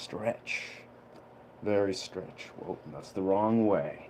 stretch. Very stretch. Whoa, that's the wrong way.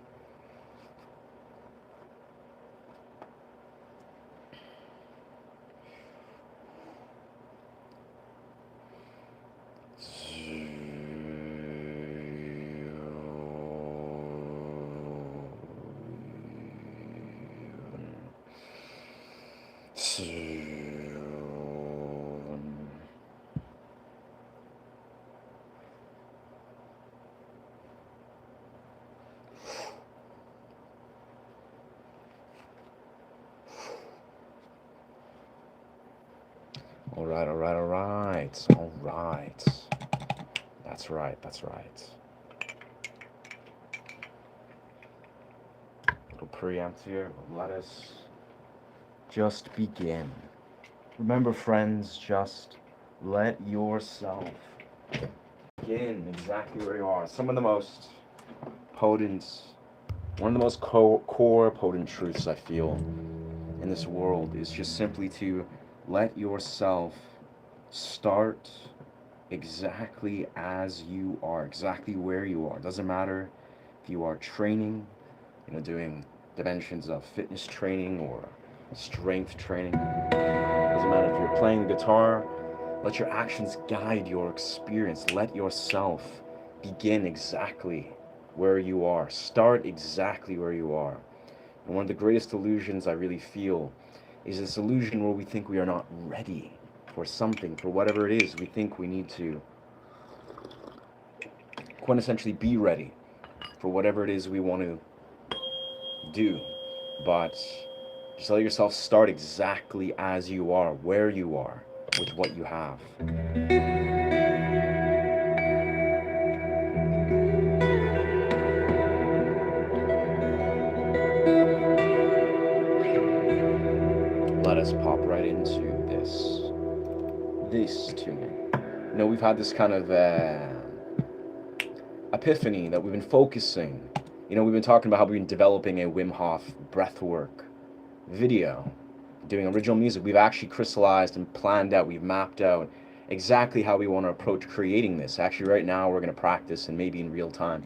All right, all right, all right, all right. That's right, that's right. Little preempt here. Let us just begin. Remember, friends, just let yourself begin exactly where you are. Some of the most potent, one of the most core potent truths I feel in this world is just simply to let yourself start exactly as you are, exactly where you are. Doesn't matter if you are training, doing dimensions of fitness training or strength training. Doesn't matter if you're playing the guitar. Let your actions guide your experience. Let yourself begin exactly where you are. Start exactly where you are. And one of the greatest illusions I really feel is this illusion where we think we are not ready for something, for whatever it is. We think we need to quintessentially be ready for whatever it is we want to do. But just let yourself start exactly as you are, where you are, with what you have. Let us pop right into this tuning. We've had this kind of epiphany that we've been focusing. We've been talking about how we've been developing a Wim Hof breathwork video, doing original music. We've actually crystallized and planned out, we've mapped out exactly how we want to approach creating this. Actually, right now, we're going to practice and maybe in real time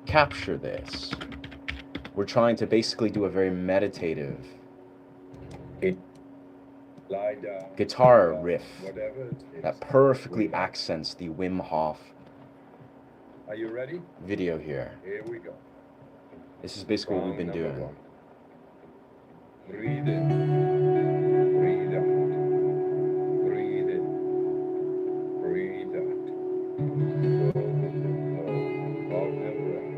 capture this. We're trying to basically do a very meditative guitar riff that perfectly accents the Wim Hof Are you ready? video here. Here we go. This is basically what we've been doing. One. Breathe in. Breathe out. Breathe in. Breathe out. Slow with the flow of the breath.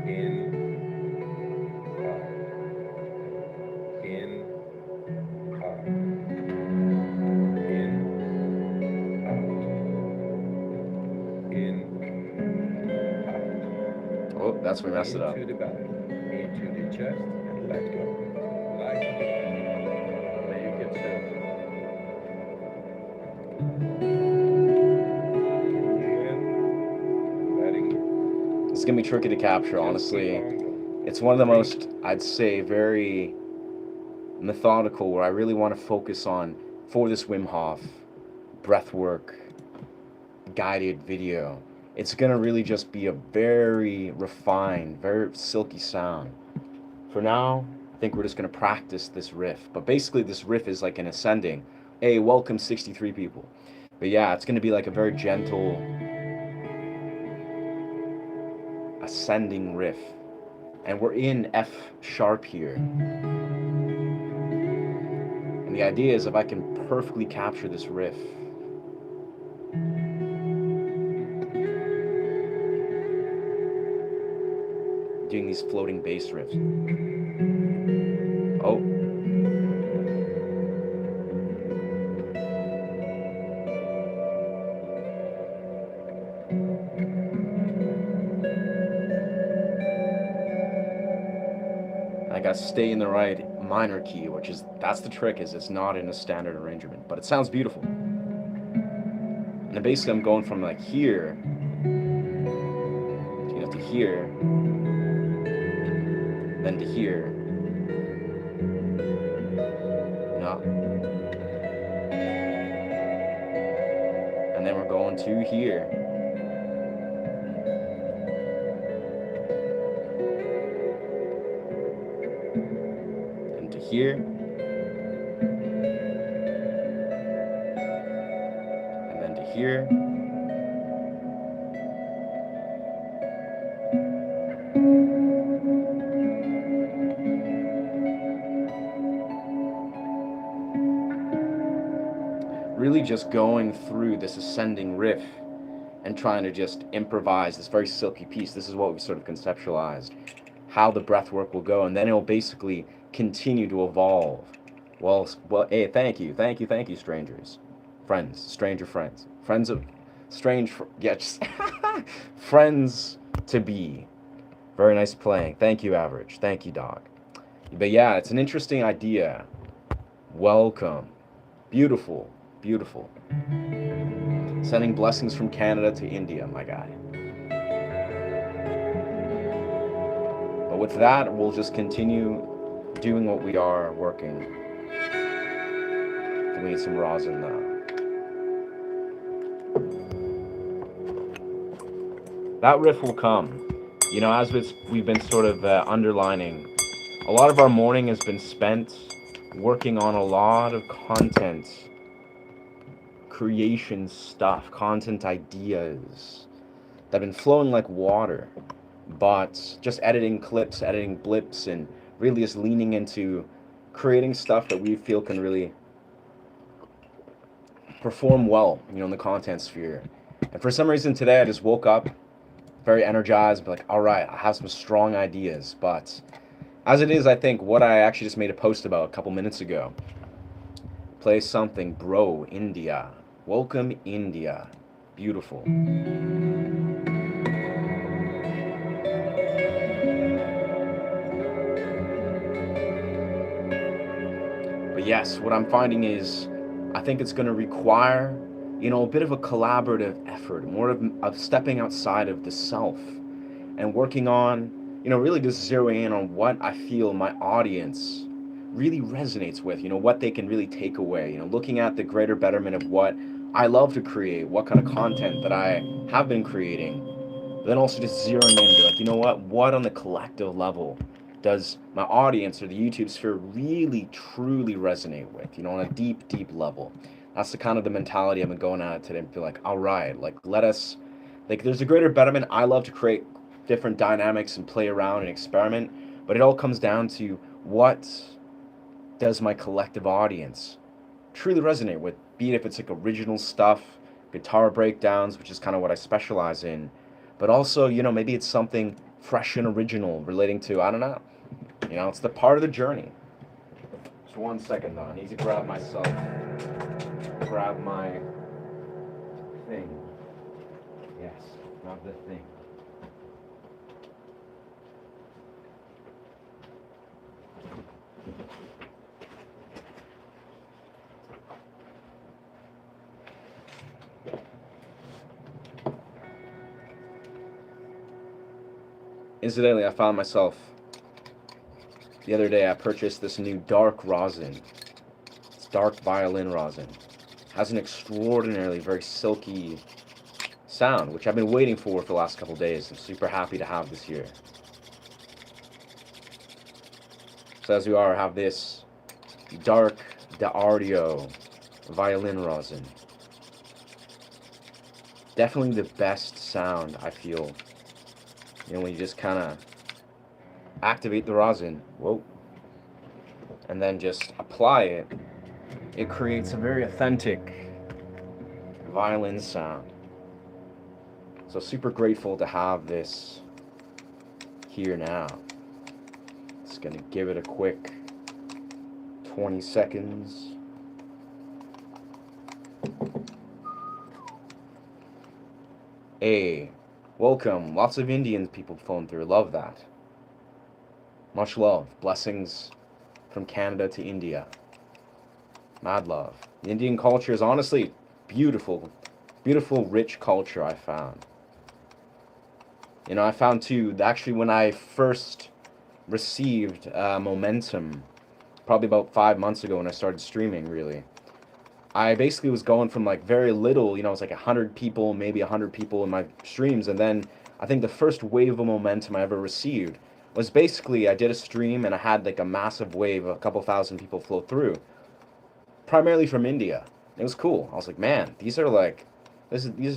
In, out. In, out. In, out. In, out. Oh, that's where we messed it up. Into the belly, into the chest, and let go. Lighten it. Make it simple. Letting go. It's gonna be tricky to capture, honestly. It's one of the most, I'd say, very methodical, where I really want to focus on, for this Wim Hof breathwork guided video. It's gonna really just be a very refined, very silky sound. For now, I think we're just gonna practice this riff. But basically, this riff is like an ascending. Hey, welcome 63 people. But yeah, it's gonna be like a very gentle ascending riff. And we're in F sharp here. And the idea is if I can perfectly capture this riff, doing these floating bass riffs. Oh. I gotta stay in the right minor key, that's the trick, is it's not in a standard arrangement, but it sounds beautiful. And then basically I'm going from like here, to here, then to here. No. And then we're going to here. And to here. And then to here. Really just going through this ascending riff and trying to just improvise this very silky piece. This is what we've sort of conceptualized, how the breath work will go, and then it'll basically continue to evolve. Well, hey, thank you, strangers, friends, stranger friends, friends of strange, yeah, just friends to be. Very nice playing. Thank you, Average. Thank you, Dog. But yeah, it's an interesting idea. Welcome. Beautiful, beautiful. Sending blessings from Canada to India, my guy. But with that, we'll just continue doing what we are working. We need some rosin now. That riff will come. You know, as we've been sort of underlining, a lot of our morning has been spent working on a lot of content creation stuff, content ideas that have been flowing like water, but just editing clips, editing blips, and really just leaning into creating stuff that we feel can really perform well, you know, in the content sphere. And for some reason today I just woke up very energized, like, all right, I have some strong ideas. But as it is, I think what I actually just made a post about a couple minutes ago, play something, bro. India, welcome India, beautiful. But yes, what I'm finding is I think it's going to require, you know, a bit of a collaborative effort, more of stepping outside of the self and working on, you know, really just zeroing in on what I feel my audience really resonates with, you know, what they can really take away, you know, looking at the greater betterment of what I love to create, what kind of content that I have been creating, but then also just zeroing in, like, you know what on the collective level does my audience or the YouTube sphere really truly resonate with, you know, on a deep, deep level. That's the kind of the mentality I've been going at today and feel like, all right, like, let us, like, there's a greater betterment. I love to create different dynamics and play around and experiment, but it all comes down to what does my collective audience truly resonate with, be it if it's like original stuff, guitar breakdowns, which is kind of what I specialize in, but also, you know, maybe it's something fresh and original relating to, I don't know, you know, it's the part of the journey. Just 1 second though, I need to grab myself, grab my thing. Yes, grab the thing. Incidentally, I found myself, the other day I purchased this new dark rosin. It's dark violin rosin. Has an extraordinarily very silky sound, which I've been waiting for the last couple days. I'm super happy to have this here. So as we are, I have this dark D'Ardio violin rosin. Definitely the best sound, I feel. You know, when you just kind of activate the rosin, whoa, and then just apply it, it creates a very authentic violin sound. So super grateful to have this here now. Just gonna give it a quick 20 seconds. Hey, welcome. Lots of Indian people phone through. Love that. Much love. Blessings from Canada to India. Mad love. The Indian culture is honestly beautiful, beautiful, rich culture I found. You know, I found too, actually when I first received momentum, probably about 5 months ago when I started streaming, really, I basically was going from like very little, it was like 100 people, maybe 100 people in my streams. And then I think the first wave of momentum I ever received was basically I did a stream and I had like a massive wave, a couple thousand people flow through, primarily from India. It was cool. I was like, man, these are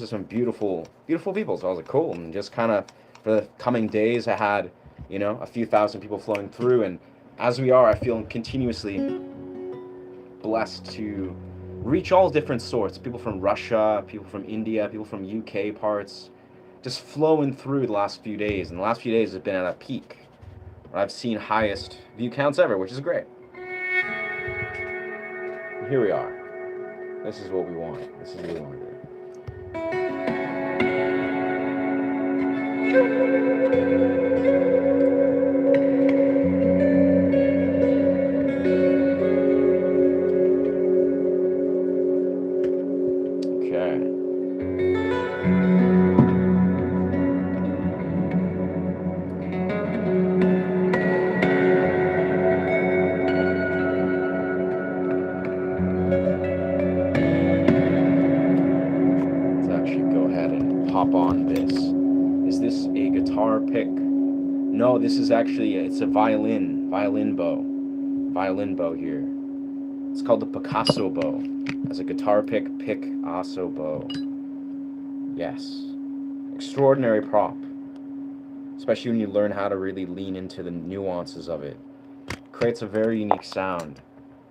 some beautiful, beautiful people. So I was like, cool. And just kind of for the coming days, I had, a few thousand people flowing through. And as we are, I feel continuously blessed to reach all different sorts. People from Russia, people from India, people from UK parts, just flowing through the last few days. And the last few days have been at a peak. I've seen highest view counts ever, which is great. And here we are. This is what we want. This is what we want to do. No, this is actually, it's a violin bow here. It's called the Picasso bow. As a guitar pick, Picasso bow. Yes. Extraordinary prop. Especially when you learn how to really lean into the nuances of it. Creates a very unique sound.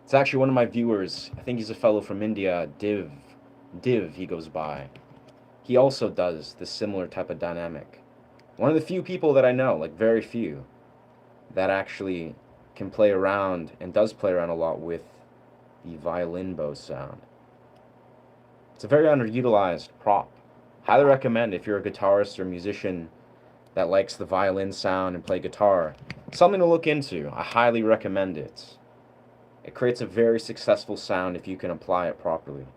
It's actually one of my viewers, I think he's a fellow from India, Div he goes by. He also does this similar type of dynamic. One of the few people that I know, like very few, that actually can play around and does play around a lot with the violin bow sound. It's a very underutilized prop. Highly recommend if you're a guitarist or musician that likes the violin sound and play guitar. Something to look into. I highly recommend it. It creates a very successful sound if you can apply it properly.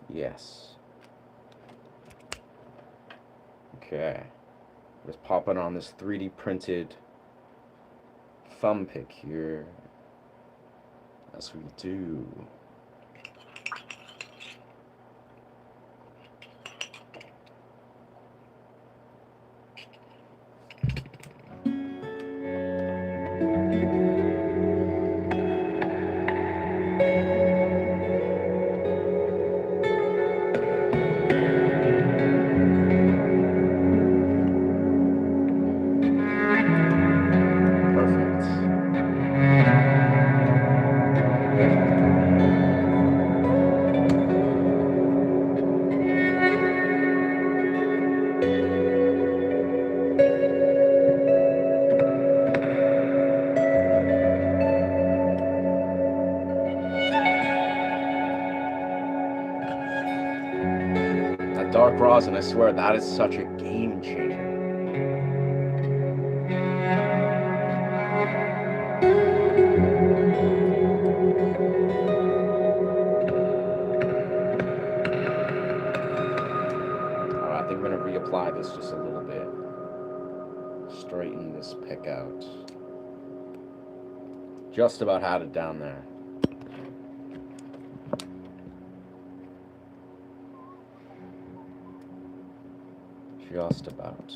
Yes. Okay, just popping on this 3D printed thumb pick here, as we do. Dark rosin, I swear that is such a game changer. Alright, I think we're going to reapply this just a little bit. Straighten this pick out. Just about had it down there. Just about.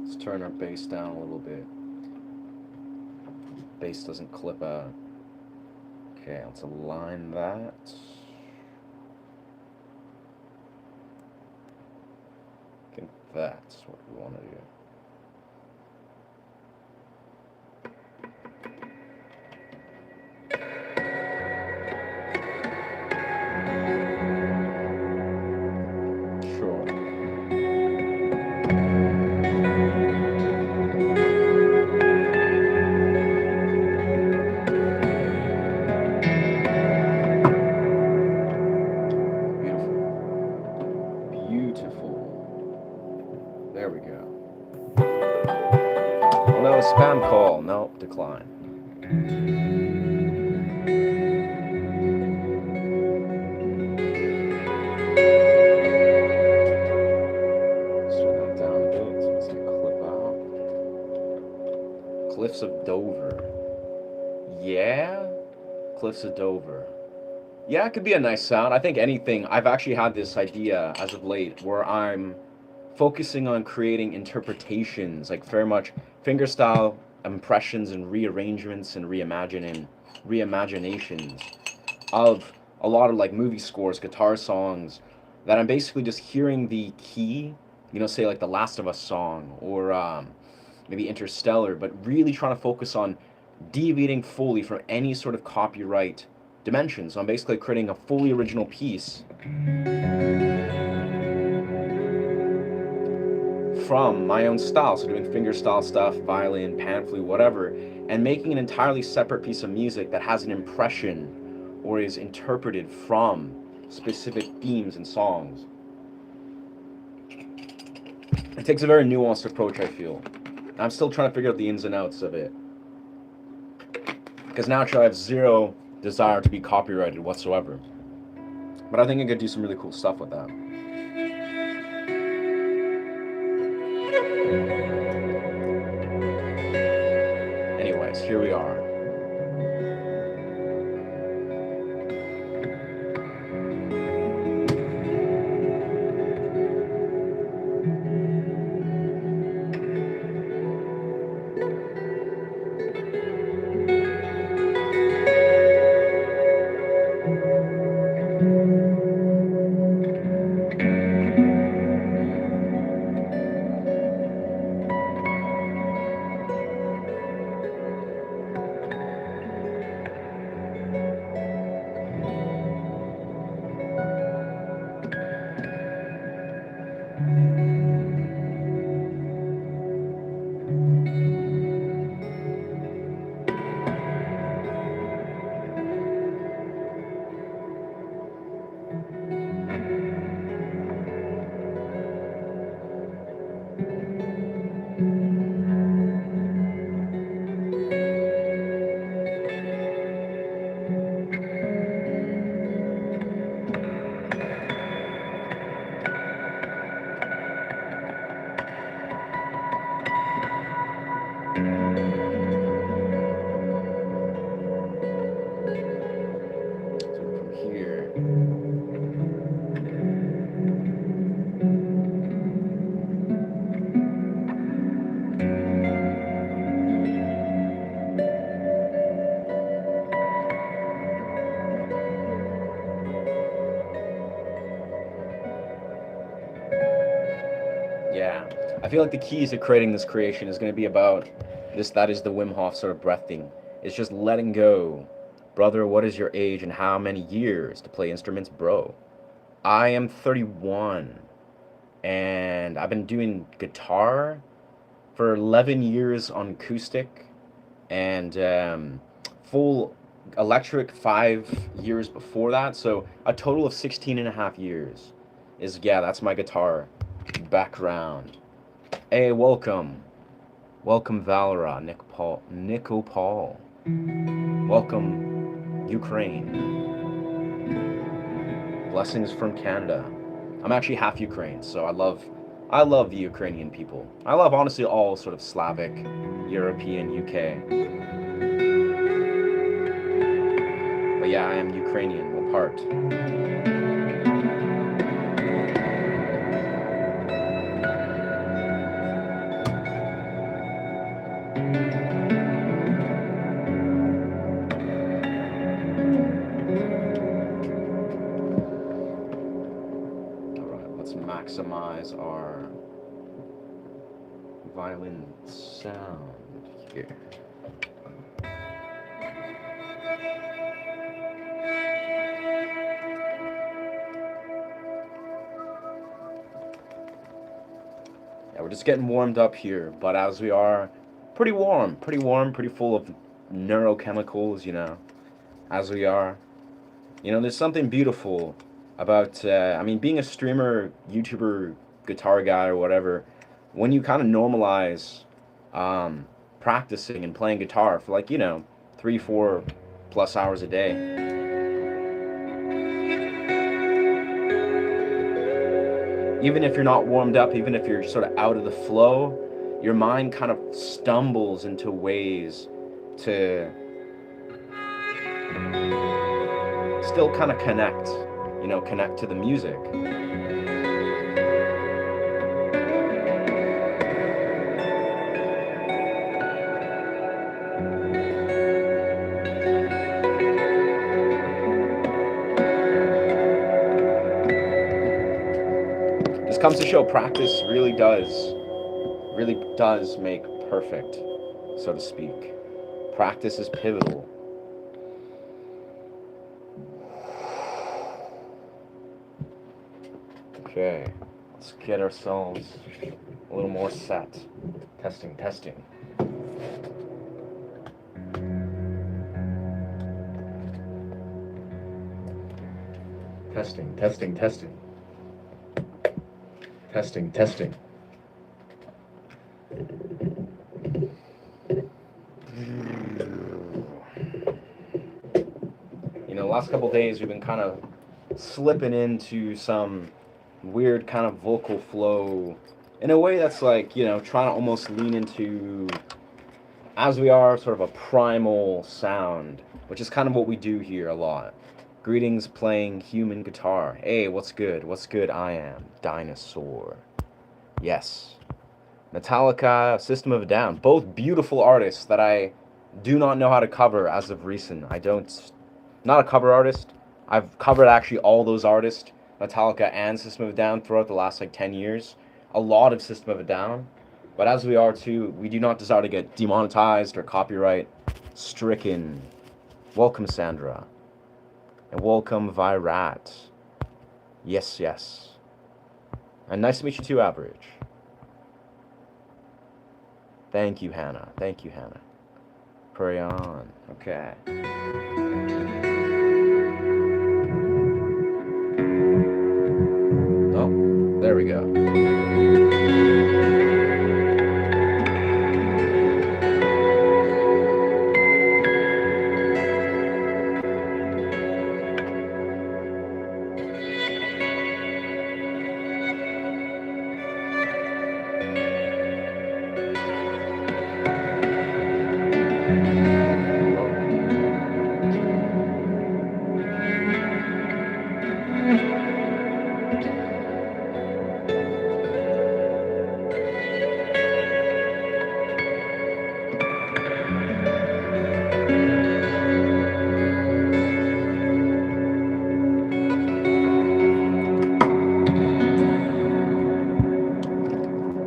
Let's turn our bass down a little bit. Bass doesn't clip out. Okay, let's align that. I think that's what we want to do. Beautiful. There we go. Oh no, a spam call. Nope, decline. Slow that down a bit. So let's take a clip out. Cliffs of Dover. Yeah? Cliffs of Dover. Yeah, it could be a nice sound. I think anything. I've actually had this idea as of late where I'm focusing on creating interpretations, like very much fingerstyle impressions and rearrangements and reimaginations of a lot of like movie scores, guitar songs, that I'm basically just hearing the key, say like the Last of Us song or maybe Interstellar, but really trying to focus on deviating fully from any sort of copyright dimension. So I'm basically creating a fully original piece from my own style, so doing fingerstyle stuff, violin, pan flute, whatever, and making an entirely separate piece of music that has an impression or is interpreted from specific themes and songs. It takes a very nuanced approach, I feel. I'm still trying to figure out the ins and outs of it. Because naturally I have zero desire to be copyrighted whatsoever. But I think I could do some really cool stuff with that. Anyways, here we are. Yeah, I feel like the keys to creating this creation is going to be about this. That is the Wim Hof sort of breath thing. It's just letting go. Brother, what is your age and how many years to play instruments, bro? I am 31, and I've been doing guitar for 11 years on acoustic, and full electric 5 years before that. So a total of 16 and a half years is, yeah, that's my guitar background. Hey, welcome. Welcome, Valera, Nico Paul. Welcome, Ukraine. Blessings from Canada. I'm actually half Ukraine, so I love the Ukrainian people. I love, honestly, all sort of Slavic, European, UK. But yeah, I am Ukrainian, what part? Maximize our violin sound here. Yeah, we're just getting warmed up here, but as we are pretty warm, pretty full of neurochemicals, as we are. There's something beautiful about I mean, being a streamer, YouTuber, guitar guy, or whatever. When you kind of normalize um, practicing and playing guitar for like 3, 4+ hours a day, even if you're not warmed up, even if you're sort of out of the flow, your mind kind of stumbles into ways to still kind of connect to the music. This comes to show practice really does make perfect, so to speak. Practice is pivotal. Okay, let's get ourselves a little more set. Testing, testing. Testing, testing, testing. Testing, testing. Last couple days we've been kind of slipping into some weird kind of vocal flow in a way that's like, trying to almost lean into, as we are, sort of a primal sound, which is kind of what we do here a lot. Greetings, playing human guitar. Hey, what's good? What's good? I am Dinosaur. Yes. Metallica, System of a Down. Both beautiful artists that I do not know how to cover as of recent. Not a cover artist. I've covered actually all those artists, Metallica and System of a Down, throughout the last like 10 years. A lot of System of a Down. But as we are too, we do not desire to get demonetized or copyright stricken. Welcome, Sandra. And welcome, Virat. Yes, yes. And nice to meet you too, Average. Thank you, Hannah. Thank you, Hannah. Pray on. Okay. Oh, there we go.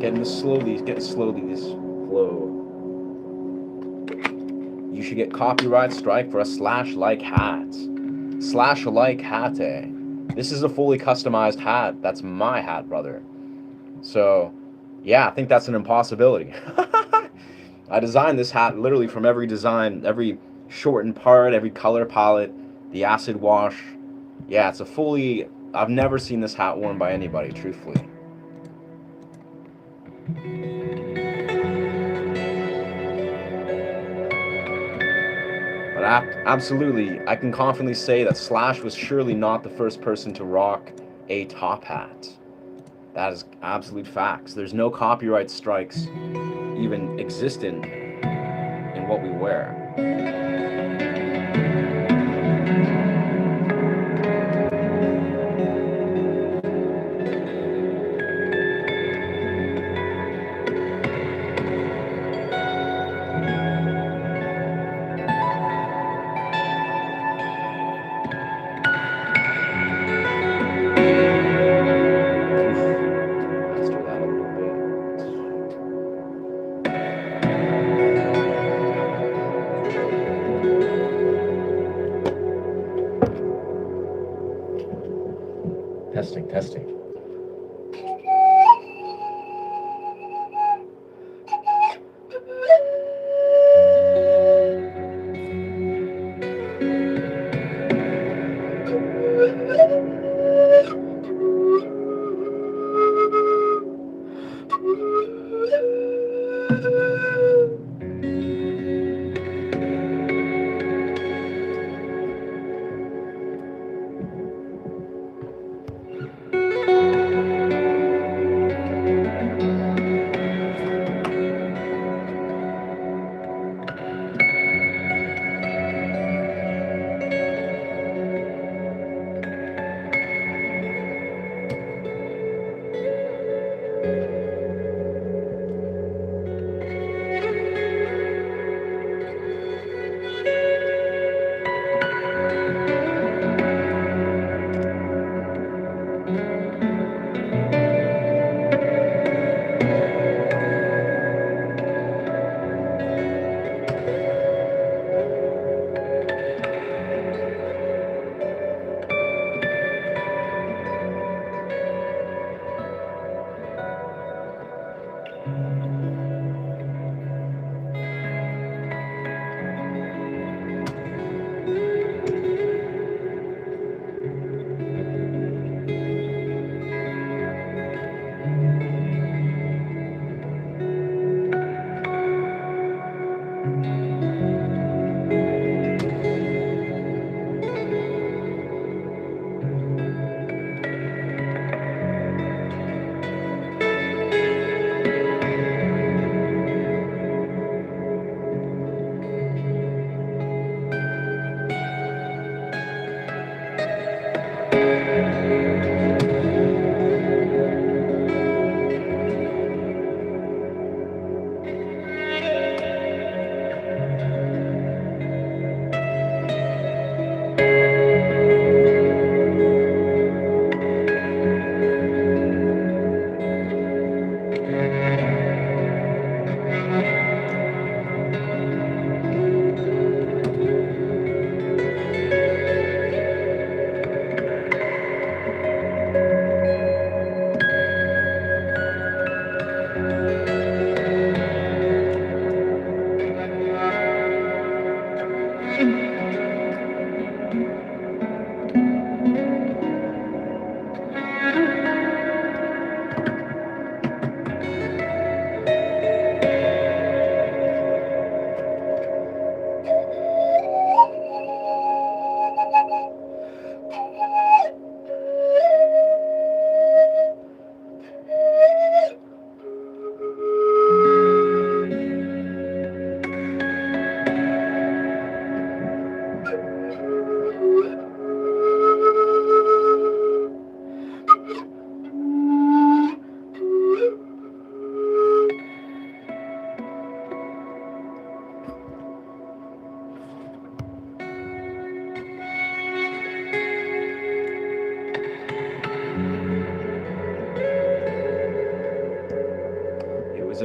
Getting slowly this flow. You should get copyright strike for a slash-like hat. Slash-like hat, eh? This is a fully customized hat. That's my hat, brother. So, yeah, I think that's an impossibility. I designed this hat literally from every design, every shortened part, every color palette, the acid wash. Yeah, I've never seen this hat worn by anybody, truthfully. But absolutely, I can confidently say that Slash was surely not the first person to rock a top hat. That is absolute facts. There's no copyright strikes even existent in what we wear.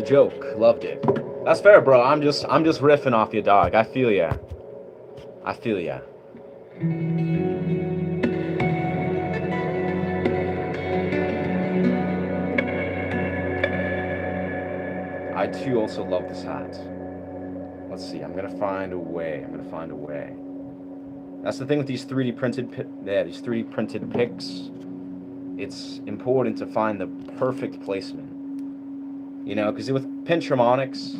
a joke. Loved it. That's fair, bro. I'm just riffing off you, dog. I feel ya. I feel ya. I too also love this hat. Let's see. I'm gonna find a way. That's the thing with these 3D printed pics. It's important to find the perfect placement. You know, because with pinch harmonics,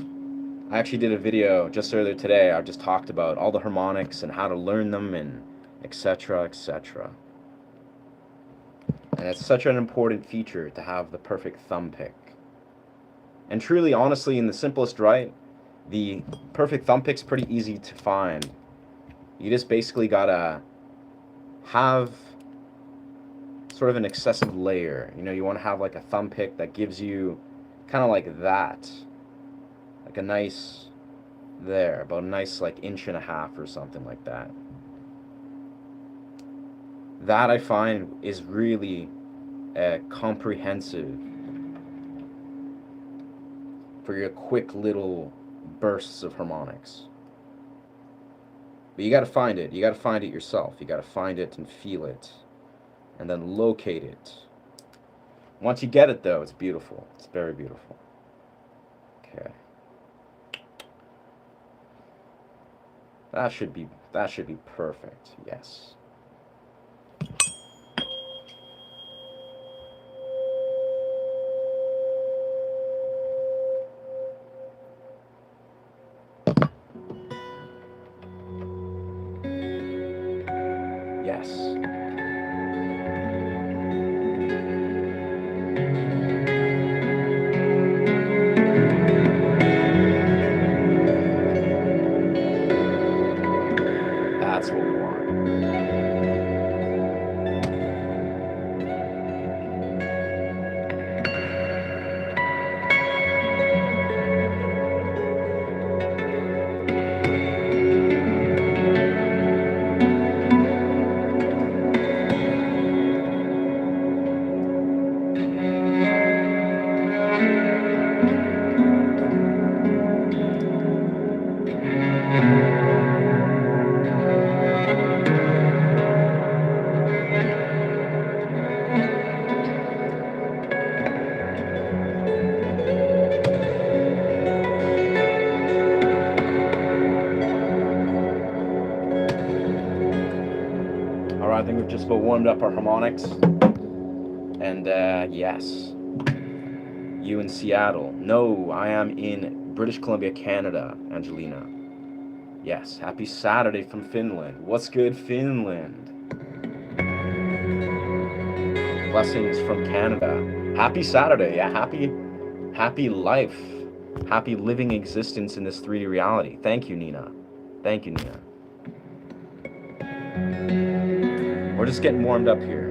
I actually did a video just earlier today. I just talked about all the harmonics and how to learn them and etc. etc. And it's such an important feature to have the perfect thumb pick. And truly, honestly, in the simplest right, the perfect thumb pick's pretty easy to find. You just basically gotta have sort of an excessive layer. You know, you want to have like a thumb pick that gives you kind of like that, like a nice there, about a nice like 1.5 inches or something like that. That I find is really comprehensive for your quick little bursts of harmonics. But you got to find it. You got to find it yourself. You got to find it and feel it and then locate it. Once you get it though, it's beautiful. It's very beautiful. Okay. That should be perfect. Yes. Yes. That's what we want. I think we've just about warmed up our harmonics. And yes, you in Seattle. No, I am in British Columbia, Canada, Angelina. Yes, happy Saturday from Finland. What's good, Finland? Blessings from Canada. Happy Saturday. Yeah, happy life. Happy living existence in this 3D reality. Thank you, Nina. Thank you, Nina. We're just getting warmed up here.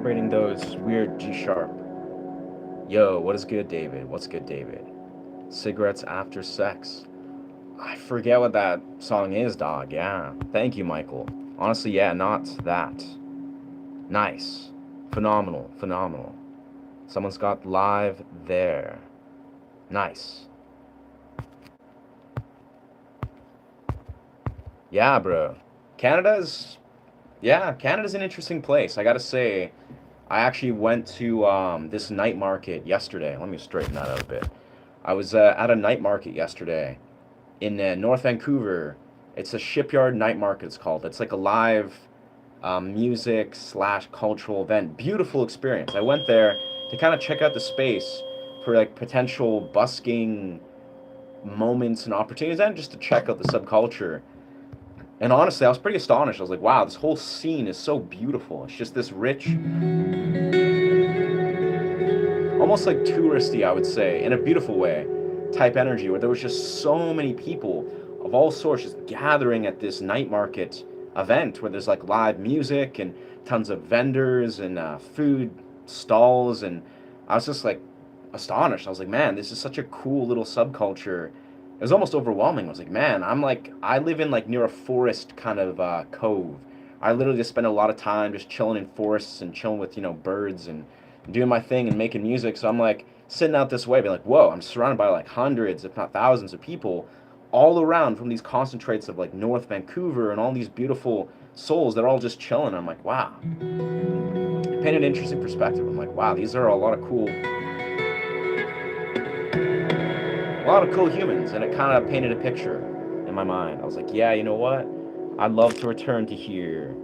celebrating those weird G sharp. Yo, what is good, David? What's good, David? Cigarettes after sex. I forget what that song is, dog. Yeah. Thank you, Michael. Honestly, yeah, not that. Nice. Phenomenal. Phenomenal. Someone's got live there. Nice. Yeah, bro. Canada's Canada's an interesting place. I gotta say, I actually went to this night market yesterday. Let me straighten that out a bit. I was at a night market yesterday in North Vancouver. It's a shipyard night market. It's called. It's like a live music slash cultural event. Beautiful experience. I went there to kind of check out the space for like potential busking moments and opportunities, and just to check out the subculture. And honestly, I was pretty astonished. I was like, wow, this whole scene is so beautiful. It's just this rich, almost like touristy, I would say, in a beautiful way, type energy where there was just so many people of all sorts just gathering at this night market event where there's like live music and tons of vendors and food stalls. And I was just like astonished. I was like, man, this is such a cool little subculture. It was almost overwhelming. I was like, man, I live in like near a forest kind of cove. I literally just spend a lot of time just chilling in forests and chilling with, birds and doing my thing and making music. So I'm like sitting out this way, being like, whoa, I'm surrounded by like hundreds, if not thousands of people all around from these concentrates of like North Vancouver and all these beautiful souls that are all just chilling. I'm like, wow. It painted an interesting perspective. I'm like, wow, these are a lot of cool humans, and it kind of painted a picture in my mind. I was like, yeah, you know what? I'd love to return to here,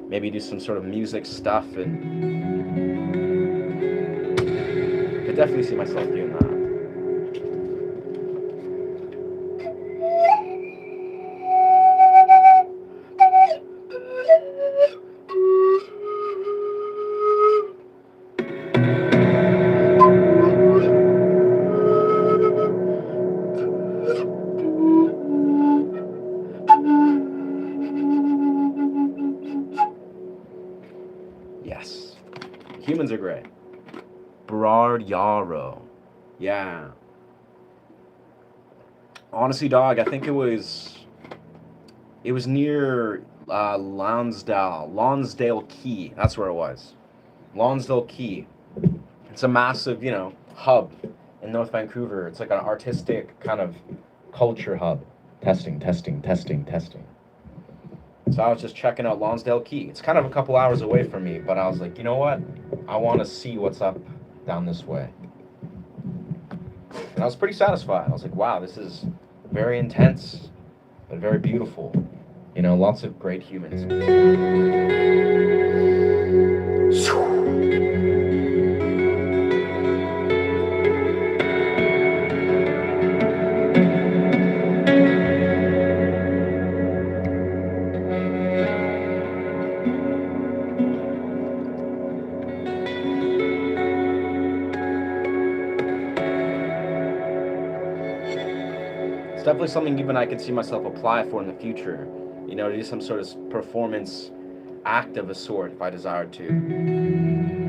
maybe do some sort of music stuff, and could definitely see myself doing that. Yes, humans are great. Berard Yarrow. Yeah. Honestly, dog, I think it was near Lonsdale Key. That's where it was. Lonsdale Key. It's a massive, hub in North Vancouver. It's like an artistic kind of culture hub. Testing, testing, testing, testing. So I was just checking out Lonsdale Key. It's kind of a couple hours away from me, but I was like, you know what? I want to see what's up down this way. And I was pretty satisfied. I was like, wow, this is very intense, but very beautiful. Lots of great humans. It's definitely something even I could see myself apply for in the future. To do some sort of performance act of a sort if I desired to.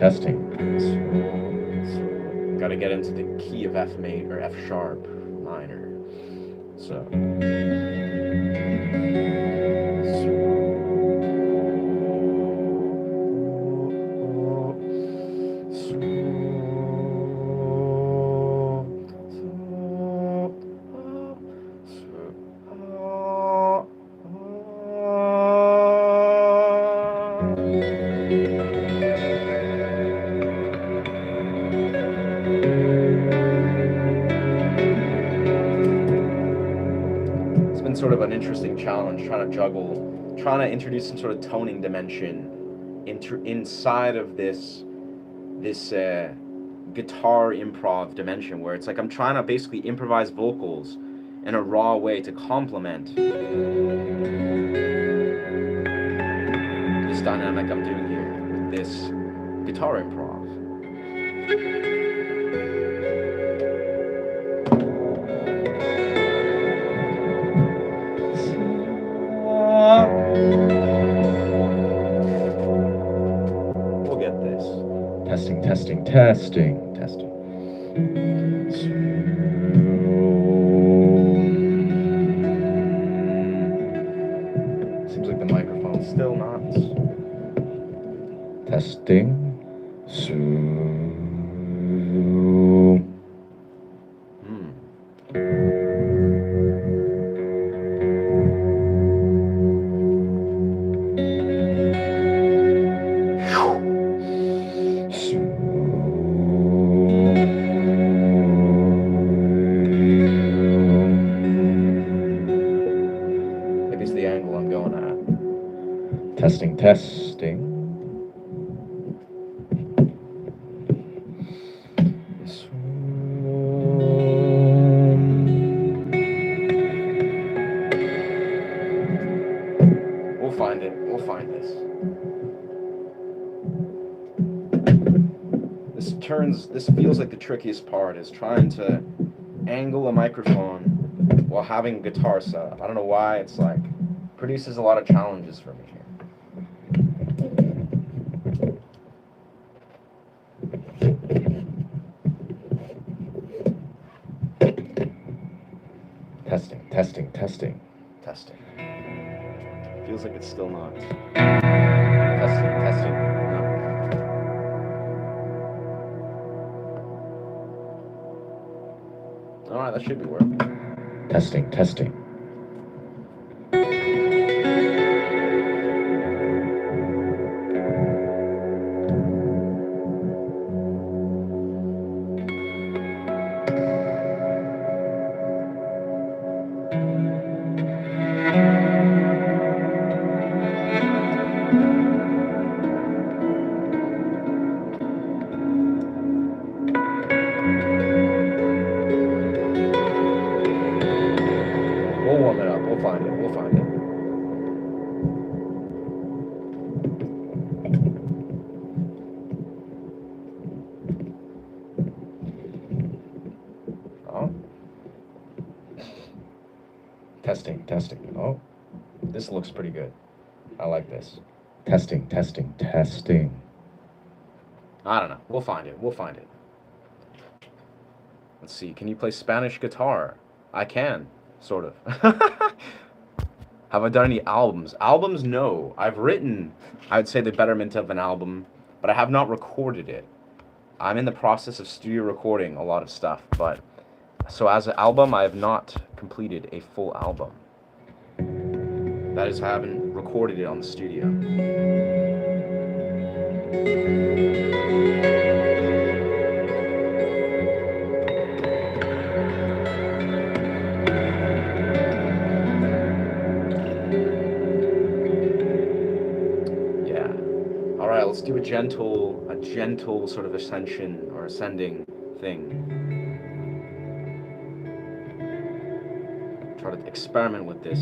testing. So gotta get into the key of F major or F sharp minor. So. It's been sort of an interesting challenge trying to introduce some sort of toning dimension inside of this guitar improv dimension, where it's like I'm trying to basically improvise vocals in a raw way to complement this dynamic I'm doing here with this guitar improv. We'll get this. Testing. Seems like the microphone's still not. Testing. Maybe it's the angle I'm going at. Testing. We'll find this. This feels like the trickiest part, is trying to angle a microphone while having a guitar set up. I don't know why, it's like produces a lot of challenges for me here. Testing. Feels like it's still not. Testing. No. Alright, that should be working. Testing. We'll warm it up. We'll find it. Oh. Testing. Oh, This looks pretty good. I like this. testing. I don't know. We'll find it. Let's see. Can you play Spanish guitar? I can, sort of. Have I done any albums? Albums, no. I've written, I would say, the betterment of an album, but I have not recorded it. I'm in the process of studio recording a lot of stuff, but so as an album, I have not completed a full album. That is, I haven't recorded it on the studio. Alright, let's do a gentle sort of ascension or ascending thing. Try to experiment with this.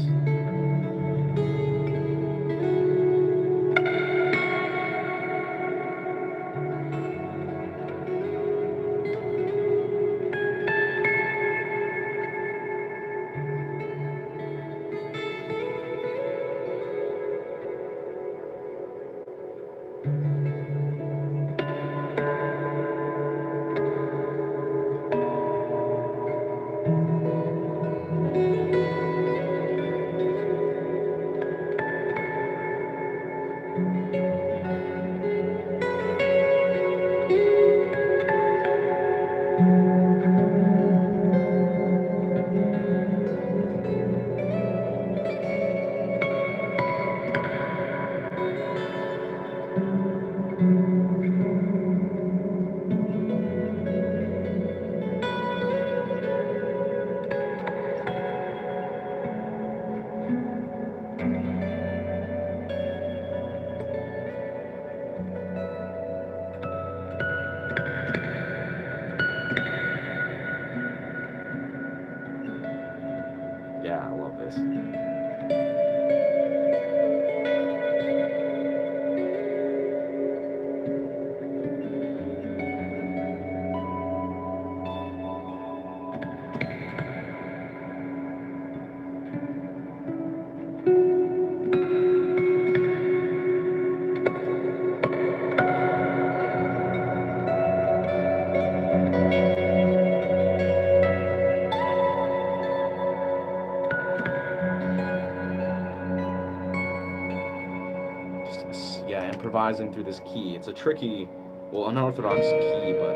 improvising through this key. It's a tricky, well, unorthodox key, but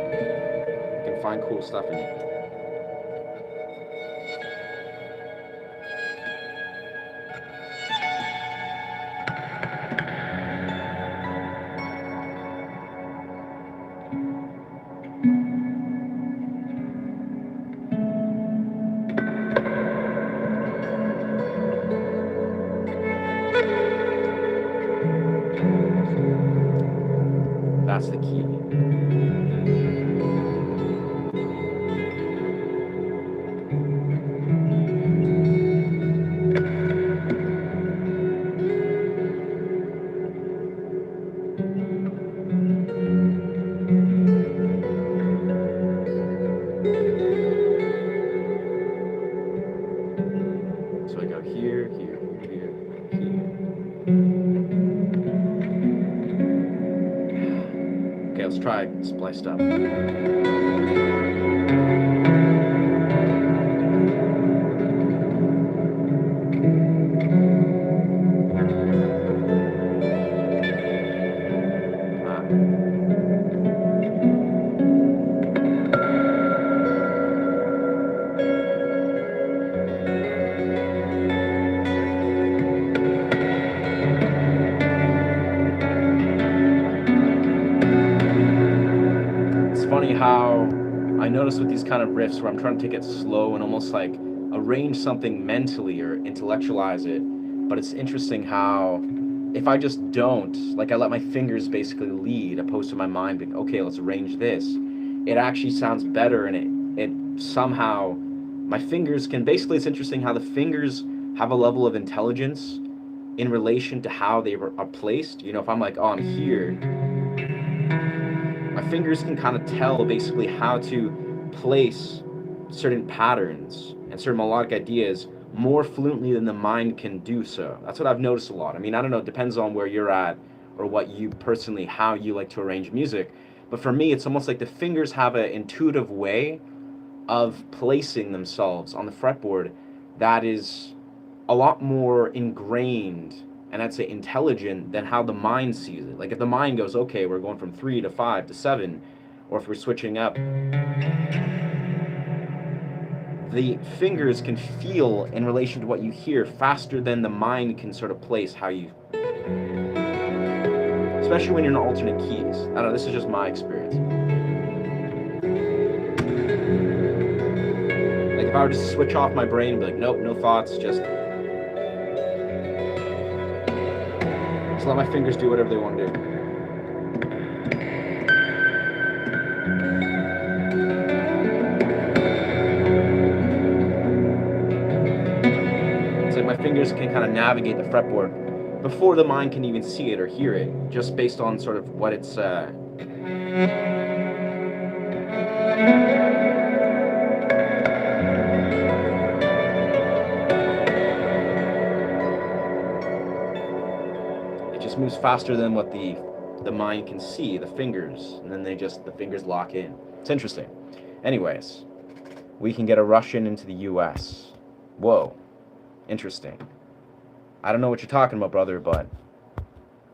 you can find cool stuff in it. That's the key. So I go here, here, here, here. Okay, let's try spliced up. It's funny how I notice with these kind of riffs where I'm trying to take it slow and almost like arrange something mentally or intellectualize it, but it's interesting how if I just don't, like I let my fingers basically lead opposed to my mind being, okay, let's arrange this, it actually sounds better and it somehow, my fingers can, basically it's interesting how the fingers have a level of intelligence in relation to how they are placed. You know, if I'm like, oh, I'm here, my fingers can kind of tell basically how to place certain patterns and certain melodic ideas more fluently than the mind can do so. That's what I've noticed a lot. I mean, I don't know, it depends on where you're at or what you personally, how you like to arrange music. But for me, it's almost like the fingers have an intuitive way of placing themselves on the fretboard that is a lot more ingrained and I'd say intelligent than how the mind sees it. Like if the mind goes, okay, we're going from 3 to 5 to 7, or if we're switching up, the fingers can feel in relation to what you hear faster than the mind can sort of place how you, especially when you're in alternate keys. I don't know, this is just my experience. Like if I were to switch off my brain and be like, nope, no thoughts, just let my fingers do whatever they want to do. It's like my fingers can kind of navigate the fretboard before the mind can even see it or hear it, just based on sort of what it's moves faster than what the mind can see, the fingers, and then the fingers lock in. It's interesting. Anyways, we can get a Russian into the US. Whoa, interesting. I don't know what you're talking about, brother, but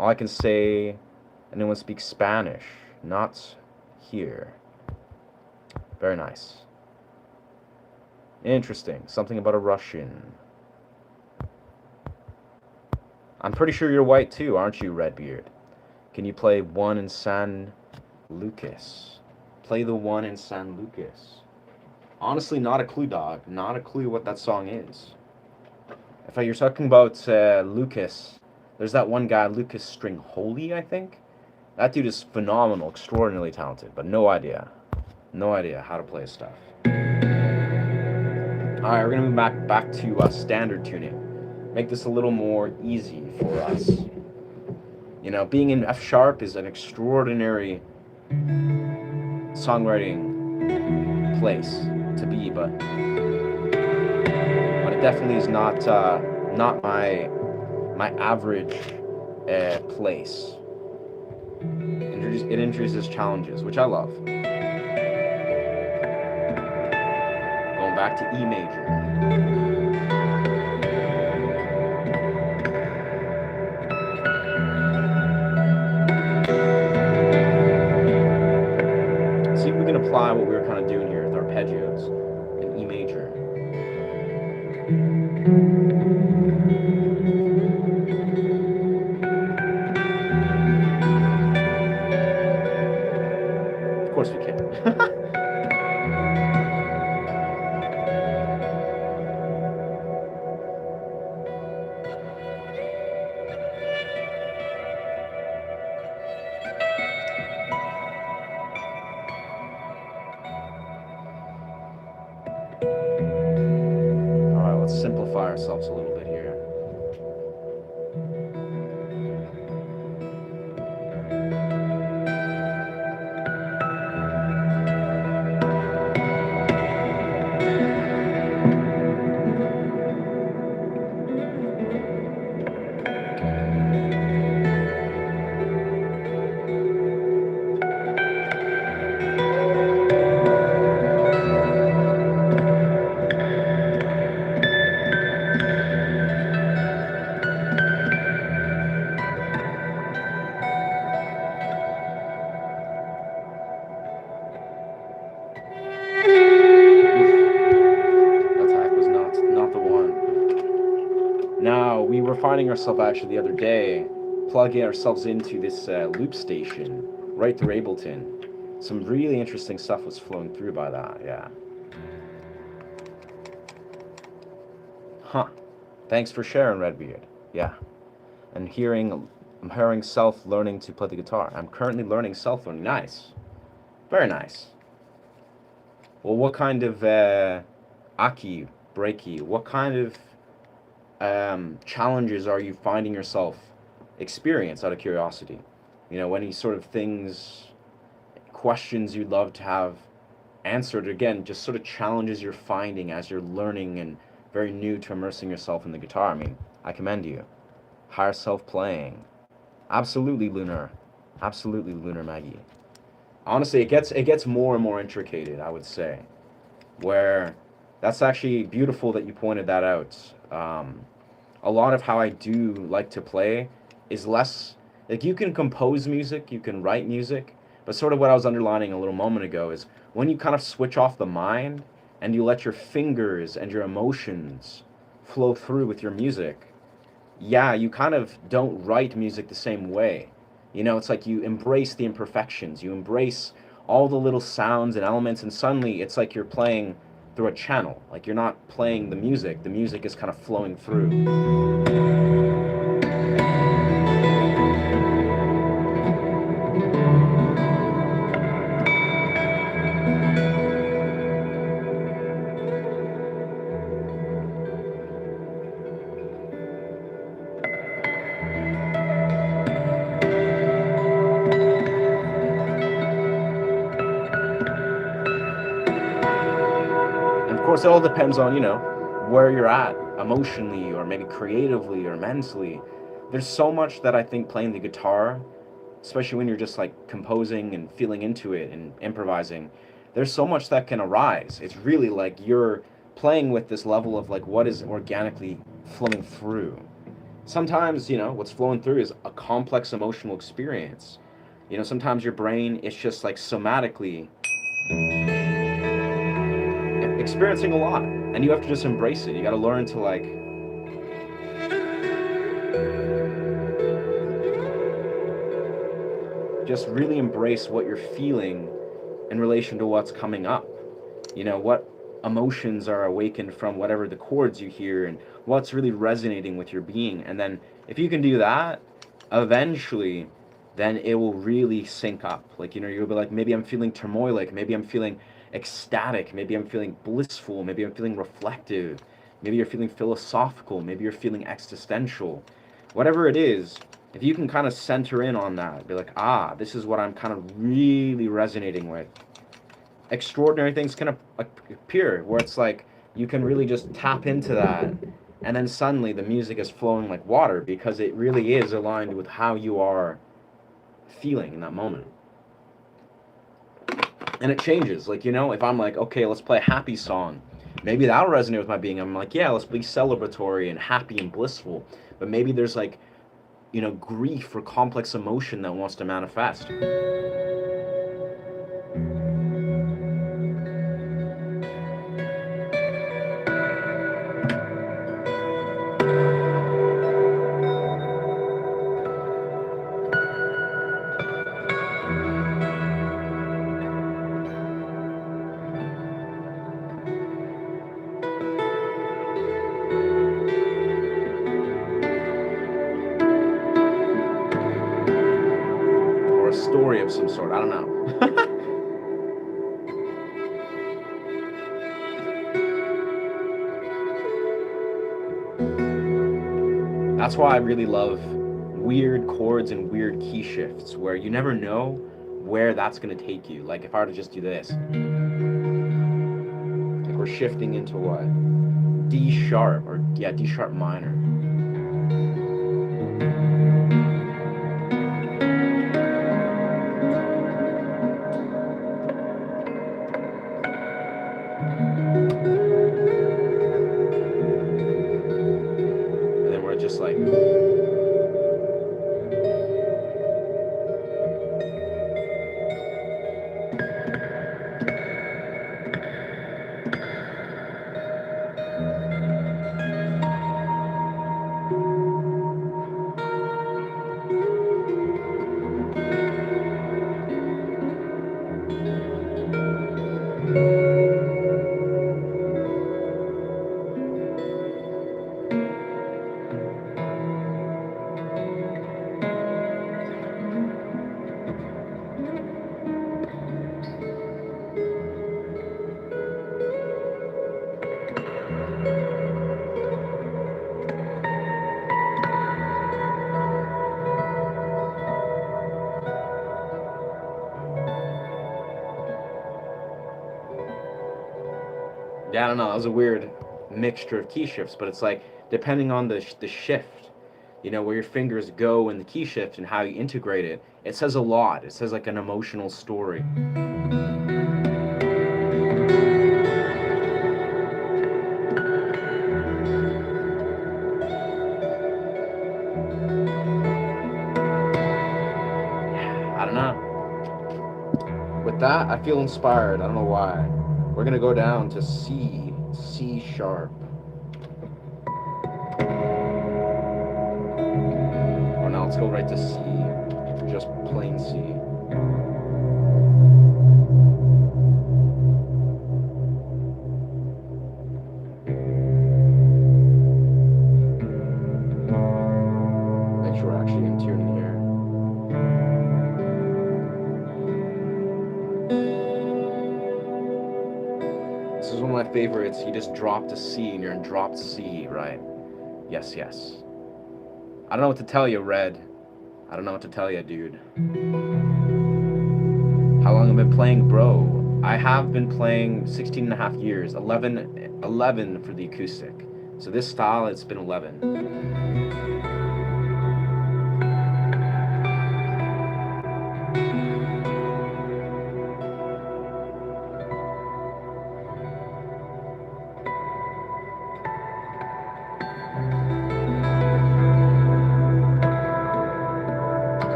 all I can say, anyone speaks Spanish, not here. Very nice. Interesting, something about a Russian. I'm pretty sure you're white too, aren't you, Redbeard? Can you play one in San Lucas? Play the one in San Lucas. Honestly, not a clue, dog. Not a clue what that song is. If you're talking about Lucas, there's that one guy, Lucas Stringholy, I think. That dude is phenomenal, extraordinarily talented, but no idea. No idea how to play his stuff. Alright, we're going to move back to standard tuning. Make this a little more easy for us. You know, being in F sharp is an extraordinary songwriting place to be, but it definitely is not my average place. It introduces challenges, which I love. Going back to E major. ourselves a little bit here. That attack was not the one. Now, we were finding ourselves actually the other day plugging ourselves into this loop station right through Ableton. Some really interesting stuff was flowing through by that, yeah. Huh. Thanks for sharing, Redbeard. Yeah. And I'm hearing self learning to play the guitar. I'm currently learning self learning. Nice. Very nice. Well, what kind of aki, breaki, what kind of challenges are you finding yourself experience out of curiosity? You know, any sort of things, questions you'd love to have answered, again, just sort of challenges you're finding as you're learning and very new to immersing yourself in the guitar. I mean, I commend you. Higher self playing. Absolutely, Lunar. Absolutely, Lunar Maggie. Honestly, it gets more and more intricated, I would say. Where that's actually beautiful that you pointed that out. A lot of how I do like to play is less like you can compose music, you can write music, but sort of what I was underlining a little moment ago is when you kind of switch off the mind and you let your fingers and your emotions flow through with your music, yeah, you kind of don't write music the same way. You know, it's like you embrace the imperfections, you embrace all the little sounds and elements, and suddenly it's like you're playing through a channel. Like you're not playing the music is kind of flowing through. And of course, it all depends on, you know, where you're at emotionally or maybe creatively or mentally. There's so much that I think playing the guitar, especially when you're just like composing and feeling into it and improvising, there's so much that can arise. It's really like you're playing with this level of like what is organically flowing through. Sometimes, you know, what's flowing through is a complex emotional experience. You know, sometimes your brain is just like somatically experiencing a lot, and you have to just embrace it. You got to learn to like just really embrace what you're feeling in relation to what's coming up. You know, what emotions are awakened from whatever the chords you hear and what's really resonating with your being. And then if you can do that, eventually then it will really sync up. Like, you know, you'll be like, maybe I'm feeling turmoilic, maybe I'm feeling ecstatic, maybe I'm feeling blissful, maybe I'm feeling reflective, maybe you're feeling philosophical, maybe you're feeling existential. Whatever it is, if you can kind of center in on that, be like, ah, this is what I'm kind of really resonating with, extraordinary things can appear where it's like you can really just tap into that, and then suddenly the music is flowing like water because it really is aligned with how you are feeling in that moment. And it changes. Like, you know, if I'm like, okay, let's play a happy song, maybe that'll resonate with my being. I'm like, yeah, let's be celebratory and happy and blissful. But maybe there's like, you know, grief or complex emotion that wants to manifest. Or a story of some sort. I don't know. That's why I really love weird chords and weird key shifts where you never know where that's going to take you. Like if I were to just do this, like we're shifting into what? D sharp, or yeah, D sharp minor. And then we're just like, yeah, I don't know. That was a weird mixture of key shifts, but it's like depending on the shift, where your fingers go in the key shift and how you integrate it, it says a lot. It says like an emotional story. I don't know. With that, I feel inspired. I don't know why. We're gonna go down to C sharp. Or now let's go right to C, just plain C. Make sure we're actually in tune here. This is one of my favorites. You just drop to C and you're in dropped C, right? Yes, yes. I don't know what to tell you, Red. I don't know what to tell you, dude. How long have I been playing, bro? I have been playing 16 and a half years, 11 for the acoustic. So this style, it's been 11.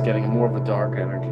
Getting more of a dark energy.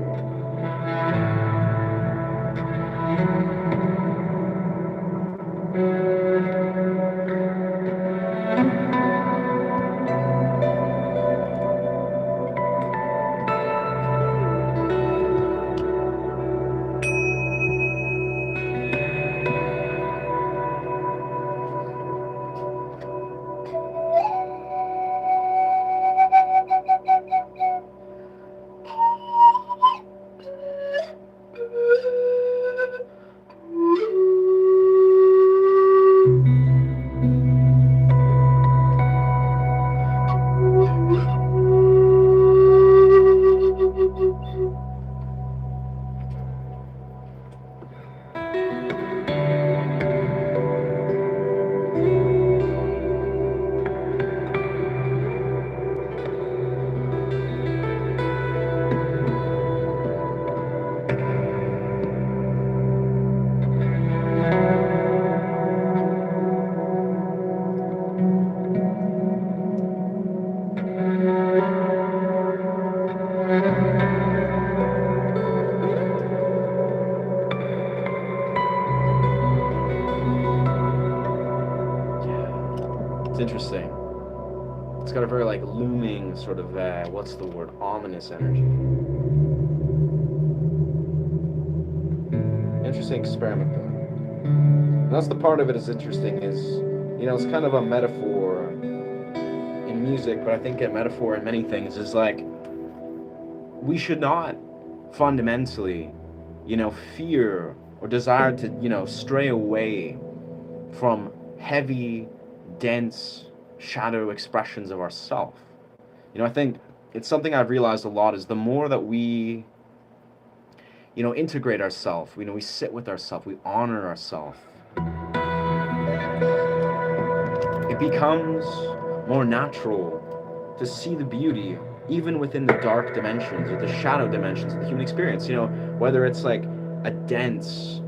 It's got a very like looming sort of what's the word, ominous energy. Interesting experiment though. And that's the part of it is interesting is, you know, it's kind of a metaphor in music, but I think a metaphor in many things is like we should not fundamentally, you know, fear or desire to, you know, stray away from heavy, dense shadow expressions of ourself. You know, I think it's something I've realized a lot is the more that we, you know, integrate ourselves, you know, we sit with ourselves, we honor ourselves, it becomes more natural to see the beauty even within the dark dimensions or the shadow dimensions of the human experience. You know, whether it's like a dense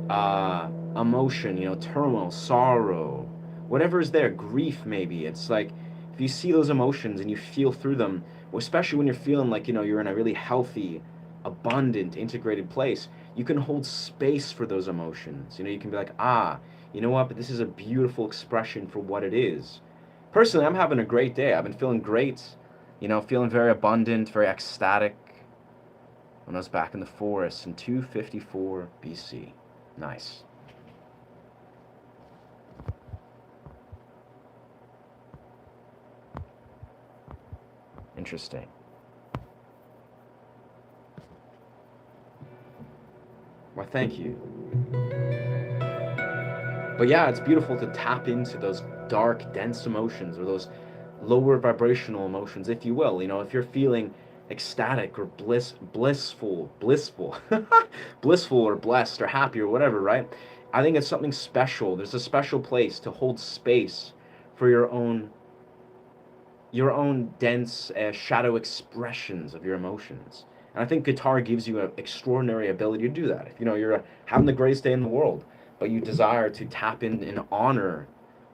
emotion, you know, turmoil, sorrow, whatever is there, grief maybe. It's like if you see those emotions and you feel through them, especially when you're feeling like, you know, you're in a really healthy, abundant, integrated place, you can hold space for those emotions. You know, you can be like, ah, you know what, but this is a beautiful expression for what it is. Personally, I'm having a great day. I've been feeling great, you know, feeling very abundant, very ecstatic when I was back in the forest in 254 BC. Nice. Interesting. Well, thank you. But yeah, it's beautiful to tap into those dark, dense emotions or those lower vibrational emotions, if you will. You know, if you're feeling ecstatic or blissful, blissful or blessed or happy or whatever, right? I think it's something special. There's a special place to hold space for your own dense shadow expressions of your emotions. And I think guitar gives you an extraordinary ability to do that. If you know you're having the greatest day in the world, but you desire to tap in and honor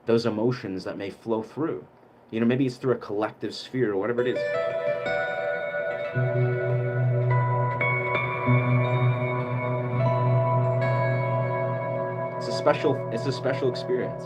those emotions that may flow through. You know, maybe it's through a collective sphere or whatever it is. It's a special experience.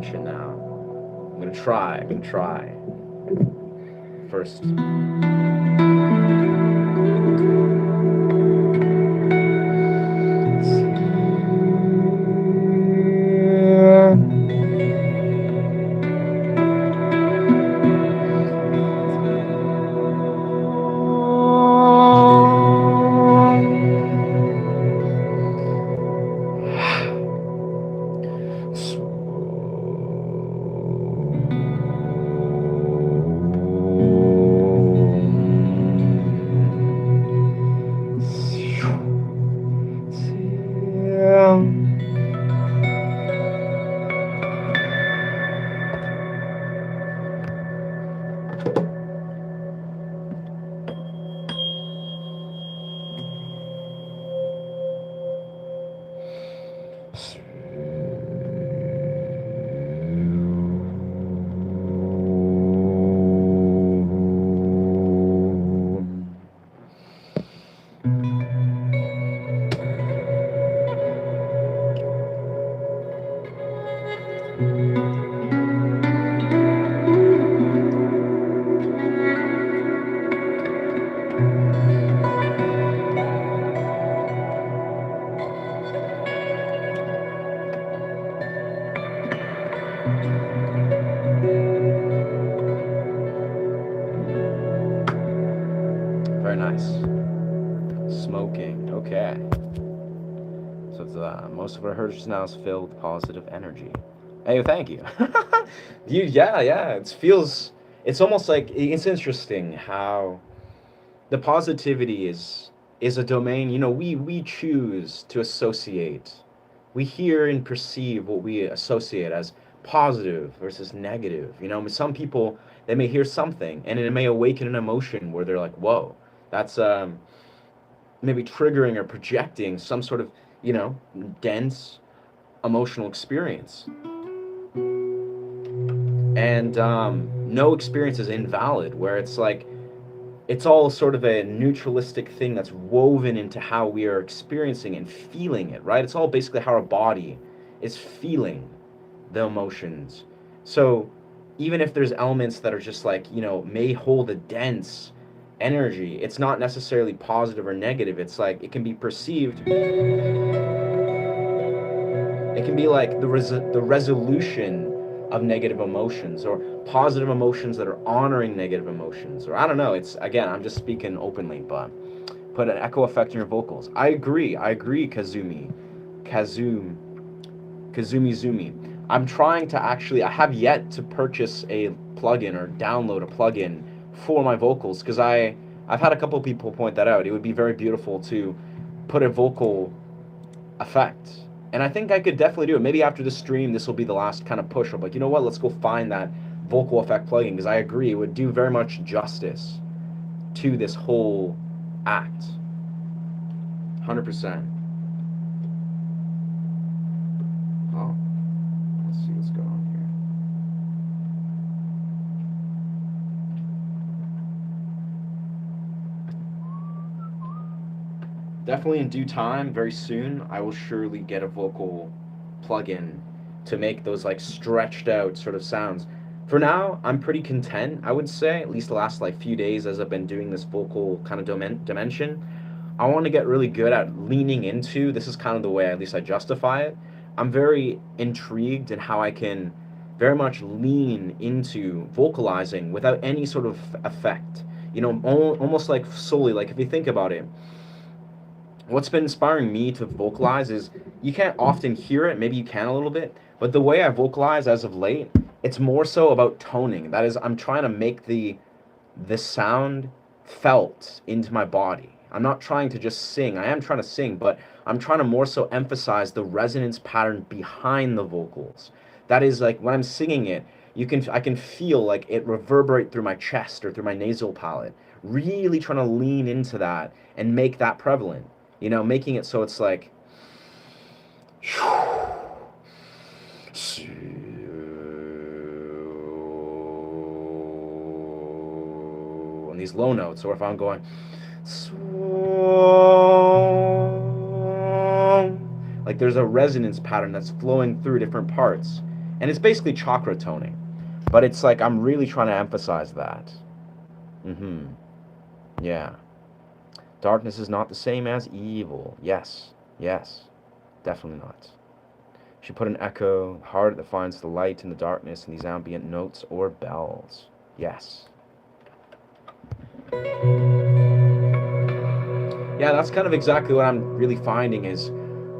dimension now. I'm gonna try. First. Very nice. Smoking. Okay. So it's, most of what I heard just now is filled with positive energy. Hey, thank you. Yeah. It feels. It's almost like it's interesting how the positivity is a domain. We choose to associate. We hear and perceive what we associate as positive versus negative. Some people, they may hear something and it may awaken an emotion where they're like, "Whoa, that's maybe triggering or projecting some sort of dense emotional experience." And no experience is invalid, where it's like it's all sort of a neutralistic thing that's woven into how we are experiencing and feeling it, right? It's all basically how our body is feeling the emotions. So even if there's elements that are just like, may hold a dense energy, it's not necessarily positive or negative. It's like it can be perceived. It can be like the resolution of negative emotions, or positive emotions that are honoring negative emotions, or I don't know. It's, again, I'm just speaking openly, but put an echo effect in your vocals. I agree, Kazumi. Zumi. I'm trying to actually, I have yet to purchase a plugin or download a plugin for my vocals, because I've had a couple of people point that out. It would be very beautiful to put a vocal effect. And I think I could definitely do it. Maybe after the stream, this will be the last kind of push. I'm like, you know what? Let's go find that vocal effect plugin, because I agree it would do very much justice to this whole act. 100%. Oh, let's see what's going on here. Definitely in due time, very soon, I will surely get a vocal plugin to make those like stretched out sort of sounds. For now, I'm pretty content, I would say, at least the last like few days as I've been doing this vocal kind of dimension. I want to get really good at leaning into, this is kind of the way at least I justify it. I'm very intrigued in how I can very much lean into vocalizing without any sort of effect. Almost like solely, like if you think about it, what's been inspiring me to vocalize is you can't often hear it, maybe you can a little bit, but the way I vocalize as of late, it's more so about toning. That is, I'm trying to make the sound felt into my body. I'm not trying to just sing. I am trying to sing, but I'm trying to more so emphasize the resonance pattern behind the vocals. That is, like when I'm singing it, I can feel like it reverberate through my chest or through my nasal palate. Really trying to lean into that and make that prevalent. Making it so it's like on these low notes, or if I'm going like there's a resonance pattern that's flowing through different parts, And it's basically chakra toning. But it's like I'm really trying to emphasize that. Yeah. Darkness is not the same as evil. Yes. Yes. Definitely not. She put an echo, heart that finds the light in the darkness in these ambient notes or bells. Yes. Yeah, that's kind of exactly what I'm really finding is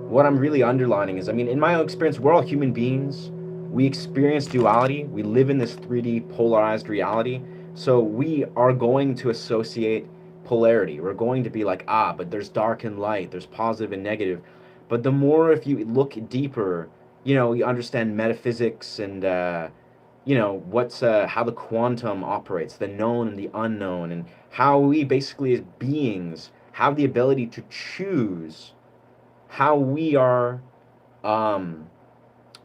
what I'm really underlining is, I mean, in my own experience, we're all human beings. We experience duality. We live in this 3D polarized reality. So we are going to associate polarity. We're going to be like, but there's dark and light, there's positive and negative. But the more, if you look deeper, you understand metaphysics and, what's how the quantum operates, the known and the unknown, and how we basically as beings have the ability to choose how we are um,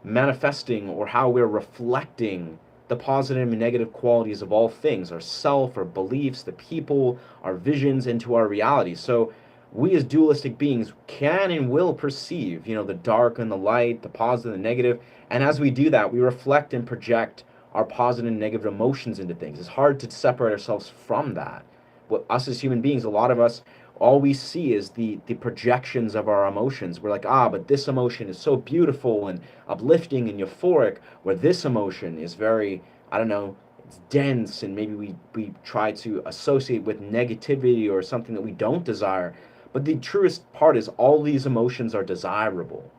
manifesting or how we're reflecting the positive and negative qualities of all things, our self, our beliefs, the people, our visions into our reality. So we as dualistic beings can and will perceive, the dark and the light, the positive and the negative. And as we do that, we reflect and project our positive and negative emotions into things. It's hard to separate ourselves from that. What us as human beings, a lot of us, all we see is the projections of our emotions. We're like, but this emotion is so beautiful and uplifting and euphoric, where this emotion is very, I don't know, it's dense, and maybe we try to associate with negativity or something that we don't desire. But the truest part is all these emotions are desirable.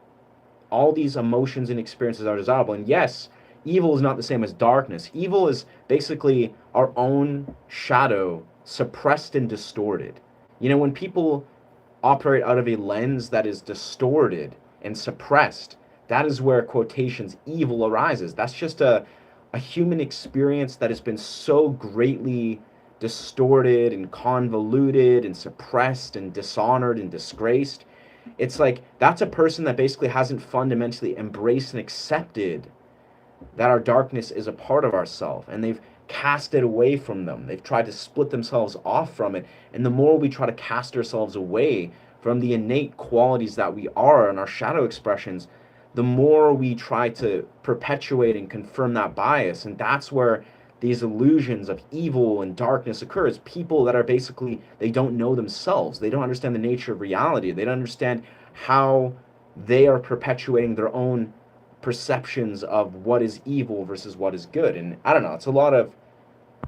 All these emotions and experiences are desirable. And yes, evil is not the same as darkness. Evil is basically our own shadow suppressed and distorted. When people operate out of a lens that is distorted and suppressed, that is where quotations evil arises. That's just a human experience that has been so greatly distorted and convoluted and suppressed and dishonored and disgraced. It's like that's a person that basically hasn't fundamentally embraced and accepted that our darkness is a part of ourself, and they've cast it away from them. They've tried to split themselves off from it. And the more we try to cast ourselves away from the innate qualities that we are and our shadow expressions, the more we try to perpetuate and confirm that bias. And that's where these illusions of evil and darkness occurs. People that are basically, they don't know themselves. They don't understand the nature of reality. They don't understand how they are perpetuating their own perceptions of what is evil versus what is good. And I don't know, it's a lot of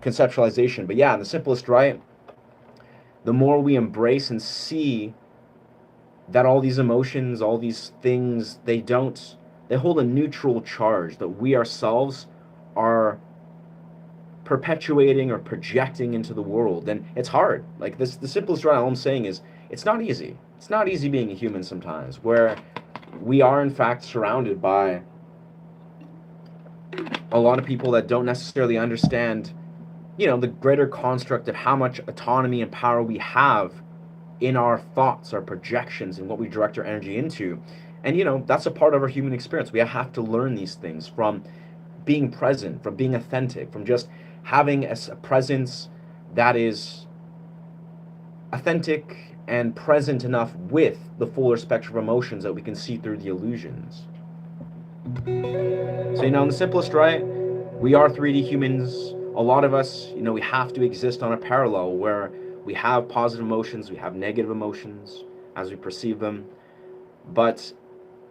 conceptualization. But yeah, in the simplest right, the more we embrace and see that all these emotions, all these things, they hold a neutral charge, that we ourselves are perpetuating or projecting into the world. And it's hard. Like this, the simplest right, all I'm saying is it's not easy. It's not easy being a human sometimes, where we are in fact surrounded by a lot of people that don't necessarily understand, the greater construct of how much autonomy and power we have in our thoughts, our projections, and what we direct our energy into. And that's a part of our human experience. We have to learn these things from being present, from being authentic, from just having a presence that is authentic and present enough with the fuller spectrum of emotions that we can see through the illusions. So, in the simplest right, we are 3D humans. A lot of us, we have to exist on a parallel where we have positive emotions, we have negative emotions as we perceive them. But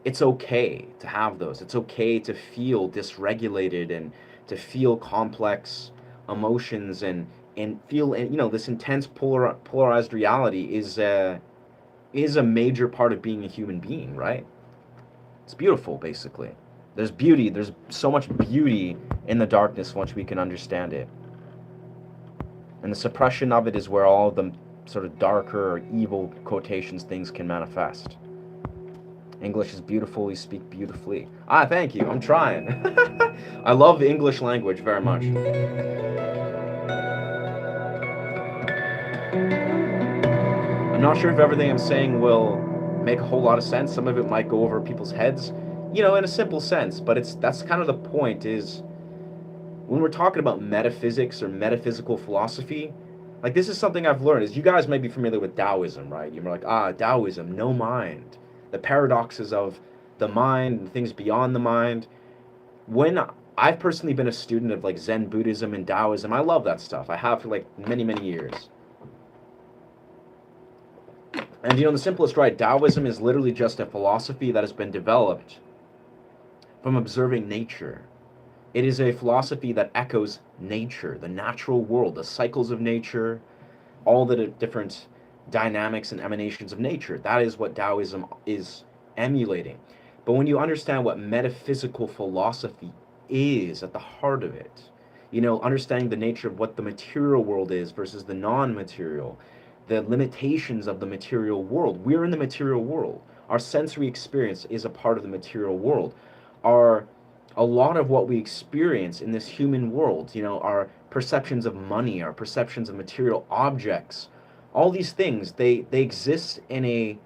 it's okay to have those. It's okay to feel dysregulated and to feel complex emotions and feel, this intense polarized reality is a major part of being a human being, right? It's beautiful, basically. There's beauty. There's so much beauty in the darkness once we can understand it. And the suppression of it is where all the sort of darker or evil quotations things can manifest. English is beautiful. You speak beautifully. Thank you. I'm trying. I love the English language very much. I'm not sure if everything I'm saying will make a whole lot of sense. Some of it might go over people's heads, in a simple sense. But that's kind of the point, is when we're talking about metaphysics or metaphysical philosophy, like this is something I've learned. Is you guys may be familiar with Taoism, right? You're like, Taoism, no mind. The paradoxes of the mind and things beyond the mind. when I've personally been a student of like Zen Buddhism and Taoism, I love that stuff. I have for like many, many years. And the simplest right, Taoism is literally just a philosophy that has been developed from observing nature. It is a philosophy that echoes nature, the natural world, the cycles of nature, all the different dynamics and emanations of nature. That is what Taoism is emulating. But when you understand what metaphysical philosophy is at the heart of it, understanding the nature of what the material world is versus the non-material, the limitations of the material world. We're in the material world. Our sensory experience is a part of the material world. Our A lot of what we experience in this human world, our perceptions of money, our perceptions of material objects, all these things, they exist in a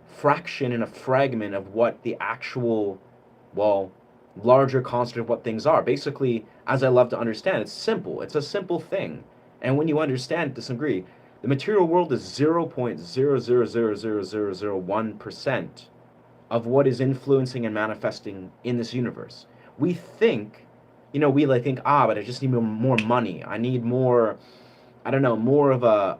fraction and a fragment of what the actual, well, larger construct of what things are. Basically, as I love to understand, it's simple. It's a simple thing. And when you understand to some degree, the material world is 0.0000001% of what is influencing and manifesting in this universe. We think, we like think, but I just need more money. I need more, I don't know, more of a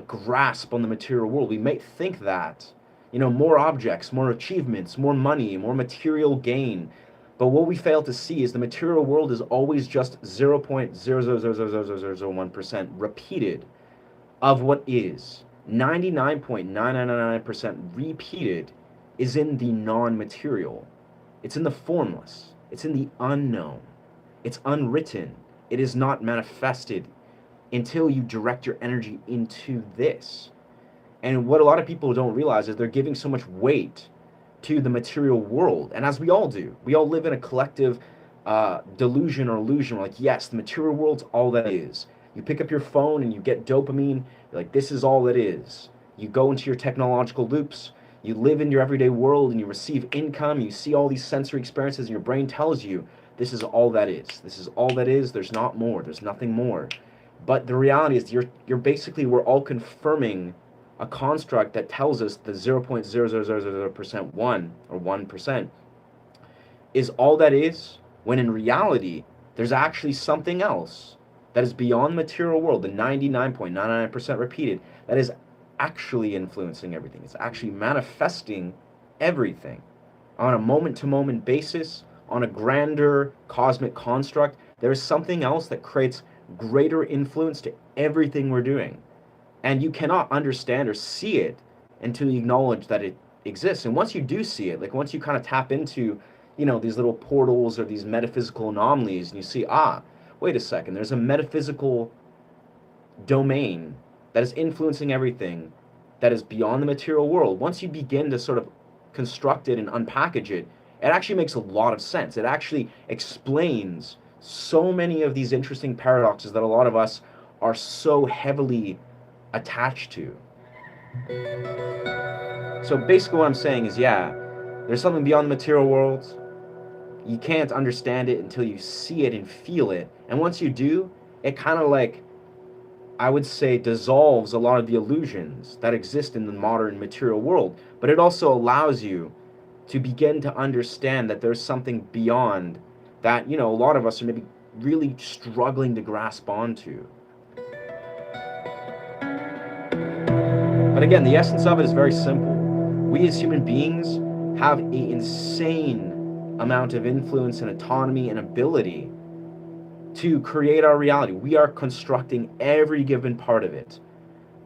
grasp on the material world. We might think that, more objects, more achievements, more money, more material gain. But what we fail to see is the material world is always just 0.0000001% repeated of what is. 99.9999% repeated is in the non-material. It's in the formless. It's in the unknown. It's unwritten. It is not manifested until you direct your energy into this. And what a lot of people don't realize is they're giving so much weight to the material world. And as we all do, we all live in a collective delusion or illusion. We're like, yes, the material world's all that is. You pick up your phone and you get dopamine. You're like, this is all it is. You go into your technological loops. You live in your everyday world and you receive income. You see all these sensory experiences and your brain tells you this is all that is. This is all that is. There's not more. There's nothing more. But the reality is you're basically, we're all confirming a construct that tells us the 0.0000% 1 or 1% is all that is, when in reality there's actually something else that is beyond material world, the 99.99% repeated, that is actually influencing everything. It's actually manifesting everything on a moment-to-moment basis, on a grander cosmic construct. There is something else that creates greater influence to everything we're doing. And you cannot understand or see it until you acknowledge that it exists. And once you do see it, like once you kind of tap into, these little portals or these metaphysical anomalies, and you see, wait a second, there's a metaphysical domain that is influencing everything that is beyond the material world. Once you begin to sort of construct it and unpackage it, it actually makes a lot of sense. It actually explains so many of these interesting paradoxes that a lot of us are so heavily attached to. So basically what I'm saying is, there's something beyond the material world. You can't understand it until you see it and feel it. And once you do, it kind of like, I would say, dissolves a lot of the illusions that exist in the modern material world. But it also allows you to begin to understand that there's something beyond that, a lot of us are maybe really struggling to grasp onto. But again, the essence of it is very simple. We as human beings have an insane amount of influence and autonomy and ability to create our reality. We are constructing every given part of it.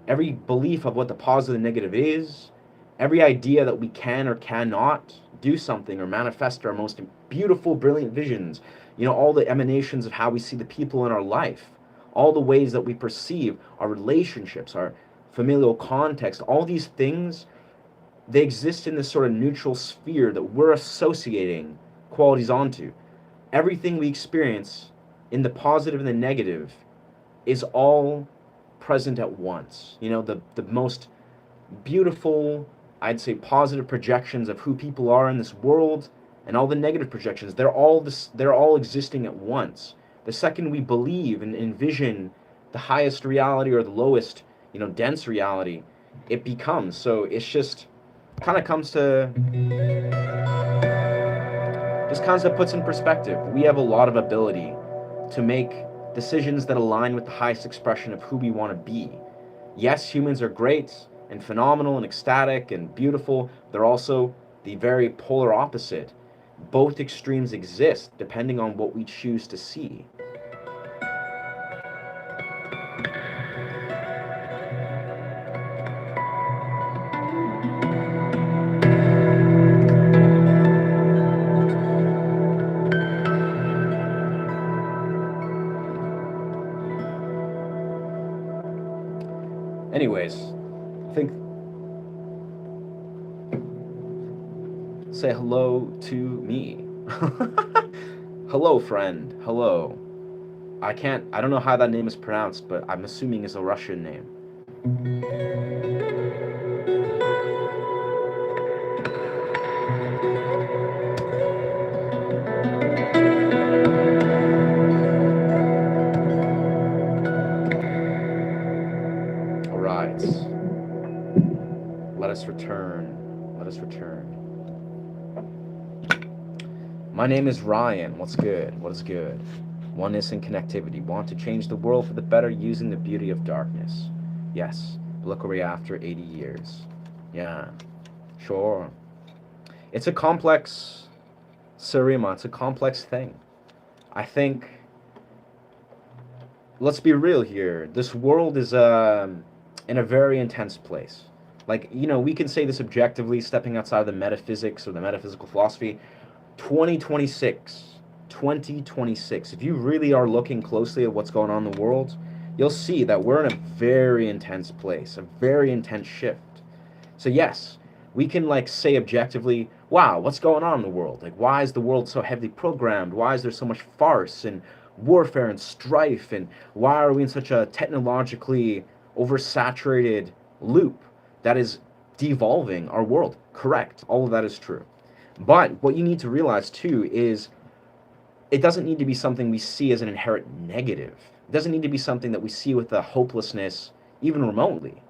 Every belief of what the positive and negative is, every idea that we can or cannot do something or manifest our most beautiful, brilliant visions, all the emanations of how we see the people in our life, all the ways that we perceive our relationships, our familial context, all these things, they exist in this sort of neutral sphere that we're associating qualities onto. Everything we experience in the positive and the negative is all present at once. The most beautiful, I'd say, positive projections of who people are in this world, and all the negative projections, they're all existing at once. The second we believe and envision the highest reality or the lowest, dense reality, it becomes. So it's just kind of comes kind of puts in perspective. We have a lot of ability to make decisions that align with the highest expression of who we want to be. Yes, humans are great and phenomenal and ecstatic and beautiful. They're also the very polar opposite. Both extremes exist depending on what we choose to see. Anyways, I think say hello to me. Hello, friend. Hello. I don't know how that name is pronounced, but I'm assuming it's a Russian name. All right. Let us return. Let us return. My name is Ryan. What's good? What is good? Oneness and connectivity. Want to change the world for the better using the beauty of darkness. Yes. Look where we're after 80 years. Yeah. Sure. It's a complex, Sarima, it's a complex thing. I think, let's be real here. This world is in a very intense place. Like, we can say this objectively, stepping outside of the metaphysics or the metaphysical philosophy. 2026, 2026, if you really are looking closely at what's going on in the world, you'll see that we're in a very intense place, a very intense shift. So yes, we can say objectively, wow, what's going on in the world? Like, why is the world so heavily programmed? Why is there so much farce and warfare and strife? And why are we in such a technologically oversaturated loop that is devolving our world? Correct. All of that is true. But what you need to realize too is it doesn't need to be something we see as an inherent negative. It doesn't need to be something that we see with a hopelessness, even remotely.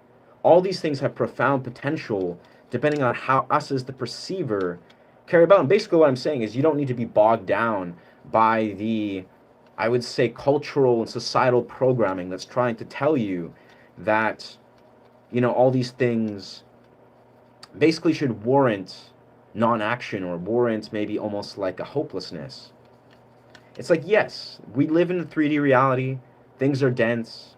All these things have profound potential depending on how us as the perceiver carry about. And basically what I'm saying is you don't need to be bogged down by the, I would say, cultural and societal programming that's trying to tell you that, all these things basically should warrant non-action or warrant maybe almost like a hopelessness. It's like, yes, we live in a 3D reality. Things are dense.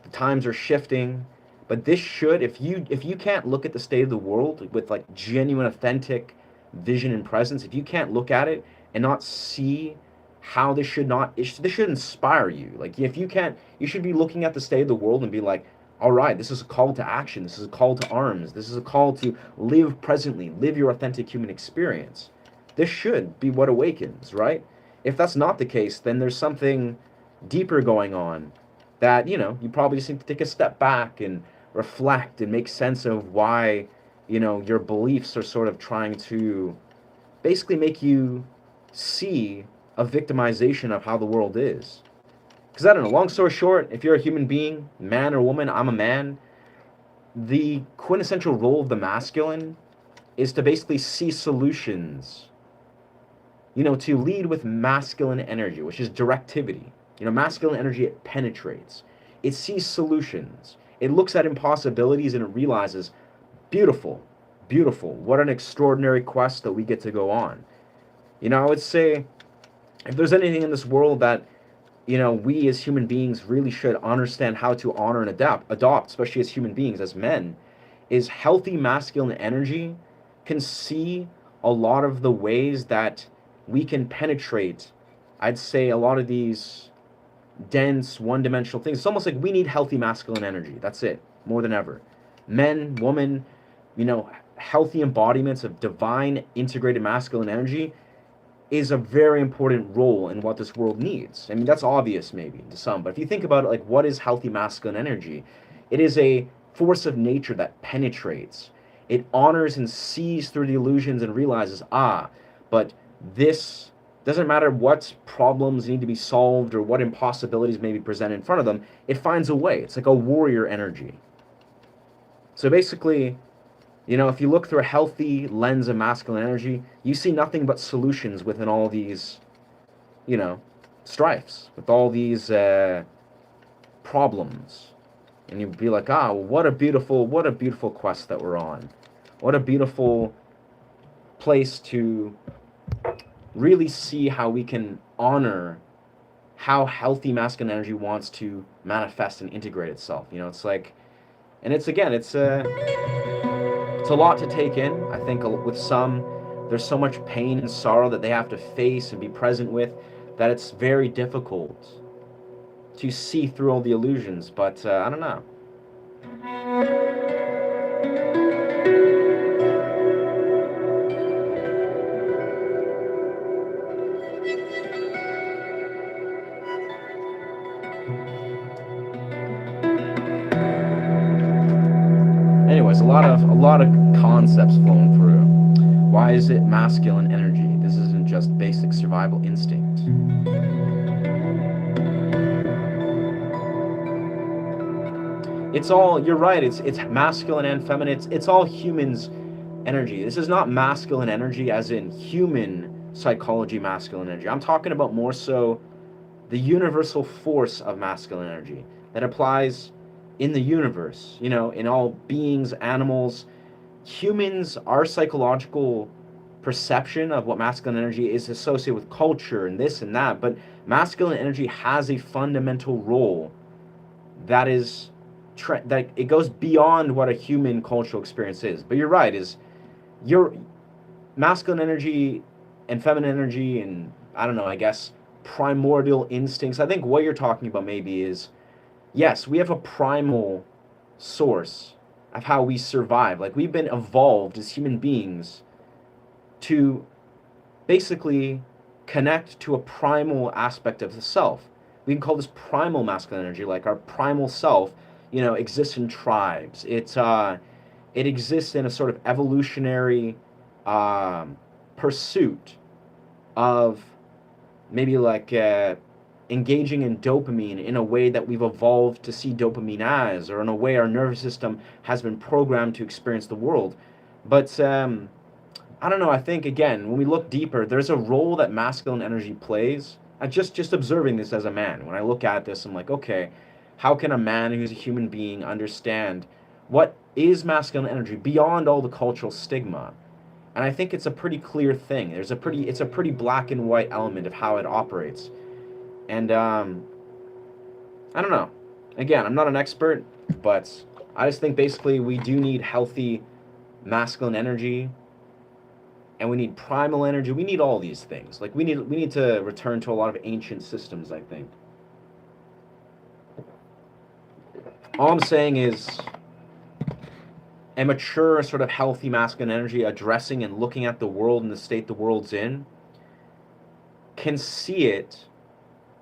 The times are shifting. But this should, if you can't look at the state of the world with genuine, authentic vision and presence, if you can't look at it and not see how this should inspire you. Like, if you can't, you should be looking at the state of the world and be like, all right, this is a call to action. This is a call to arms. This is a call to live presently, live your authentic human experience. This should be what awakens, right? If that's not the case, then there's something deeper going on that, you probably just need to take a step back and reflect and make sense of why, your beliefs are sort of trying to basically make you see a victimization of how the world is. Because I don't know, long story short, if you're a human being, man or woman, I'm a man, the quintessential role of the masculine is to basically see solutions, to lead with masculine energy, which is directivity. Masculine energy, it penetrates. It sees solutions. It looks at impossibilities and it realizes, beautiful, beautiful. What an extraordinary quest that we get to go on. I would say, if there's anything in this world that we as human beings really should understand how to honor and adopt, especially as human beings, as men, is healthy masculine energy can see a lot of the ways that we can penetrate, I'd say, a lot of these dense, one-dimensional things. It's almost like we need healthy masculine energy. That's it, more than ever. Men, women, healthy embodiments of divine integrated masculine energy is a very important role in what this world needs. I mean, that's obvious maybe to some, but if you think about it, what is healthy masculine energy? It is a force of nature that penetrates. It honors and sees through the illusions and realizes, but this doesn't matter what problems need to be solved or what impossibilities may be presented in front of them, it finds a way. It's like a warrior energy. So basically, You know, if you look through a healthy lens of masculine energy, you see nothing but solutions within all these, you know, strifes, with all these problems. And you'd be like, ah, well, what a beautiful quest that we're on. What a beautiful place to really see how we can honor how healthy masculine energy wants to manifest and integrate itself. You know, it's like, and it's again, it's a lot to take in. I think with some, there's so much pain and sorrow that they have to face and be present with that it's very difficult to see through all the illusions. But I don't know. Anyways, a lot of concepts flowing through. Why is it masculine energy? This isn't just basic survival instinct. It's all, you're right, it's masculine and feminine. It's all humans energy. This is not masculine energy as in human psychology masculine energy. I'm talking about more so the universal force of masculine energy that applies in the universe, you know, in all beings, animals, humans. Our psychological perception of what masculine energy is associated with culture and this and that, but masculine energy has a fundamental role that is that it goes beyond what a human cultural experience is. But you're right, is your masculine energy and feminine energy and I don't know, I guess primordial instincts. I think what you're talking about maybe is, yes, we have a primal source of how we survive. Like we've been evolved as human beings to basically connect to a primal aspect of the self. We can call this primal masculine energy, like our primal self, you know, exists in tribes. It exists in a sort of evolutionary pursuit of maybe like engaging in dopamine in a way that we've evolved to see dopamine as, or in a way our nervous system has been programmed to experience the world. But I don't know. I think again, when we look deeper, there's a role that masculine energy plays. I just observing this as a man. When I look at this, I'm like, okay, how can a man who's a human being understand what is masculine energy beyond all the cultural stigma? And I think it's a pretty clear thing. It's a pretty black and white element of how it operates. And I don't know. Again, I'm not an expert, but I just think basically we do need healthy masculine energy, and we need primal energy. We need all these things. Like we need to return to a lot of ancient systems, I think. All I'm saying is a mature, sort of healthy masculine energy addressing and looking at the world and the state the world's in can see it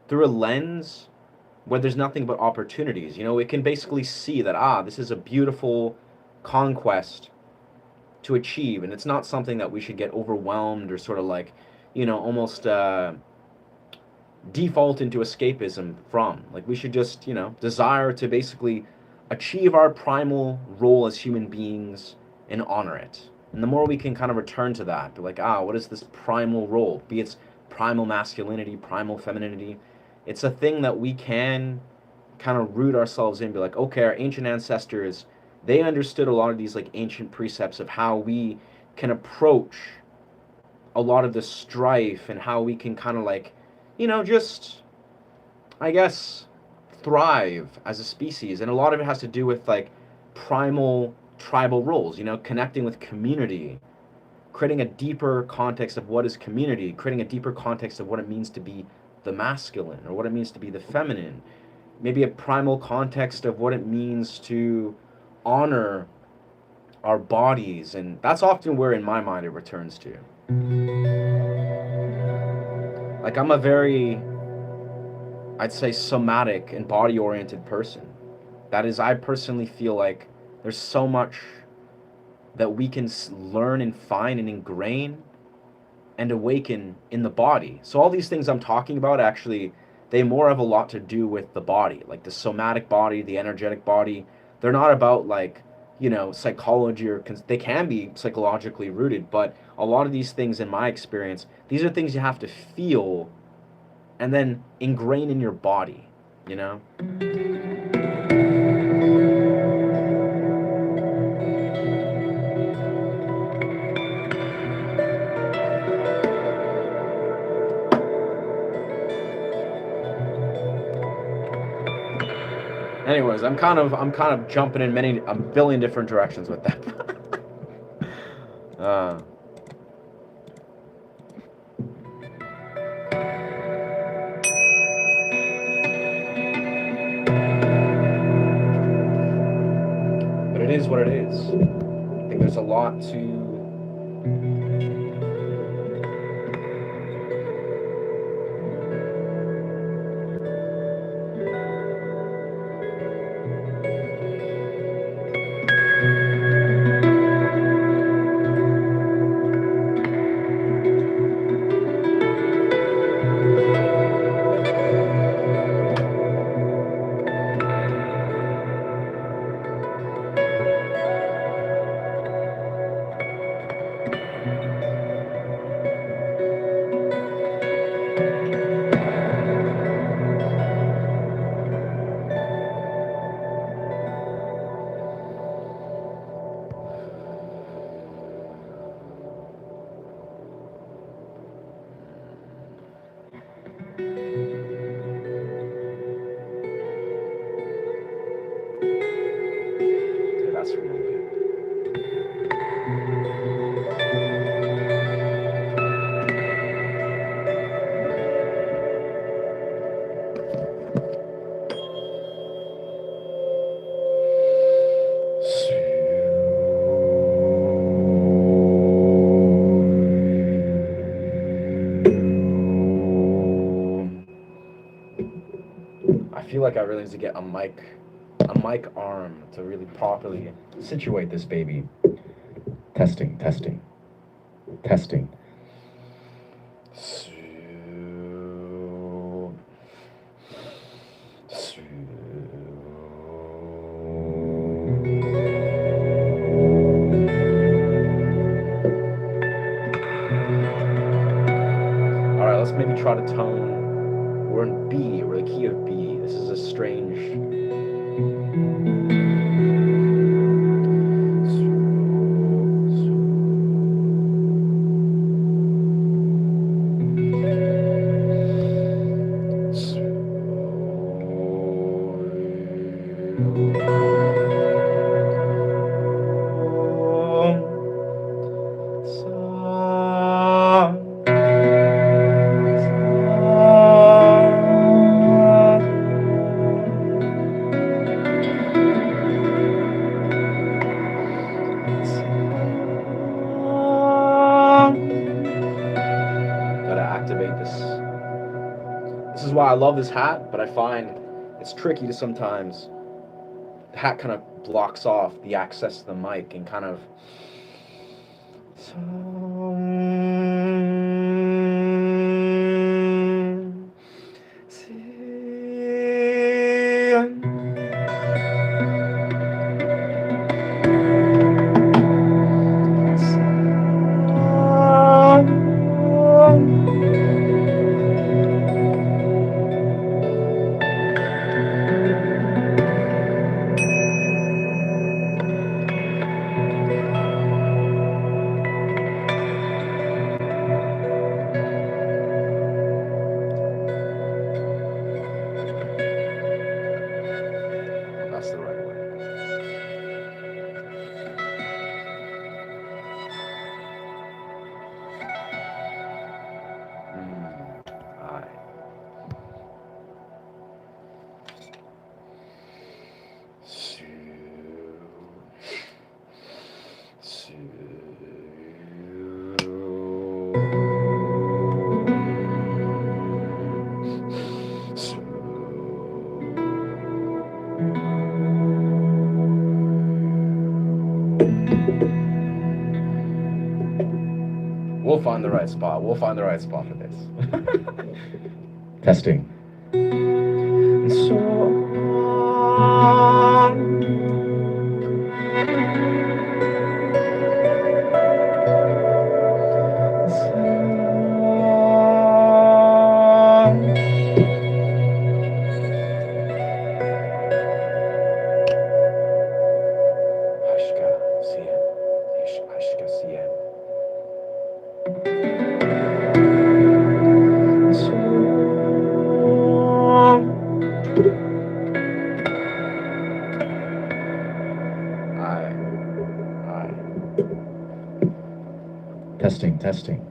through a lens where there's nothing but opportunities. You know, it can basically see that, this is a beautiful conquest to achieve, and it's not something that we should get overwhelmed or sort of like, you know, almost default into escapism from. Like we should just, you know, desire to basically achieve our primal role as human beings and honor it. And the more we can kind of return to that, be like, what is this primal role? Be it's primal masculinity, primal femininity. It's a thing that we can kind of root ourselves in, be like, okay, our ancient ancestors, they understood a lot of these like ancient precepts of how we can approach a lot of the strife and how we can kind of like, you know, just, I guess, thrive as a species. And a lot of it has to do with like primal tribal roles, you know, connecting with community, creating a deeper context of what is community, creating a deeper context of what it means to be the masculine or what it means to be the feminine, maybe a primal context of what it means to honor our bodies. And that's often where in my mind it returns to. Like I'm a very, I'd say, somatic and body oriented person. That is, I personally feel like there's so much that we can learn and find and ingrain and awaken in the body. So all these things I'm talking about, actually, they more have a lot to do with the body, like the somatic body, the energetic body. They're not about like, psychology, or they can be psychologically rooted, but a lot of these things, in my experience, these are things you have to feel and then ingrain in your body, you know? Anyways, I'm kind of jumping in a billion different directions with that. uh, but it is what it is. I think there's a lot to. Dude, that's really good. I feel like I really need to get a mic arm to really properly situate this baby. Testing, testing, testing. All right, let's maybe try to tone. We're in B. We're the key of B. This is a strange. Gotta activate this. This is why I love this hat, but I find it's tricky to sometimes. The hat kind of blocks off the access to the mic and kind of. That's the right way. Aye. We'll find the right spot. We'll find the right spot for this. Testing. So Acho que assim é. Aye. Aye. Testing, testing.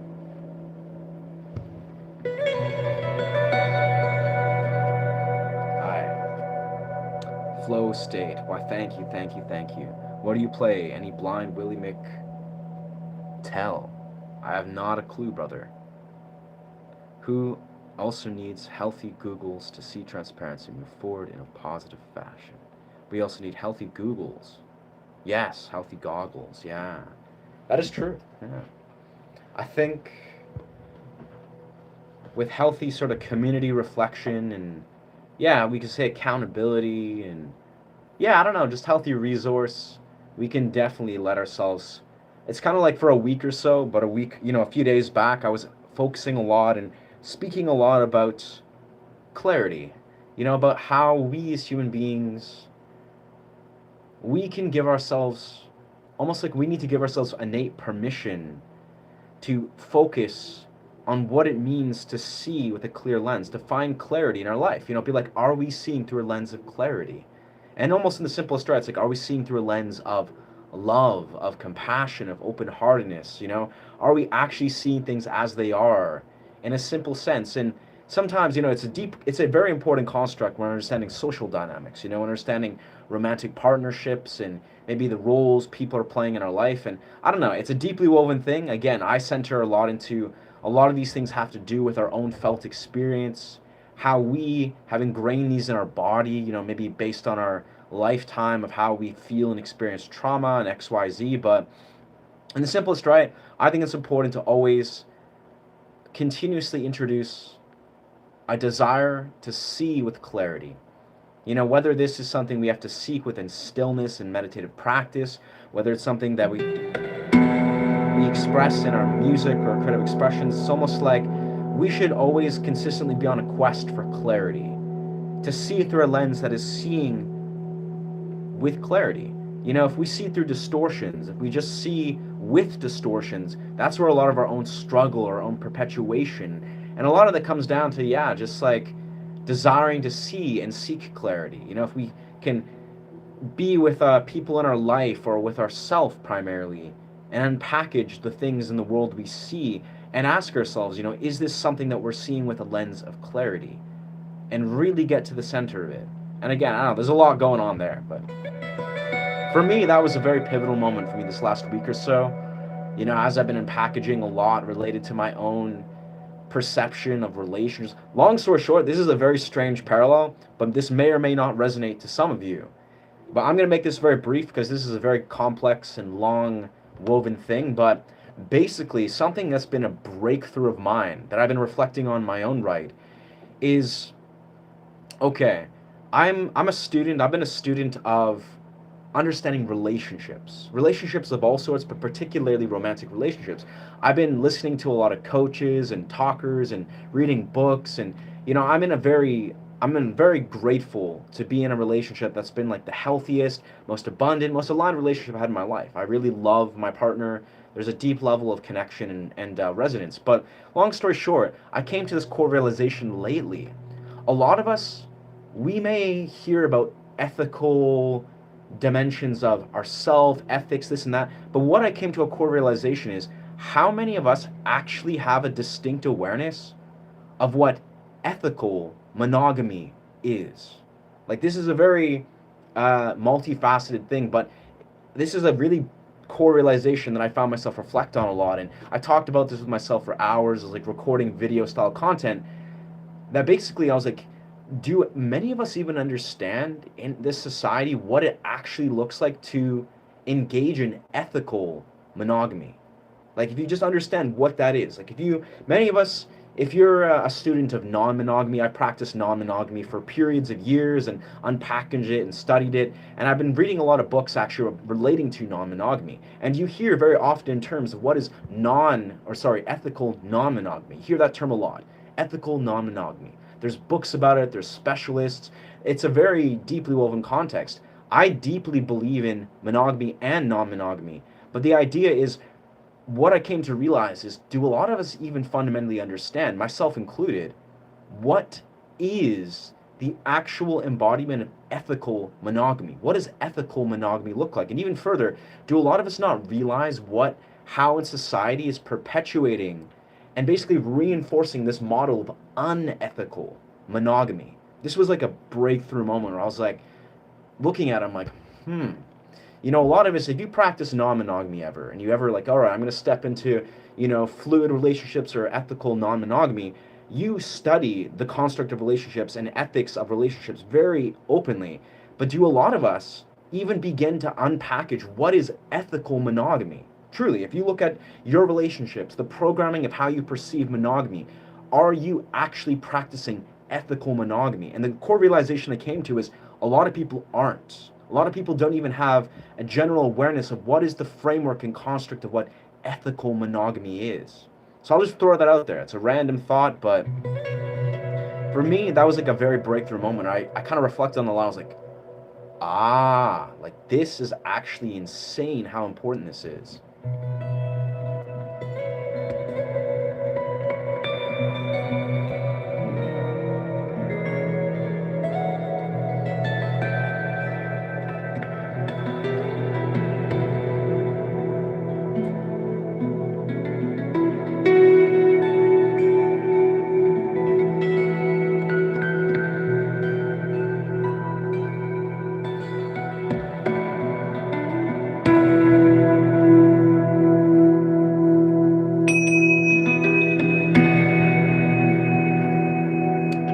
Aye. Flow state. Why, thank you, thank you, thank you. What do you play? Any blind Willie Mick? Tell. I have not a clue, brother. Who also needs healthy Googles to see transparency move forward in a positive fashion. We also need healthy Googles. Yes, healthy goggles. Yeah. That is true. Yeah. I think with healthy sort of community reflection and, yeah, we could say accountability and, yeah, I don't know, just healthy resource, we can definitely let ourselves. It's kind of like for a week or so, but a week, a few days back, I was focusing a lot and speaking a lot about clarity, about how we as human beings, we can give ourselves, almost like we need to give ourselves innate permission to focus on what it means to see with a clear lens, to find clarity in our life. Be like, are we seeing through a lens of clarity? And almost in the simplest way, it's like, are we seeing through a lens of love, of compassion, of open-heartedness? Are we actually seeing things as they are in a simple sense? And sometimes, it's a very important construct when understanding social dynamics, understanding romantic partnerships and maybe the roles people are playing in our life. And I don't know, it's a deeply woven thing. Again, I center a lot into a lot of these things have to do with our own felt experience, how we have ingrained these in our body, maybe based on our lifetime of how we feel and experience trauma and XYZ. But in the simplest right, I think it's important to always continuously introduce a desire to see with clarity. Whether this is something we have to seek within stillness and meditative practice, whether it's something that we express in our music or creative expressions, it's almost like we should always consistently be on a quest for clarity, to see through a lens that is seeing with clarity. If we see through distortions, if we just see with distortions, that's where a lot of our own struggle, our own perpetuation, and a lot of that comes down to, yeah, just like desiring to see and seek clarity. If we can be with people in our life or with ourself primarily and unpackage the things in the world we see and ask ourselves, is this something that we're seeing with a lens of clarity, and really get to the center of it. And again, I don't know, there's a lot going on there, but for me, that was a very pivotal moment for me this last week or so. As I've been unpackaging a lot related to my own perception of relations. Long story short, this is a very strange parallel, but this may or may not resonate to some of you. But I'm going to make this very brief because this is a very complex and long woven thing. But basically, something that's been a breakthrough of mine that I've been reflecting on my own right is, okay, I'm a student. I've been a student of understanding relationships of all sorts, but particularly romantic relationships. I've been listening to a lot of coaches and talkers and reading books, and I'm very grateful to be in a relationship that's been like the healthiest, most abundant, most aligned relationship I've had in my life. I really love my partner. There's a deep level of connection and resonance. But long story short, I came to this core realization lately. A lot of us, we may hear about ethical dimensions of our self, ethics, this and that. But what I came to a core realization is how many of us actually have a distinct awareness of what ethical monogamy is. Like, this is a very multifaceted thing, but this is a really core realization that I found myself reflect on a lot. And I talked about this with myself for hours, like recording video style content, that basically I was like, do many of us even understand in this society what it actually looks like to engage in ethical monogamy? Like, if you just understand what that is, like many of us, if you're a student of non-monogamy, I practiced non-monogamy for periods of years and unpackaged it and studied it, and I've been reading a lot of books actually relating to non-monogamy, and you hear very often in terms of what is ethical non-monogamy. You hear that term a lot, ethical non-monogamy. There's books about it, there's specialists. It's a very deeply woven context. I deeply believe in monogamy and non-monogamy, But the idea is, what I came to realize is, do a lot of us even fundamentally understand, myself included, what is the actual embodiment of ethical monogamy? What does ethical monogamy look like? And even further, do a lot of us not realize how in society is perpetuating and basically reinforcing this model of unethical monogamy? This was like a breakthrough moment where I was like, looking at it, I'm like, a lot of us, if you practice non-monogamy ever, and you ever like, all right, I'm going to step into, fluid relationships or ethical non-monogamy, you study the construct of relationships and ethics of relationships very openly. But do a lot of us even begin to unpackage what is ethical monogamy? Truly, if you look at your relationships, the programming of how you perceive monogamy, are you actually practicing ethical monogamy? And the core realization I came to is a lot of people aren't. A lot of people don't even have a general awareness of what is the framework and construct of what ethical monogamy is. So I'll just throw that out there. It's a random thought, but for me, that was like a very breakthrough moment. I kind of reflected on the lot. I was like, like this is actually insane how important this is.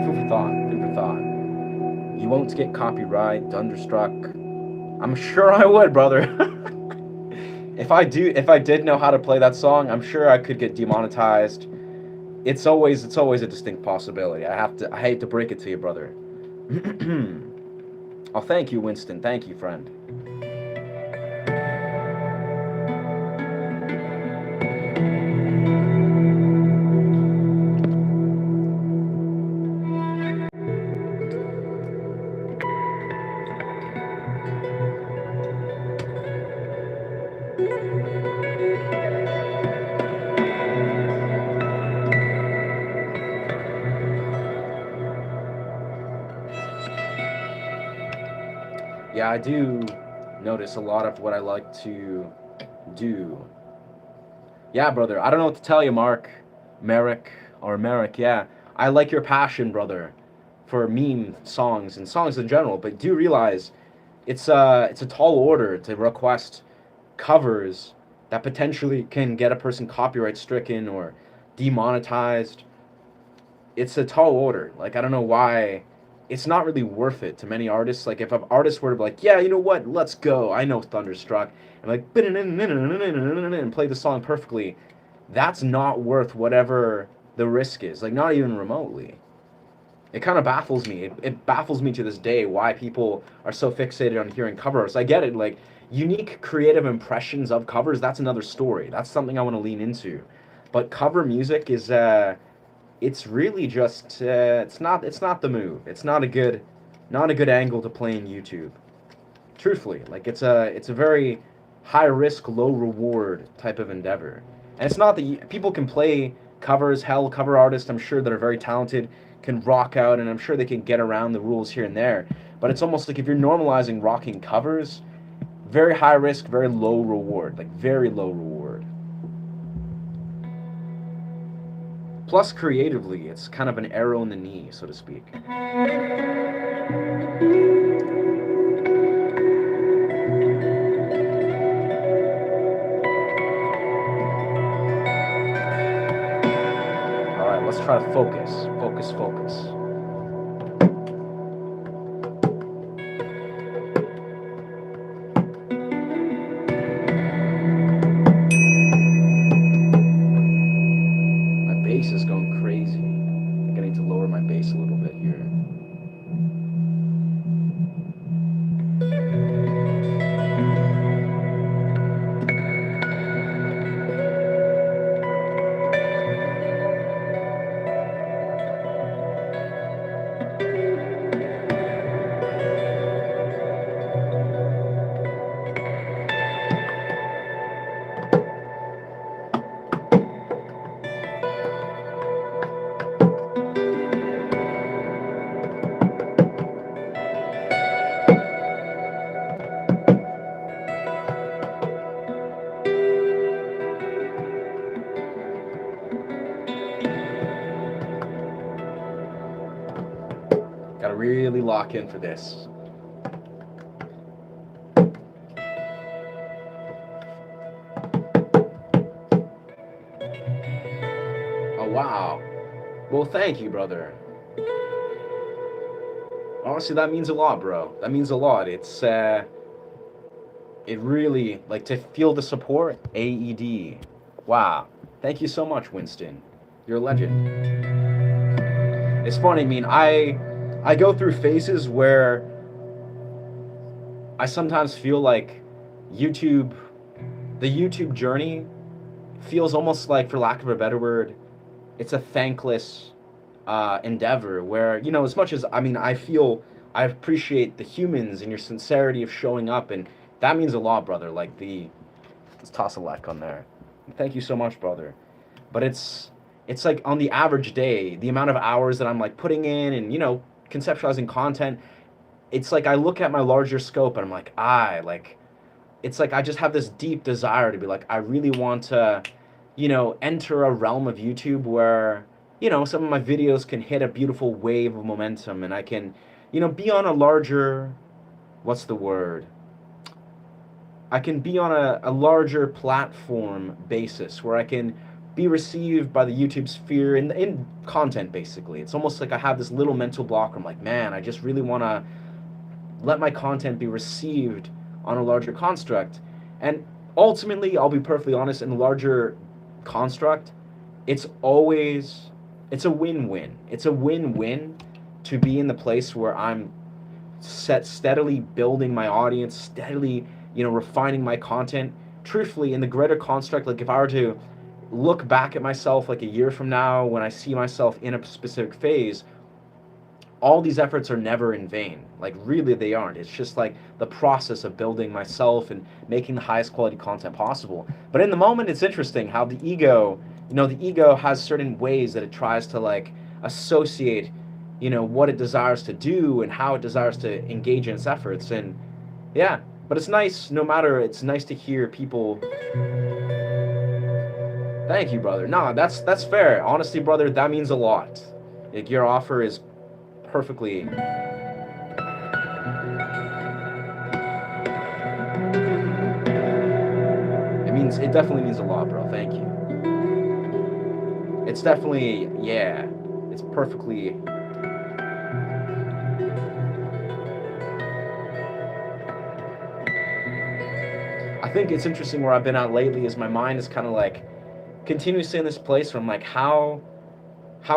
Food for thought, food for thought. You won't get copyright, Thunderstruck. I'm sure I would, brother. If I did know how to play that song, I'm sure I could get demonetized. It's always a distinct possibility. I hate to break it to you, brother. Oh, thank you, Winston. Thank you, friend. Yeah, I do notice a lot of what I like to do. Yeah, brother. I don't know what to tell you, Merrick. Yeah, I like your passion, brother, for meme songs and songs in general. But do realize it's a tall order to request covers that potentially can get a person copyright stricken or demonetized. It's a tall order. Like, I don't know why it's not really worth it to many artists. Like, if an artist were to be like, yeah, you know what, let's go, I know Thunderstruck, and like and play the song perfectly, that's not worth whatever the risk is. Like, not even remotely. It kind of baffles me. It baffles me to this day why people are so fixated on hearing covers. I get it, like unique creative impressions of covers, that's another story. That's something I want to lean into. But cover music is it's really just it's not the move. It's not a good angle to play in YouTube. Truthfully, like it's a very high risk, low reward type of endeavor. And it's not that people can play covers, hell, cover artists, I'm sure, that are very talented, can rock out, and I'm sure they can get around the rules here and there. But it's almost like if you're normalizing rocking covers, very high risk, very low reward, like very low reward. Plus, creatively, it's kind of an arrow in the knee, so to speak. All right, let's try to focus. Focus, focus. My bass is going crazy. I think I need to lower my bass a little bit here. really lock in for this. Oh, wow. Well, thank you, brother. Honestly, that means a lot, bro. That means a lot. It really, like, to feel the support, AED. Wow. Thank you so much, Winston. You're a legend. It's funny, I mean, I go through phases where I sometimes feel like YouTube, the YouTube journey feels almost like, for lack of a better word, it's a thankless endeavor where, you know, as much as, I mean, I appreciate the humans and your sincerity of showing up, and that means a lot, brother. Like, let's toss a like on there. Thank you so much, brother. But it's like on the average day, the amount of hours that I'm like putting in and, you know, conceptualizing content, it's like I look at my larger scope and I'm like, it's like I just have this deep desire to be like, I really want to, you know, enter a realm of YouTube where, you know, some of my videos can hit a beautiful wave of momentum and I can, you know, be on a larger, what's the word? I can be on a larger platform basis where I can be received by the YouTube sphere in content, basically. It's almost like I have this little mental block where I'm like, man, I just really want to let my content be received on a larger construct. And ultimately, I'll be perfectly honest, in the larger construct, it's always, it's a win-win. It's a win-win to be in the place where I'm steadily building my audience, steadily, you know, refining my content. Truthfully, in the greater construct, like if I were to look back at myself like a year from now when I see myself in a specific phase, all these efforts are never in vain. Like, really, they aren't. It's just like the process of building myself and making the highest quality content possible. But in the moment, it's interesting how the ego, you know, the ego has certain ways that it tries to like associate, you know, what it desires to do and how it desires to engage in its efforts. And yeah, but it's nice, no matter, it's nice to hear people. Thank you, brother. No, that's fair. Honestly, brother, that means a lot. Like, your offer is perfectly. It definitely means a lot, bro. Thank you. It's definitely, yeah. It's perfectly. I think it's interesting where I've been at lately is my mind is kind of like continuously in this place where I'm like, how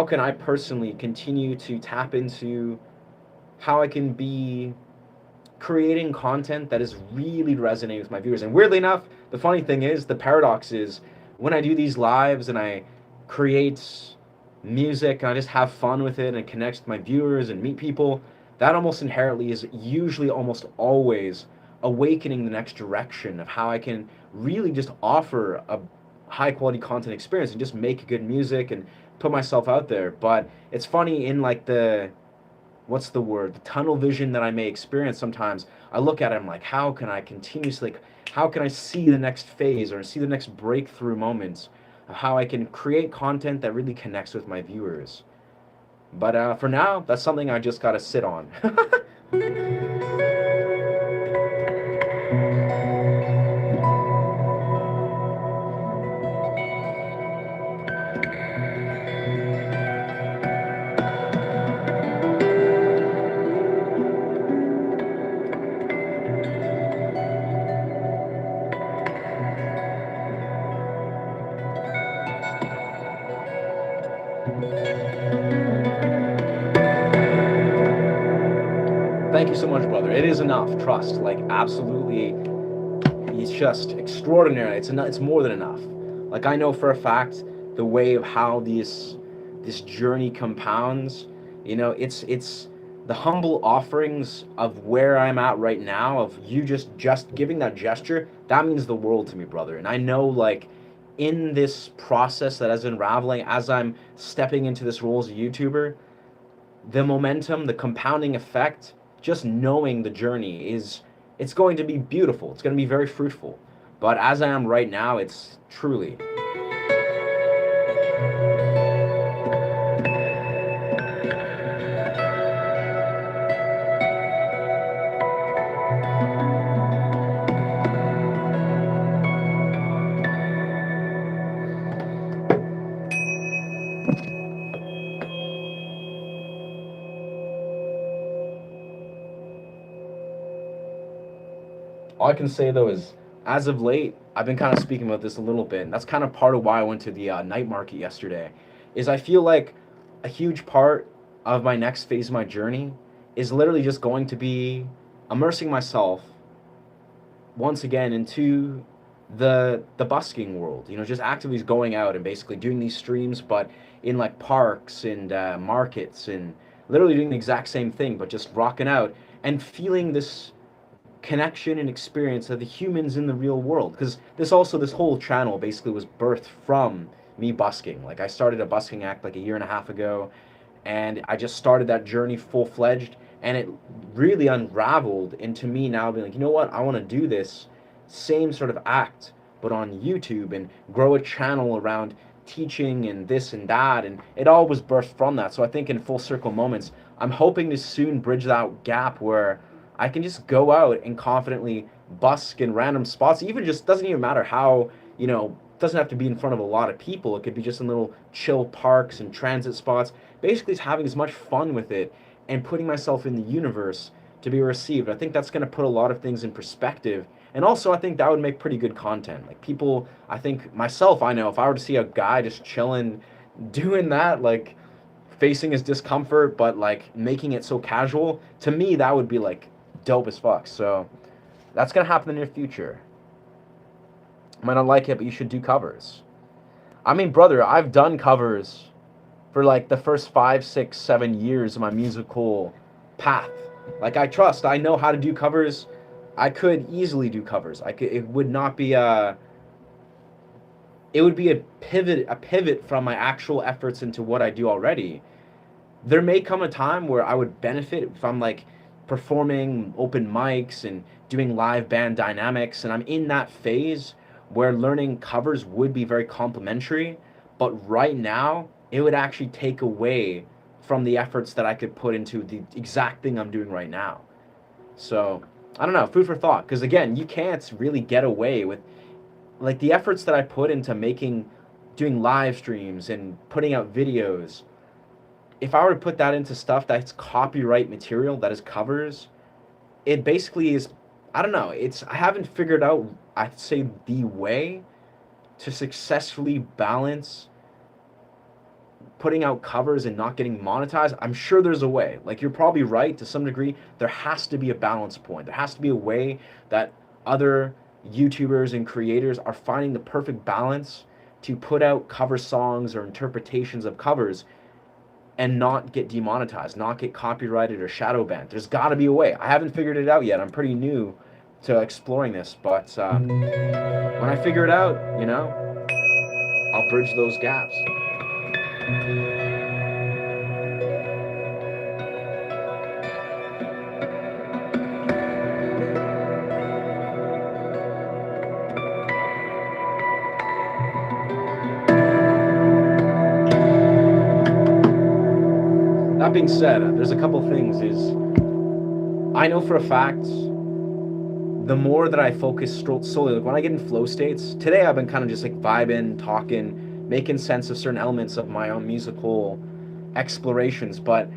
can I personally continue to tap into how I can be creating content that is really resonating with my viewers. And weirdly enough, the funny thing is, the paradox is, when I do these lives and I create music and I just have fun with it and connect with my viewers and meet people, that almost inherently is usually almost always awakening the next direction of how I can really just offer a high quality content experience and just make good music and put myself out there. But it's funny, in like the, what's the word, the tunnel vision that I may experience sometimes, I look at it, I'm like, how can I continuously, like, how can I see the next phase or see the next breakthrough moments of how I can create content that really connects with my viewers. But for now, that's something I just gotta sit on. Thank you so much, brother. It is enough. Trust, like, absolutely. It's just extraordinary. It's more than enough. Like, I know for a fact the way of how this journey compounds. You know, it's the humble offerings of where I'm at right now, of you just giving that gesture. That means the world to me, brother. And I know, like, in this process that is unraveling as I'm stepping into this role as a YouTuber, the momentum, the compounding effect, just knowing the journey is, it's going to be beautiful. It's going to be very fruitful. But as I am right now, it's truly. All I can say though is, as of late, I've been kind of speaking about this a little bit, and that's kind of part of why I went to the night market yesterday. Is I feel like a huge part of my next phase of my journey is literally just going to be immersing myself once again into the busking world. You know, just actively going out and basically doing these streams, but in like parks and markets, and literally doing the exact same thing, but just rocking out and feeling this connection and experience of the humans in the real world. Because this whole channel basically was birthed from me busking. Like I started a busking act like a year and a half ago, and I just started that journey full fledged, and it really unraveled into me now being like, you know what, I want to do this same sort of act but on YouTube and grow a channel around teaching and this and that, and it all was birthed from that. So I think in full circle moments, I'm hoping to soon bridge that gap where I can just go out and confidently busk in random spots. Even just doesn't even matter how, you know, doesn't have to be in front of a lot of people. It could be just in little chill parks and transit spots. Basically, it's having as much fun with it and putting myself in the universe to be received. I think that's going to put a lot of things in perspective. And also, I think that would make pretty good content. Like people, I think myself, I know if I were to see a guy just chilling, doing that, like facing his discomfort, but like making it so casual, to me, that would be like dope as fuck. So that's going to happen in the near future. I might not like it, but you should do covers. I mean, brother, I've done covers for like the first 5, 6, 7 years of my musical path. Like I know how to do covers. I could easily do covers. It would not be it would be a pivot from my actual efforts into what I do already. There may come a time where I would benefit if I'm like performing open mics and doing live band dynamics, and I'm in that phase where learning covers would be very complimentary. But right now, it would actually take away from the efforts that I could put into the exact thing I'm doing right now. So I don't know, food for thought. Because again, you can't really get away with like the efforts that I put into doing live streams and putting out videos. If I were to put that into stuff that's copyright material, that is covers, it basically is, I don't know, I haven't figured out, I'd say, the way to successfully balance putting out covers and not getting monetized. I'm sure there's a way. Like, you're probably right to some degree. There has to be a balance point. There has to be a way that other YouTubers and creators are finding the perfect balance to put out cover songs or interpretations of covers and not get demonetized, not get copyrighted or shadow banned. There's got to be a way. I haven't figured it out yet. I'm pretty new to exploring this, but when I figure it out, you know, I'll bridge those gaps. That being said, there's a couple things. I know for a fact, the more that I focus solely, like when I get in flow states, today I've been kind of just like vibing, talking, making sense of certain elements of my own musical explorations. But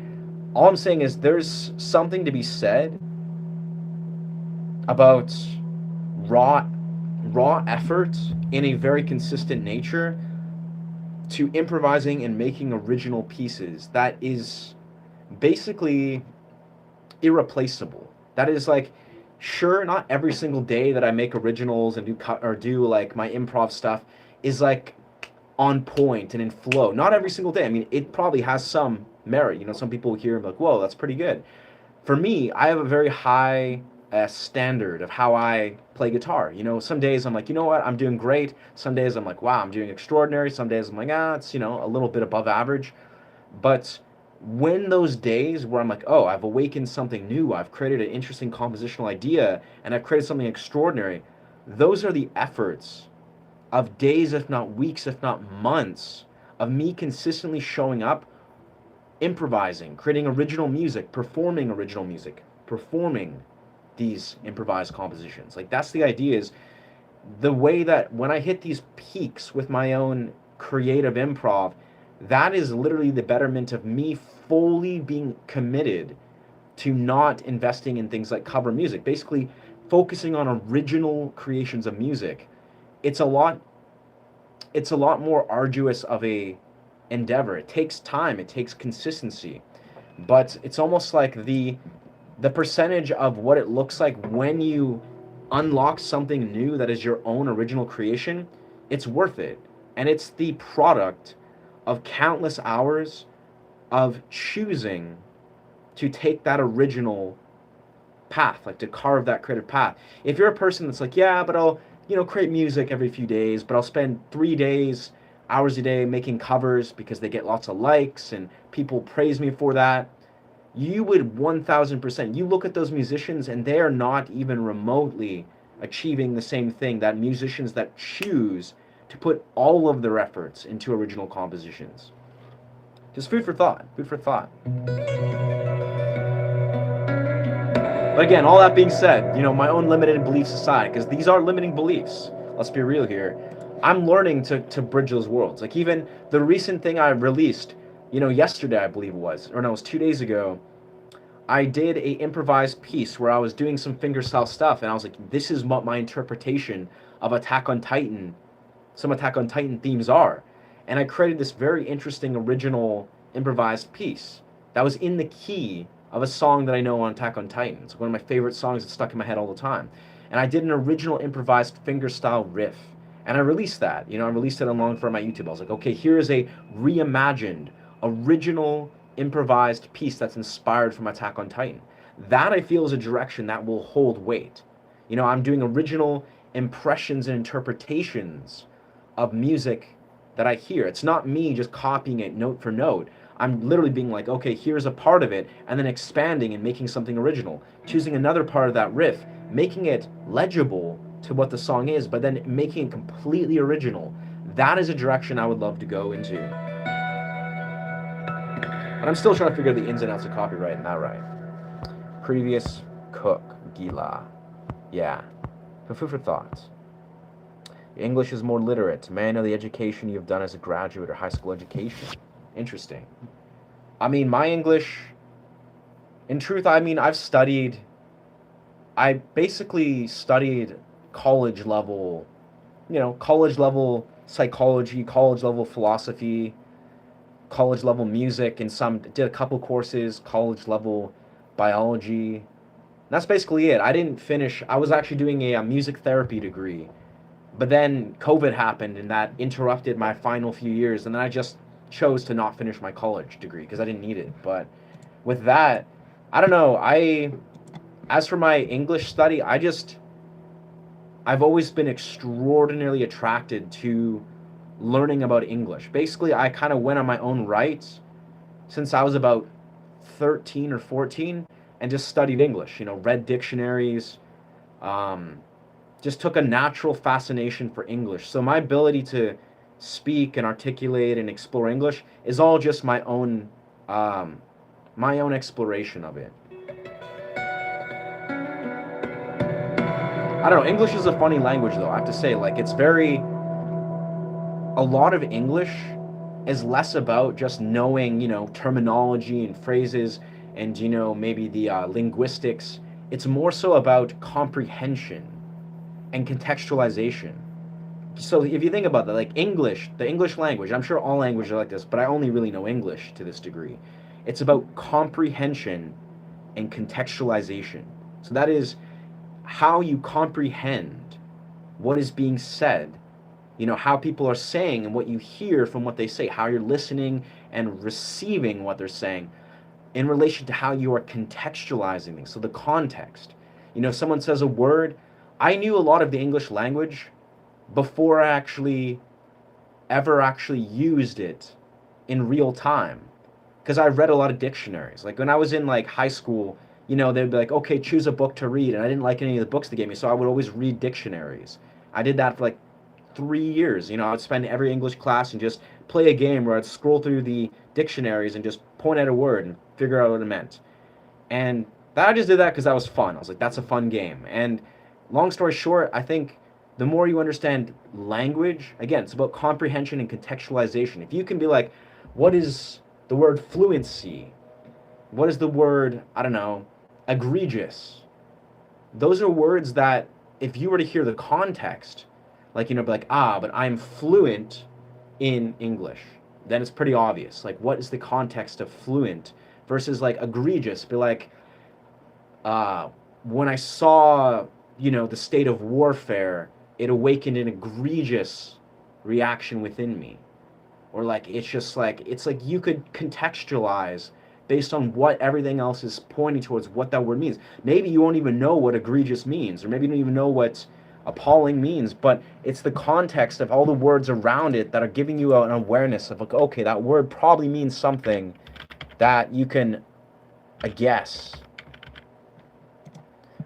all I'm saying is there's something to be said about raw effort in a very consistent nature to improvising and making original pieces that is basically irreplaceable. That is like, sure, not every single day that I make originals and do like my improv stuff is like on point and in flow. Not every single day. I mean, it probably has some merit. You know, some people hear like, whoa, that's pretty good. For me, I have a very high standard of how I play guitar. You know, some days I'm like, you know what, I'm doing great. Some days I'm like, wow, I'm doing extraordinary. Some days I'm like, it's, you know, a little bit above average. But when those days where I'm like, oh, I've awakened something new, I've created an interesting compositional idea, and I've created something extraordinary, those are the efforts of days, if not weeks, if not months, of me consistently showing up, improvising, creating original music, performing these improvised compositions. Like, that's the idea, is the way that when I hit these peaks with my own creative improv, that is literally the betterment of me fully being committed to not investing in things like cover music. Basically, focusing on original creations of music, it's a lot it's a lot more arduous of a endeavor. It takes time, it takes consistency. But it's almost like the percentage of what it looks like when you unlock something new that is your own original creation, it's worth it. And it's the product of countless hours of choosing to take that original path, like to carve that creative path. If you're a person that's like, yeah, but I'll, create music every few days, but I'll spend 3 days, hours a day making covers because they get lots of likes and people praise me for that, you would 1000%. You look at those musicians and they are not even remotely achieving the same thing that musicians that choose to put all of their efforts into original compositions. Just food for thought. Food for thought. But again, all that being said, my own limited beliefs aside, because these are limiting beliefs. Let's be real here. I'm learning to bridge those worlds. Like even the recent thing I released, yesterday I believe it was, or no, it was 2 days ago. I did a improvised piece where I was doing some fingerstyle stuff, and I was like, this is what my interpretation of Attack on Titan, some Attack on Titan themes are. And I created this very interesting original improvised piece that was in the key of a song that I know on Attack on Titan. It's one of my favorite songs that's stuck in my head all the time. And I did an original improvised fingerstyle riff. And I released that. I released it along for my YouTube. I was like, okay, here is a reimagined, original improvised piece that's inspired from Attack on Titan. That I feel is a direction that will hold weight. I'm doing original impressions and interpretations of music that I hear. It's not me just copying it note for note. I'm literally being like, okay, here's a part of it, and then expanding and making something original. Choosing another part of that riff, making it legible to what the song is, but then making it completely original. That is a direction I would love to go into. But I'm still trying to figure out the ins and outs of copyright and that right. Previous cook, Gila. Yeah. But food for thought. Your English is more literate. May I know the education you've done as a graduate or high school education? Interesting. I mean, my English, in truth, I basically studied college level psychology, college level philosophy, college level music, and did a couple courses, college level biology. That's basically it. I didn't finish. I was actually doing a music therapy degree, but then COVID happened and that interrupted my final few years, and then I just chose to not finish my college degree because I didn't need it. But with that, I don't know. As for my English study, I've always been extraordinarily attracted to learning about English. Basically, I kind of went on my own right since I was about 13 or 14 and just studied English, read dictionaries, just took a natural fascination for English. So my ability to speak and articulate and explore English is all just my own exploration of it. I don't know, English is a funny language though, I have to say. Like, a lot of English is less about just knowing, terminology and phrases and, maybe the linguistics. It's more so about comprehension and contextualization. So if you think about that, like English, the English language, I'm sure all languages are like this, but I only really know English to this degree. It's about comprehension and contextualization. So that is how you comprehend what is being said, how people are saying and what you hear from what they say, how you're listening and receiving what they're saying in relation to how you are contextualizing things. So the context. Someone says a word. I knew a lot of the English language before I ever used it in real time, because I read a lot of dictionaries. Like when I was in like high school, they'd be like, okay, choose a book to read, and I didn't like any of the books they gave me, so I would always read dictionaries. I did that for like 3 years. I'd spend every English class and just play a game where I'd scroll through the dictionaries and just point at a word and figure out what it meant. And I just did that because that was fun. I was like, that's a fun game. And long story short, I think the more you understand language, again, it's about comprehension and contextualization. If you can be like, what is the word fluency? What is the word, I don't know, egregious? those are words that if you were to hear the context, like, be like, but I'm fluent in English, then it's pretty obvious. Like, what is the context of fluent versus like egregious? Be like, when I saw, the state of warfare, it awakened an egregious reaction within me. Or like, it's like you could contextualize based on what everything else is pointing towards what that word means. Maybe you won't even know what egregious means, or maybe you don't even know what appalling means, but it's the context of all the words around it that are giving you an awareness of like, okay, that word probably means something that you can guess.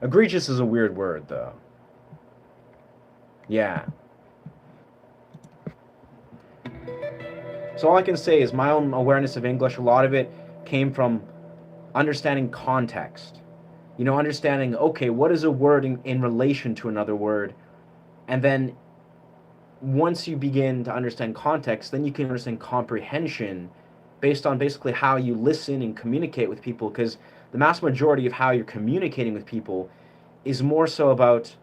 Egregious is a weird word, though. Yeah. So all I can say is my own awareness of English, a lot of it came from understanding context. Understanding, okay, what is a word in relation to another word? And then once you begin to understand context, then you can understand comprehension based on basically how you listen and communicate with people, because the mass majority of how you're communicating with people is more so about,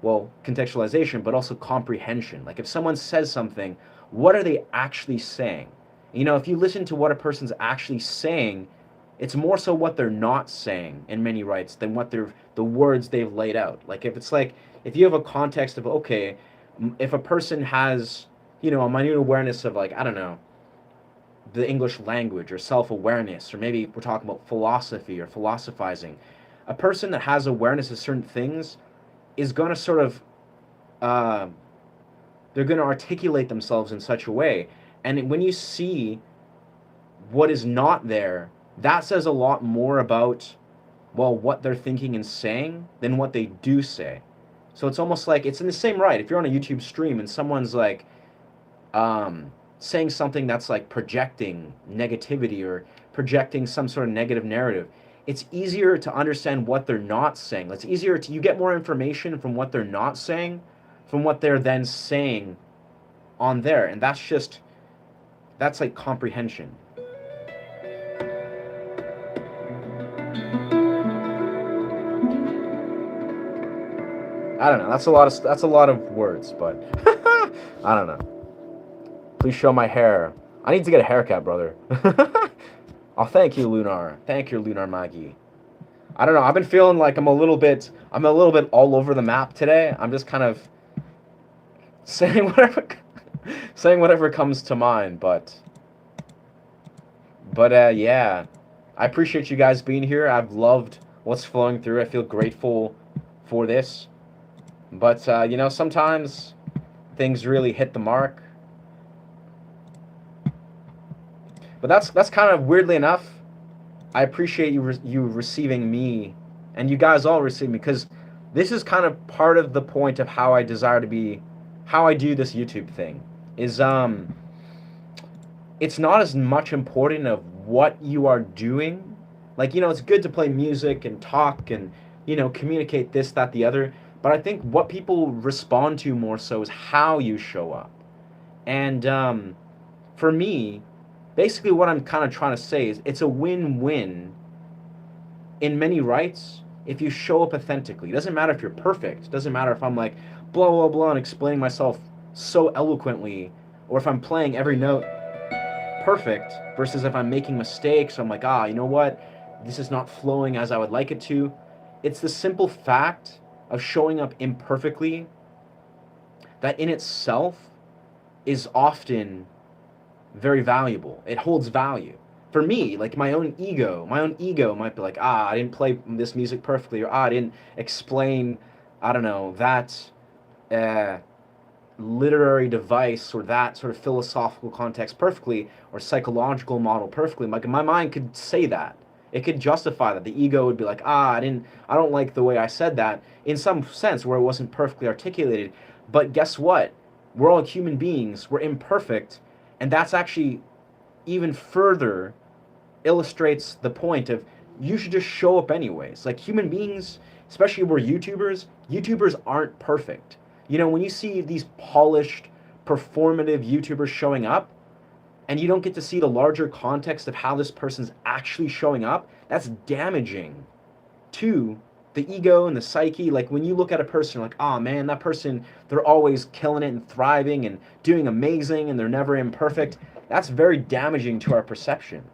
well, contextualization, but also comprehension. Like if someone says something, what are they actually saying? If you listen to what a person's actually saying, it's more so what they're not saying in many rights than what the words they've laid out. Like if you have a context of, okay, if a person has, a minute awareness of like, I don't know, the English language or self-awareness, or maybe we're talking about philosophy or philosophizing, a person that has awareness of certain things is going to sort of, they're going to articulate themselves in such a way. And when you see what is not there, that says a lot more about, well, what they're thinking and saying than what they do say. So it's almost like it's in the same right. If you're on a YouTube stream and someone's like saying something that's like projecting negativity or projecting some sort of negative narrative, it's easier to understand what they're not saying. It's easier you get more information from what they're not saying from what they're then saying on there. And that's like comprehension. I don't know. That's a lot of words, but I don't know. Please show my hair. I need to get a haircut, brother. Oh, thank you, Lunar. Thank you, Lunar Maggie. I don't know. I've been feeling like I'm a little bit all over the map today. I'm just kind of saying whatever comes to mind, but yeah. I appreciate you guys being here. I've loved what's flowing through. I feel grateful for this. But sometimes things really hit the mark. But that's kind of weirdly enough, I appreciate you receiving me, and you guys all receiving me, because this is kind of part of the point of how I desire to be, how I do this YouTube thing. Is it's not as much important of what you are doing. Like, it's good to play music and talk and, communicate this, that, the other. But I think what people respond to more so is how you show up. And for me, basically what I'm kind of trying to say is it's a win-win in many rights if you show up authentically. It doesn't matter if you're perfect. It doesn't matter if I'm like blah, blah, blah and explaining myself so eloquently, or if I'm playing every note perfect versus if I'm making mistakes. I'm like, you know what? This is not flowing as I would like it to. It's the simple fact of showing up imperfectly that in itself is often very valuable. It holds value. For me, like my own ego might be like, I didn't play this music perfectly, or I didn't explain, I don't know, that literary device or that sort of philosophical context perfectly, or psychological model perfectly. Like my mind could say that. It could justify that. The ego would be like, I don't like the way I said that, in some sense where it wasn't perfectly articulated. But guess what? We're all human beings. We're imperfect. And that's actually even further illustrates the point of you should just show up anyways. Like human beings, especially we're YouTubers aren't perfect. When you see these polished, performative YouTubers showing up, and you don't get to see the larger context of how this person's actually showing up, that's damaging to the ego and the psyche, like when you look at a person, you're like, oh man, that person, they're always killing it and thriving and doing amazing and they're never imperfect. That's very damaging to our perception.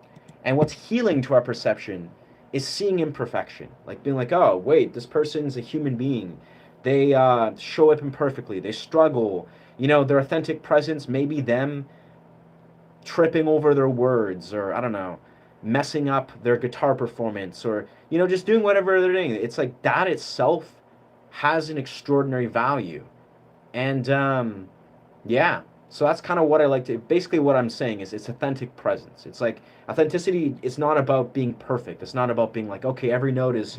And what's healing to our perception is seeing imperfection, like being like, oh wait, this person's a human being. They show up imperfectly. They struggle. Their authentic presence may be them tripping over their words, or I don't know, messing up their guitar performance, or just doing whatever they're doing. It's like that itself has an extraordinary value. And yeah, so that's kind of what I like to basically what I'm saying is it's authentic presence. It's like authenticity is not about being perfect. It's not about being like, okay, every note is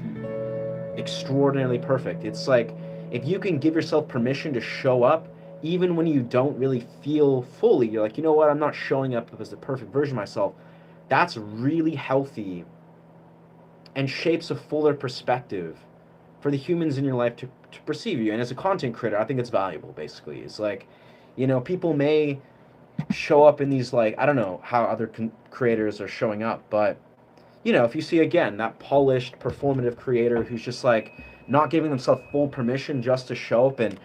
extraordinarily perfect. It's like if you can give yourself permission to show up even when you don't really feel fully, you're like, you know what, I'm not showing up as the perfect version of myself. That's really healthy and shapes a fuller perspective for the humans in your life to perceive you. And as a content creator, I think it's valuable, basically. It's like, people may show up in these, like, I don't know how other creators are showing up, but, if you see, again, that polished, performative creator who's just, like, not giving themselves full permission just to show up and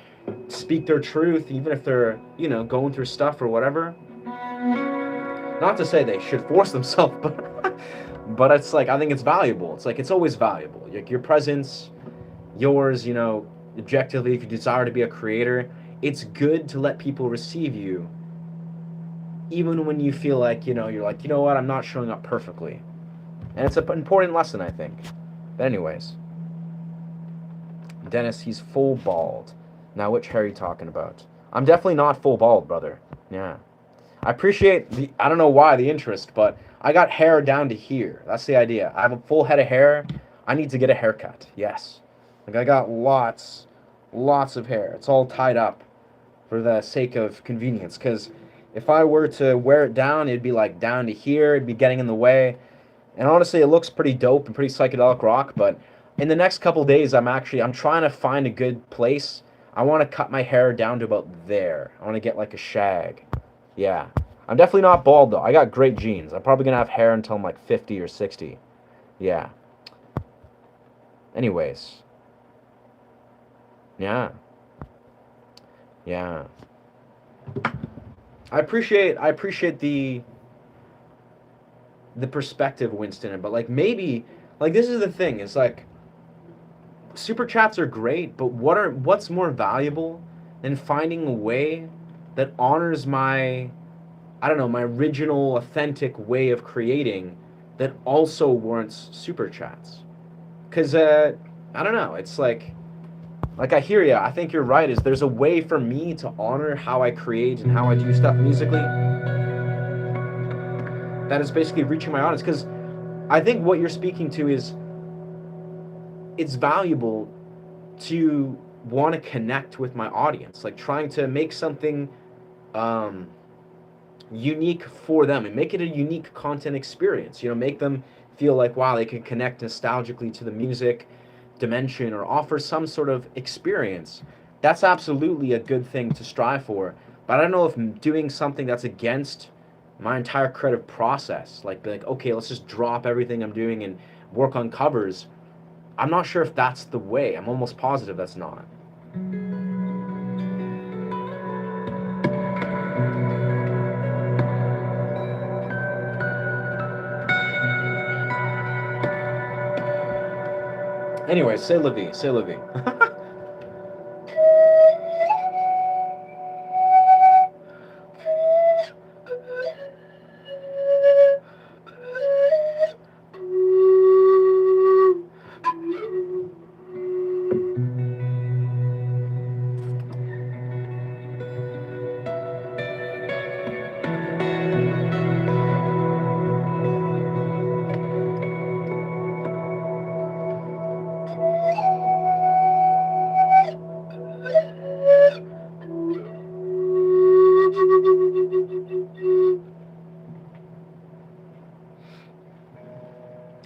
speak their truth, even if they're, going through stuff or whatever. Not to say they should force themselves, but it's like, I think it's valuable. It's like, it's always valuable. Like your presence, yours, objectively, if you desire to be a creator, it's good to let people receive you, even when you feel like, you're like, you know what, I'm not showing up perfectly. And it's an important lesson, I think. But anyways, Dennis, he's full bald. Now, which hair are you talking about? I'm definitely not full bald, brother. Yeah. I appreciate I don't know why, the interest, but I got hair down to here. That's the idea. I have a full head of hair. I need to get a haircut. Yes. Like, I got lots of hair. It's all tied up for the sake of convenience, because if I were to wear it down, it'd be like down to here. It'd be getting in the way. And honestly, it looks pretty dope and pretty psychedelic rock, but in the next couple days, I'm trying to find a good place. I want to cut my hair down to about there. I want to get like a shag. Yeah. I'm definitely not bald, though. I got great genes. I'm probably going to have hair until I'm like 50 or 60. Yeah. Anyways. Yeah. Yeah. I appreciate the perspective, Winston, but like maybe, like this is the thing. It's like super chats are great, but what's more valuable than finding a way that honors my, I don't know, my original authentic way of creating that also warrants super chats? Because I don't know, it's like I hear you. I think you're right. Is there's a way for me to honor how I create and how I do stuff musically that is basically reaching my audience? Because I think what you're speaking to is it's valuable to want to connect with my audience, like trying to make something unique for them and make it a unique content experience. Make them feel like, wow, they can connect nostalgically to the music dimension or offer some sort of experience. That's absolutely a good thing to strive for. But I don't know if doing something that's against my entire creative process, like okay, let's just drop everything I'm doing and work on covers. I'm not sure if that's the way. I'm almost positive that's not. Anyway, c'est la vie, c'est la vie.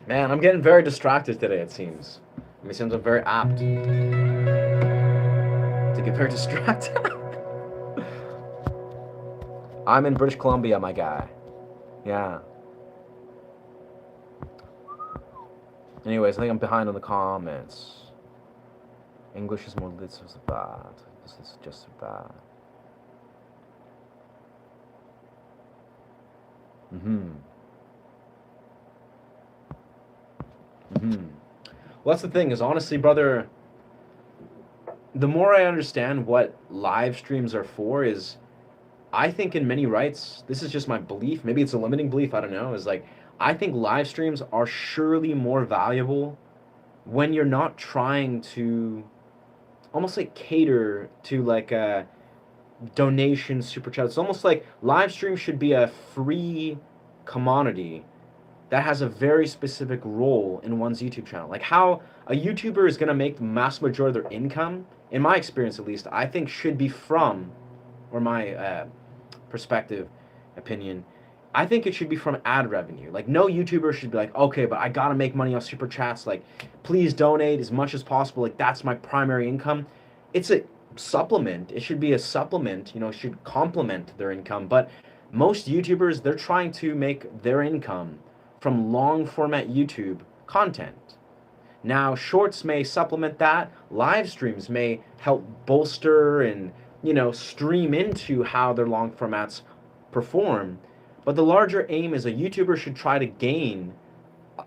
Man, I'm getting very distracted today, it seems. It seems I'm very apt to get very distracted. I'm in British Columbia, my guy. Yeah. Anyways, I think I'm behind on the comments. English is more this is bad. This is just bad. Mm-hmm. Mm-hmm. Well, that's the thing is, honestly, brother, the more I understand what live streams are for is, I think in many rights, this is just my belief, maybe it's a limiting belief, I don't know, is like, I think live streams are surely more valuable when you're not trying to almost like cater to like a donation super chat. It's almost like live stream should be a free commodity that has a very specific role in one's YouTube channel. Like how a YouTuber is going to make the mass majority of their income, in my experience at least, I think should be from, or my perspective, opinion, I think it should be from ad revenue. Like no YouTuber should be like, okay, but I gotta make money off super chats. Like, please donate as much as possible. Like that's my primary income. It's a supplement. It should be a supplement. You know, it should complement their income. But most YouTubers, they're trying to make their income from long format YouTube content. Now, shorts may supplement that. Live streams may help bolster and, you know, stream into how their long formats perform. But the larger aim is a YouTuber should try to gain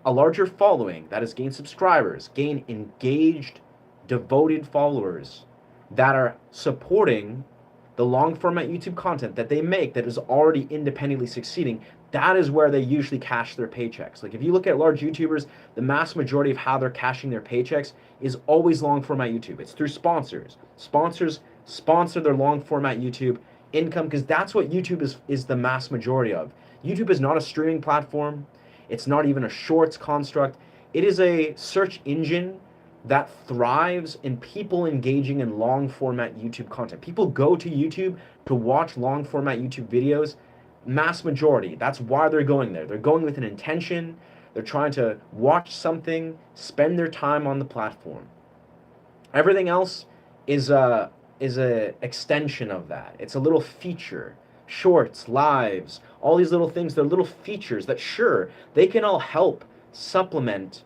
a larger following, that is, gain subscribers, gain engaged, devoted followers that are supporting the long format YouTube content that they make that is already independently succeeding. That is where they usually cash their paychecks. Like if you look at large YouTubers, the mass majority of how they're cashing their paychecks is always long format YouTube. It's through sponsors. Sponsors sponsor their long format YouTube income because that's what YouTube is the mass majority of. YouTube is not a streaming platform. It's not even a shorts construct. It is a search engine that thrives in people engaging in long format YouTube content. People go to YouTube to watch long format YouTube videos. Mass majority. That's why they're going there. They're going with an intention. They're trying to watch something, spend their time on the platform. Everything else is a extension of that. It's a little feature. Shorts, lives, all these little things, they're little features that sure, they can all help supplement,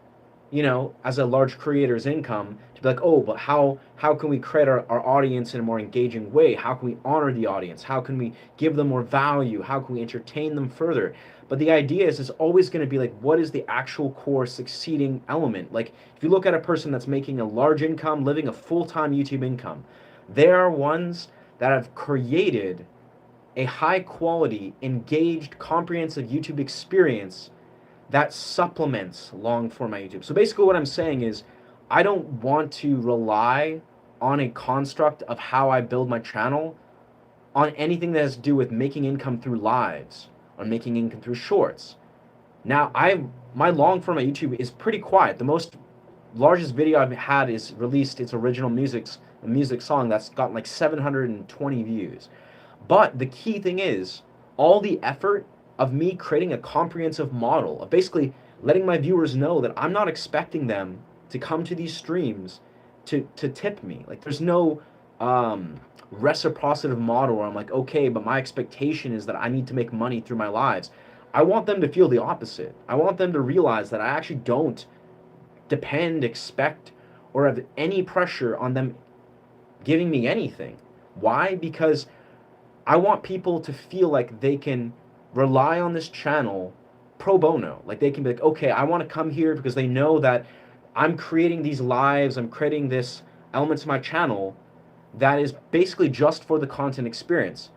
you know, as a large creator's income to be like, oh, but how can we create our audience in a more engaging way? How can we honor the audience? How can we give them more value? How can we entertain them further? But the idea is always going to be like, what is the actual core succeeding element? Like if you look at a person that's making a large income, living a full-time YouTube income, there are ones that have created a high quality, engaged, comprehensive YouTube experience that supplements long format YouTube. So basically what I'm saying is I don't want to rely on a construct of how I build my channel on anything that has to do with making income through lives or making income through shorts. Now my long format YouTube is pretty quiet. The largest video I've had is released its original music song that's gotten like 720 views. But the key thing is all the effort of me creating a comprehensive model of basically letting my viewers know that I'm not expecting them to come to these streams to tip me. Like there's no reciprocative model where I'm like, okay, but my expectation is that I need to make money through my lives. I want them to feel the opposite. I want them to realize that I actually don't depend, expect, or have any pressure on them giving me anything. Why? Because I want people to feel like they can rely on this channel pro bono. Like they can be like, okay, I want to come here because they know that I'm creating these lives, I'm creating this element to my channel that is basically just for the content experience.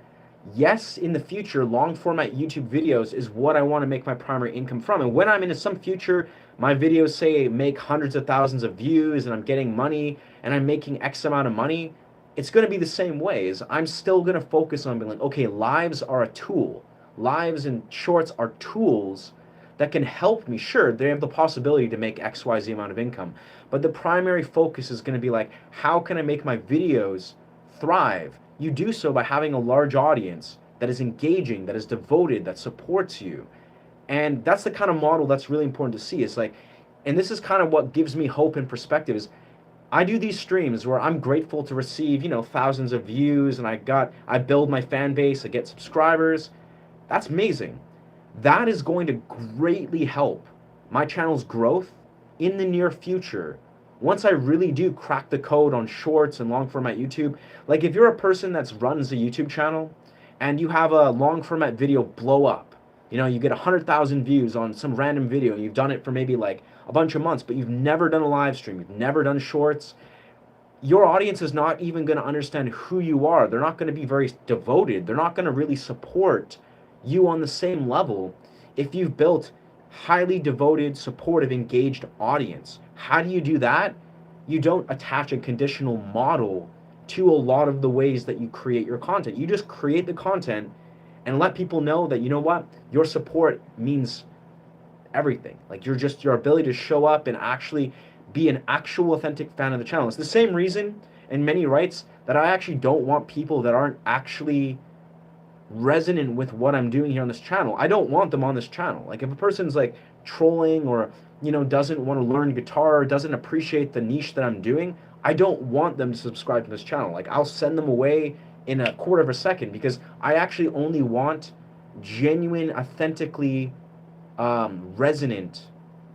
Yes, in the future, long format YouTube videos is what I want to make my primary income from. And when I'm in some future, my videos say make hundreds of thousands of views and I'm getting money and I'm making X amount of money, it's going to be the same way. I'm still going to focus on being like, okay, lives are a tool. Lives and shorts are tools that can help me. Sure, they have the possibility to make XYZ amount of income, but the primary focus is going to be like, how can I make my videos thrive? You do so by having a large audience that is engaging, that is devoted, that supports you. And that's the kind of model that's really important to see. It's like, and this is kind of what gives me hope and perspective is I do these streams where I'm grateful to receive, you know, thousands of views and I build my fan base, I get subscribers. That's amazing. That is going to greatly help my channel's growth in the near future once I really do crack the code on shorts and long format YouTube, like if you're a person that runs a YouTube channel and you have a long format video blow up, you know, you get 100,000 views on some random video and you've done it for maybe like a bunch of months, but you've never done a live stream, you've never done shorts, your audience is not even going to understand who you are. They're not going to be very devoted. They're not going to really support you on the same level if you've built highly devoted, supportive, engaged audience. How do you do that? You don't attach a conditional model to a lot of the ways that you create your content. You just create the content and let people know that, you know what, your support means everything. Like your ability to show up and actually be an actual authentic fan of the channel. It's the same reason in many rights that I actually don't want people that aren't actually resonant with what I'm doing here on this channel. I don't want them on this channel. Like if a person's like trolling or, you know, doesn't want to learn guitar, doesn't appreciate the niche that I'm doing, I don't want them to subscribe to this channel. Like I'll send them away in a quarter of a second because I actually only want genuine, authentically resonant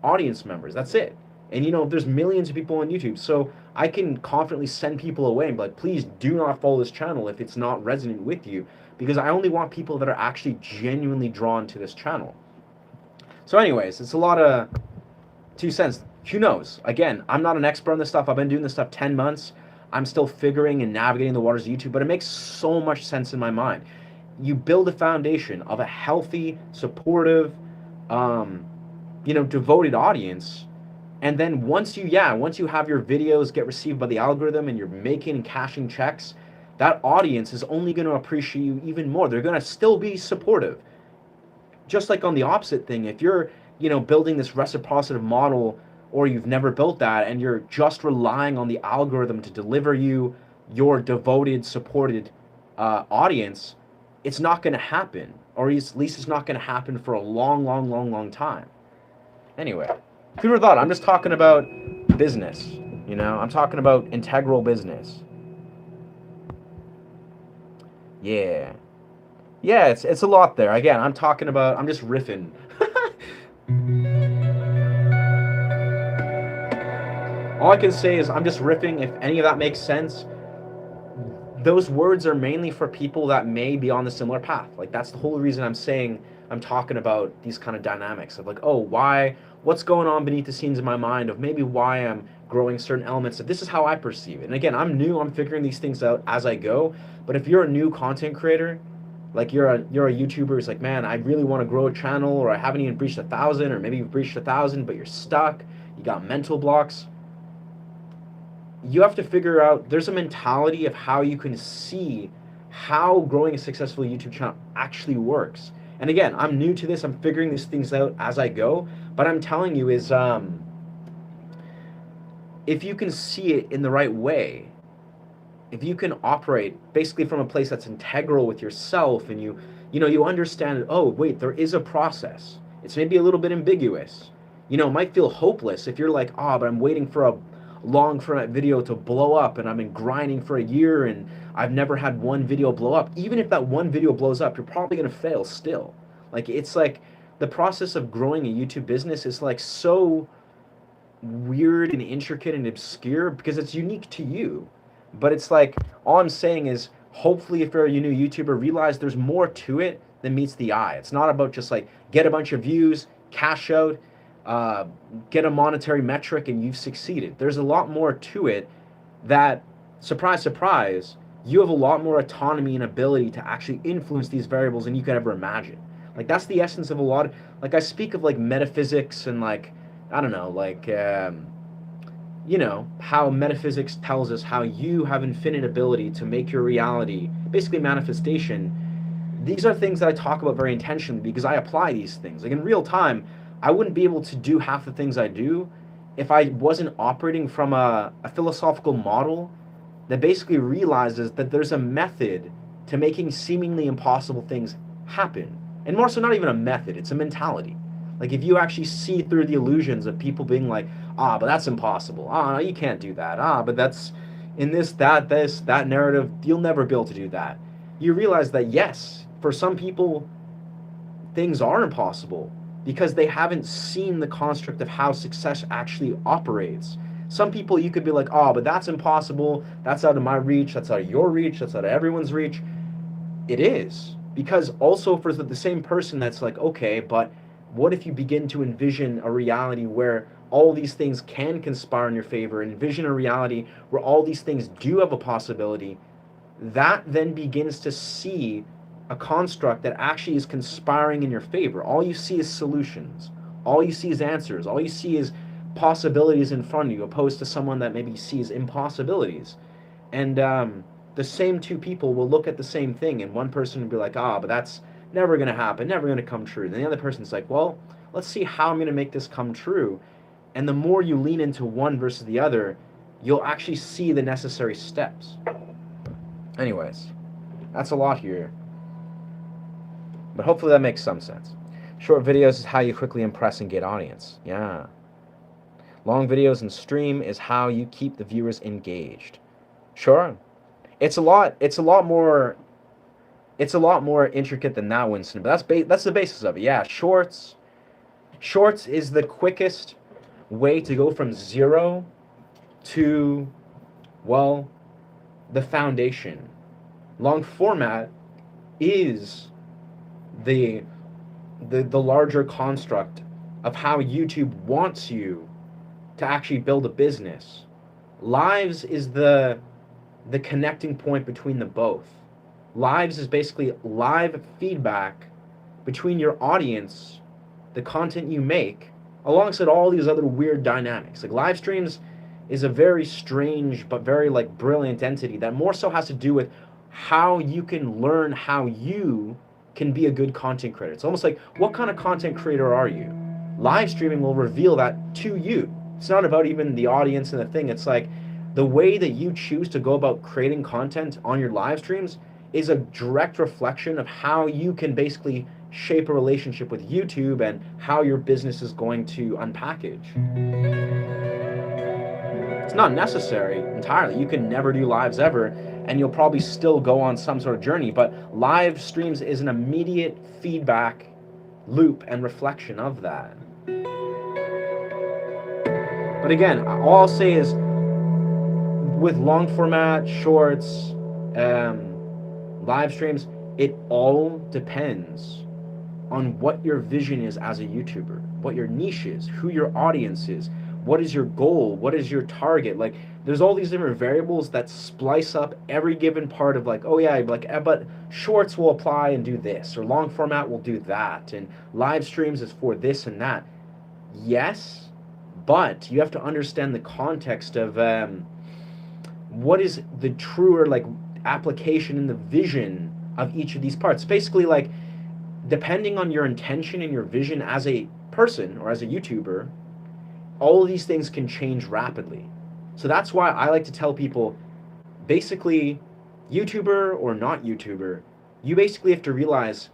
audience members. That's it. And you know, there's millions of people on YouTube, so I can confidently send people away and be like, please do not follow this channel if it's not resonant with you, because I only want people that are actually genuinely drawn to this channel. So anyways, it's a lot of 2 cents. Who knows? Again, I'm not an expert on this stuff. I've been doing this stuff 10 months. I'm still figuring and navigating the waters of YouTube, but it makes so much sense in my mind. You build a foundation of a healthy, supportive, you know, devoted audience. And then once you have your videos get received by the algorithm and you're making and cashing checks, that audience is only going to appreciate you even more. They're going to still be supportive. Just like on the opposite thing, if you're, you know, building this reciprocity model or you've never built that and you're just relying on the algorithm to deliver you your devoted, supported audience, it's not going to happen. Or at least it's not going to happen for a long time. Anyway. Food for thought. I'm just talking about business, you know? I'm talking about integral business. Yeah. Yeah, it's a lot there. Again, I'm just riffing. All I can say is I'm just riffing. If any of that makes sense, those words are mainly for people that may be on the similar path. Like that's the whole reason I'm talking about these kind of dynamics of like, oh, what's going on beneath the scenes in my mind of maybe why I'm growing certain elements. This is how I perceive it. And again, I'm new, I'm figuring these things out as I go. But if you're a new content creator, like you're a YouTuber, it's like, man, I really want to grow a channel, or I haven't even breached 1,000, or maybe you've breached 1,000, but you're stuck, you got mental blocks. You have to figure out, there's a mentality of how you can see how growing a successful YouTube channel actually works. And again, I'm new to this, I'm figuring these things out as I go, but I'm telling you is, if you can see it in the right way, if you can operate basically from a place that's integral with yourself, and you understand, oh, wait, there is a process. It's maybe a little bit ambiguous. You know, it might feel hopeless if you're like, oh, but I'm waiting for a long format video to blow up and I've been grinding for a year and I've never had one video blow up. Even if that one video blows up, you're probably going to fail still. Like, it's like the process of growing a YouTube business is like so weird and intricate and obscure because it's unique to you. But it's like, all I'm saying is, hopefully if you're a new YouTuber, realize there's more to it than meets the eye. It's not about just like, get a bunch of views, cash out, get a monetary metric, and you've succeeded. There's a lot more to it that, surprise, surprise, you have a lot more autonomy and ability to actually influence these variables than you could ever imagine. Like, that's the essence of a lot of, like, I speak of, like, metaphysics and, like, I don't know, like, you know, how metaphysics tells us how you have infinite ability to make your reality, basically manifestation. These are things that I talk about very intentionally because I apply these things. Like, in real time, I wouldn't be able to do half the things I do if I wasn't operating from a philosophical model that basically realizes that there's a method to making seemingly impossible things happen. And more so, not even a method, it's a mentality. Like, if you actually see through the illusions of people being like, but that's impossible. No, you can't do that. But that's, in that narrative, you'll never be able to do that. You realize that, yes, for some people, things are impossible because they haven't seen the construct of how success actually operates. Some people you could be like, oh, but that's impossible. That's out of my reach. That's out of your reach. That's out of everyone's reach. It is. Because also for the same person that's like, okay, but what if you begin to envision a reality where all these things can conspire in your favor, and envision a reality where all these things do have a possibility, that then begins to see a construct that actually is conspiring in your favor. All you see is solutions. All you see is answers. All you see is possibilities in front of you, opposed to someone that maybe sees impossibilities. And the same two people will look at the same thing, and one person will be like, ah, but that's never going to happen, never going to come true. And the other person's like, well, let's see how I'm going to make this come true. And the more you lean into one versus the other, you'll actually see the necessary steps. Anyways, that's a lot here. But hopefully that makes some sense. Short videos is how you quickly impress and get audience. Yeah. Long videos and stream is how you keep the viewers engaged. Sure. It's a lot more intricate than that, Winston, but that's the basis of it. Yeah, shorts is the quickest way to go from zero to, well, the foundation. Long format is the larger construct of how YouTube wants you to actually build a business. Lives is the connecting point between the both. Lives is basically live feedback between your audience, the content you make, alongside all these other weird dynamics. Like live streams is a very strange but very like brilliant entity that more so has to do with how you can learn how you can be a good content creator. It's almost like, what kind of content creator are you? Live streaming will reveal that to you. It's not about even the audience and the thing. It's like the way that you choose to go about creating content on your live streams is a direct reflection of how you can basically shape a relationship with YouTube and how your business is going to unpackage. It's not necessary entirely. You can never do lives ever, and you'll probably still go on some sort of journey, but live streams is an immediate feedback loop and reflection of that. But again, all I'll say is with long format, shorts, live streams, it all depends on what your vision is as a YouTuber, what your niche is, who your audience is, what is your goal, what is your target. Like, there's all these different variables that splice up every given part of like, oh yeah, like, but shorts will apply and do this, or long format will do that, and live streams is for this and that. Yes, but you have to understand the context of what is the truer like application and the vision of each of these parts. Basically, like, depending on your intention and your vision as a person or as a YouTuber, all of these things can change rapidly. So that's why I like to tell people, basically, YouTuber or not YouTuber, you basically have to realize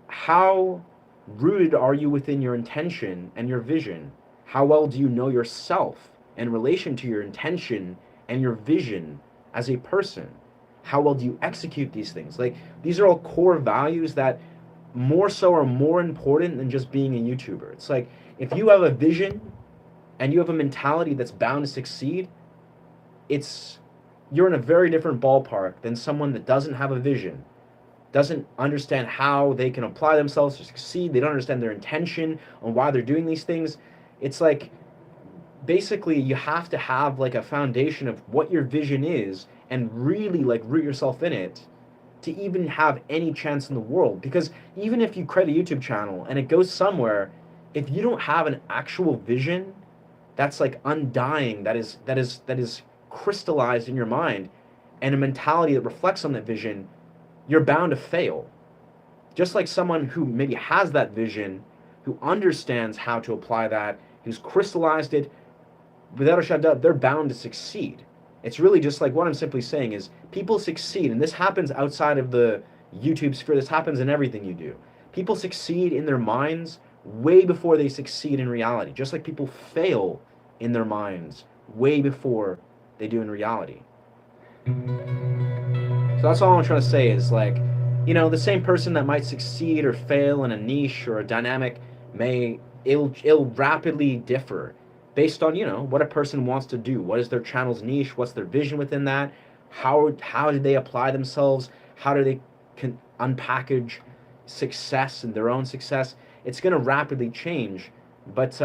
how rooted are you within your intention and your vision. How well do you know yourself in relation to your intention and your vision as a person? How well do you execute these things? Like, these are all core values that more so are more important than just being a YouTuber. It's like, if you have a vision and you have a mentality that's bound to succeed, you're in a very different ballpark than someone that doesn't have a vision, doesn't understand how they can apply themselves to succeed. They don't understand their intention on why they're doing these things. It's like, basically, you have to have like a foundation of what your vision is and really like root yourself in it to even have any chance in the world. Because even if you create a YouTube channel and it goes somewhere, if you don't have an actual vision that's like undying, that is crystallized in your mind, and a mentality that reflects on that vision, you're bound to fail. Just like someone who maybe has that vision, who understands how to apply that, who's crystallized it, without a shadow of doubt, they're bound to succeed. It's really just like what I'm simply saying is people succeed, and this happens outside of the YouTube sphere. This happens in everything you do. People succeed in their minds way before they succeed in reality, just like people fail in their minds way before they do in reality. So that's all I'm trying to say is, like, you know, the same person that might succeed or fail in a niche or a dynamic it'll rapidly differ. based on, what a person wants to do. What is their channel's niche? What's their vision within that? How do they apply themselves? How do they unpackage success and their own success? It's going to rapidly change. But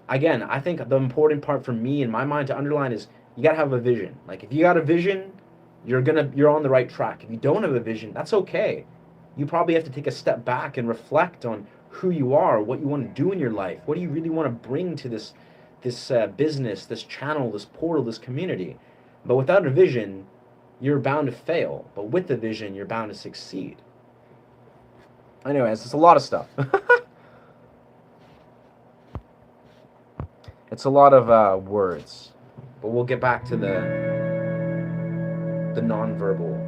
again, I think the important part for me in my mind to underline is you got to have a vision. Like if you got a vision, you're on the right track. If you don't have a vision, that's okay. You probably have to take a step back and reflect on who you are, what you want to do in your life. What do you really want to bring to this business, this channel, this portal, this community? But without a vision, you're bound to fail. But with the vision, you're bound to succeed. Anyways, it's a lot of stuff. It's a lot of words. But we'll get back to the nonverbal.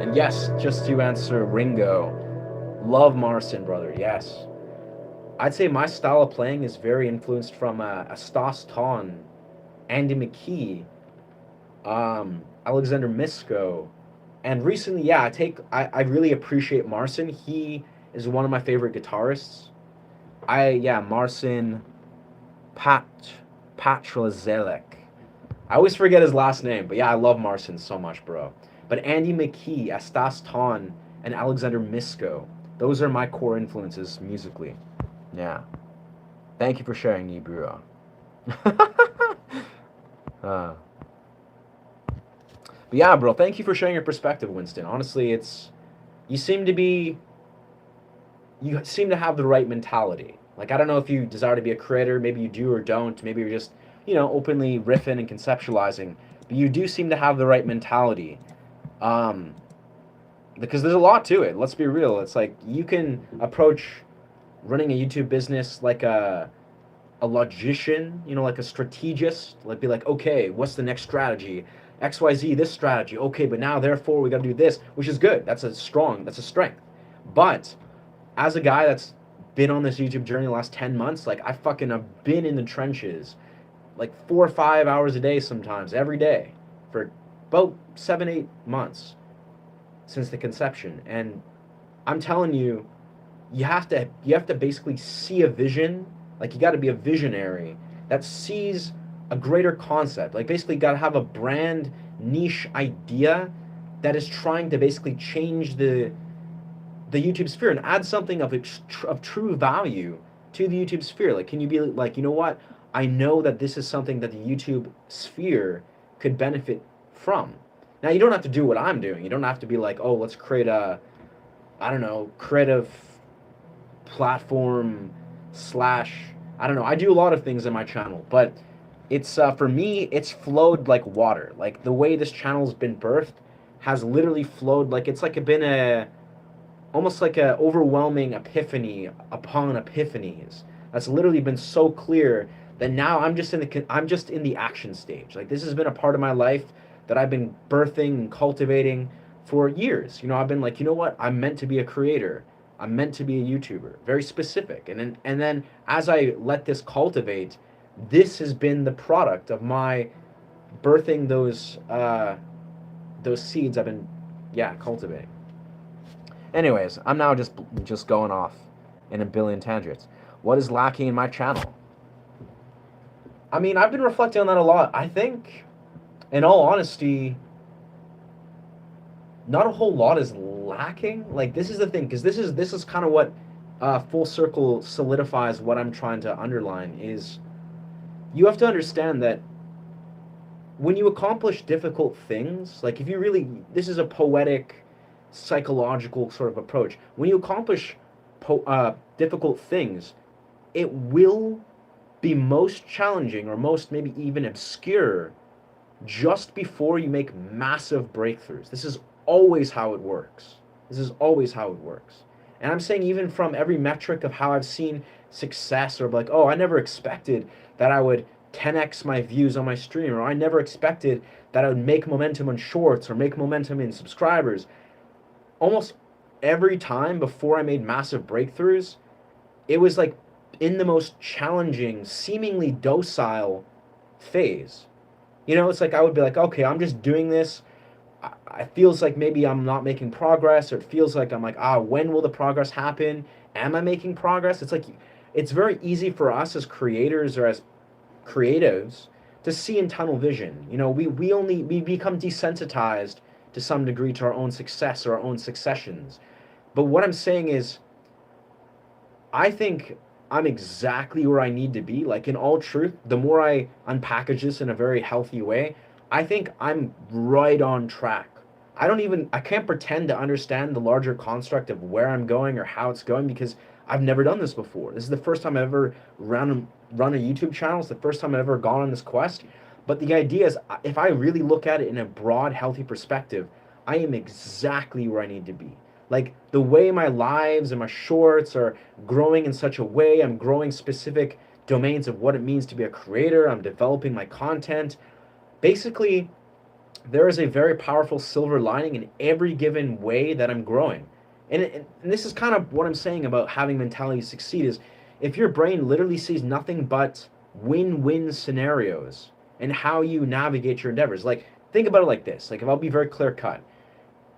And yes, just to answer Ringo, love Marcin, brother, yes. I'd say my style of playing is very influenced from Stas Ton, Andy McKee, Alexander Misko, and recently, yeah, I really appreciate Marcin. He is one of my favorite guitarists. Marcin Patrzelek. I always forget his last name, but yeah, I love Marcin so much, bro. But Andy McKee, Stas Ton, and Alexander Misko, those are my core influences musically. Yeah. Thank you for sharing, Niburo. But yeah, bro, thank you for sharing your perspective, Winston. Honestly, you seem to have the right mentality. Like, I don't know if you desire to be a creator, maybe you do or don't, maybe you're just, openly riffing and conceptualizing, but you do seem to have the right mentality. Because there's a lot to it. Let's be real. It's like you can approach running a YouTube business like a logician, like a strategist, like be like, okay, what's the next strategy? XYZ, this strategy. Okay, but now therefore we got to do this, which is good. That's a strength. But as a guy that's been on this YouTube journey the last 10 months, like I fucking have been in the trenches like 4 or 5 hours a day sometimes, every day for about 7-8 months since the conception. And I'm telling you, you have to basically see a vision. Like you got to be a visionary that sees a greater concept. Like basically got to have a brand niche idea that is trying to basically change the YouTube sphere and add something of true value to the YouTube sphere. Like, can you be like, you know what? I know that this is something that the YouTube sphere could benefit from. Now, you don't have to do what I'm doing. You don't have to be like, oh, let's create a, I don't know, creative platform / I don't know. I do a lot of things in my channel, but it's for me, it's flowed like water. Like the way this channel's been birthed has literally flowed like it's like been almost like a overwhelming epiphany upon epiphanies. That's literally been so clear that now I'm just in the action stage. Like this has been a part of my life that I've been birthing and cultivating for years. I've been like, you know what? I'm meant to be a creator. I'm meant to be a YouTuber. Very specific. And then as I let this cultivate, this has been the product of my birthing those seeds I've been cultivating. Anyways, I'm now just going off in a billion tangents. What is lacking in my channel? I mean, I've been reflecting on that a lot. I think, in all honesty, not a whole lot is lacking. Like, this is the thing, because this is kind of what full circle solidifies what I'm trying to underline, is you have to understand that when you accomplish difficult things, like if you really, this is a poetic, psychological sort of approach. When you accomplish difficult things, it will be most challenging or most maybe even obscure just before you make massive breakthroughs. This is always how it works. And I'm saying even from every metric of how I've seen success, or like, oh, I never expected that I would 10x my views on my stream, or I never expected that I would make momentum on shorts or make momentum in subscribers. Almost every time before I made massive breakthroughs, it was like in the most challenging, seemingly docile phase. It's like I would be like, okay, I'm just doing this it feels like maybe I'm not making progress, or it feels like I'm like, when will the progress happen? Am I making progress? It's like, it's very easy for us as creators or as creatives to see in tunnel vision. You know, we become desensitized to some degree to our own success or our own successions. But what I'm saying is, I think I'm exactly where I need to be. Like, in all truth, the more I unpackage this in a very healthy way, I think I'm right on track. I can't pretend to understand the larger construct of where I'm going or how it's going, because I've never done this before. This is the first time I've ever run a YouTube channel. It's the first time I've ever gone on this quest. But the idea is, if I really look at it in a broad, healthy perspective, I am exactly where I need to be. Like, the way my lives and my shorts are growing in such a way, I'm growing specific domains of what it means to be a creator, I'm developing my content. Basically, there is a very powerful silver lining in every given way that I'm growing. And this is kind of what I'm saying about having mentality succeed is, if your brain literally sees nothing but win-win scenarios and how you navigate your endeavors. Like, think about it like this. Like, if I'll be very clear cut,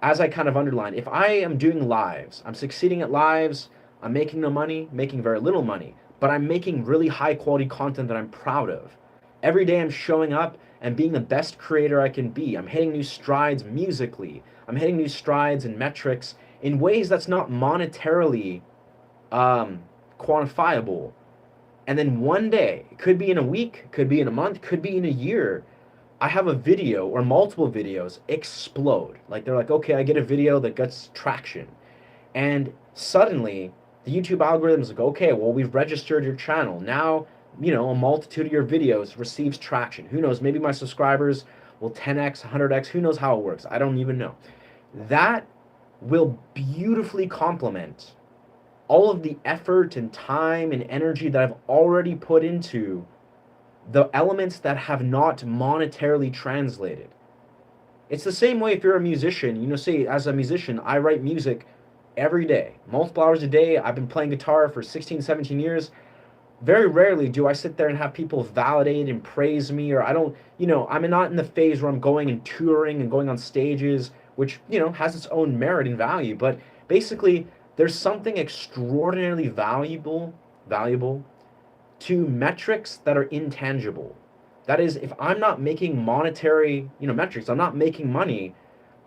as I kind of underlined, if I am doing lives, I'm succeeding at lives, I'm making no money, making very little money, but I'm making really high quality content that I'm proud of. Every day I'm showing up and being the best creator I can be. I'm hitting new strides musically. I'm hitting new strides in metrics in ways that's not monetarily um, quantifiable. And then one day, it could be in a week, could be in a month, could be in a year, I have a video or multiple videos explode. Like, they're like, okay, I get a video that gets traction. And suddenly the YouTube algorithm is like, okay, well, we've registered your channel. Now, a multitude of your videos receives traction. Who knows? Maybe my subscribers will 10x, 100x. Who knows how it works? I don't even know. That will beautifully complement all of the effort and time and energy that I've already put into the elements that have not monetarily translated. It's the same way if you're a musician. Say, as a musician, I write music every day, multiple hours a day. I've been playing guitar for 16, 17 years. Very rarely do I sit there and have people validate and praise me, or I don't, I'm not in the phase where I'm going and touring and going on stages, which, has its own merit and value. But basically, there's something extraordinarily valuable to metrics that are intangible. That is, if I'm not making monetary, metrics, I'm not making money,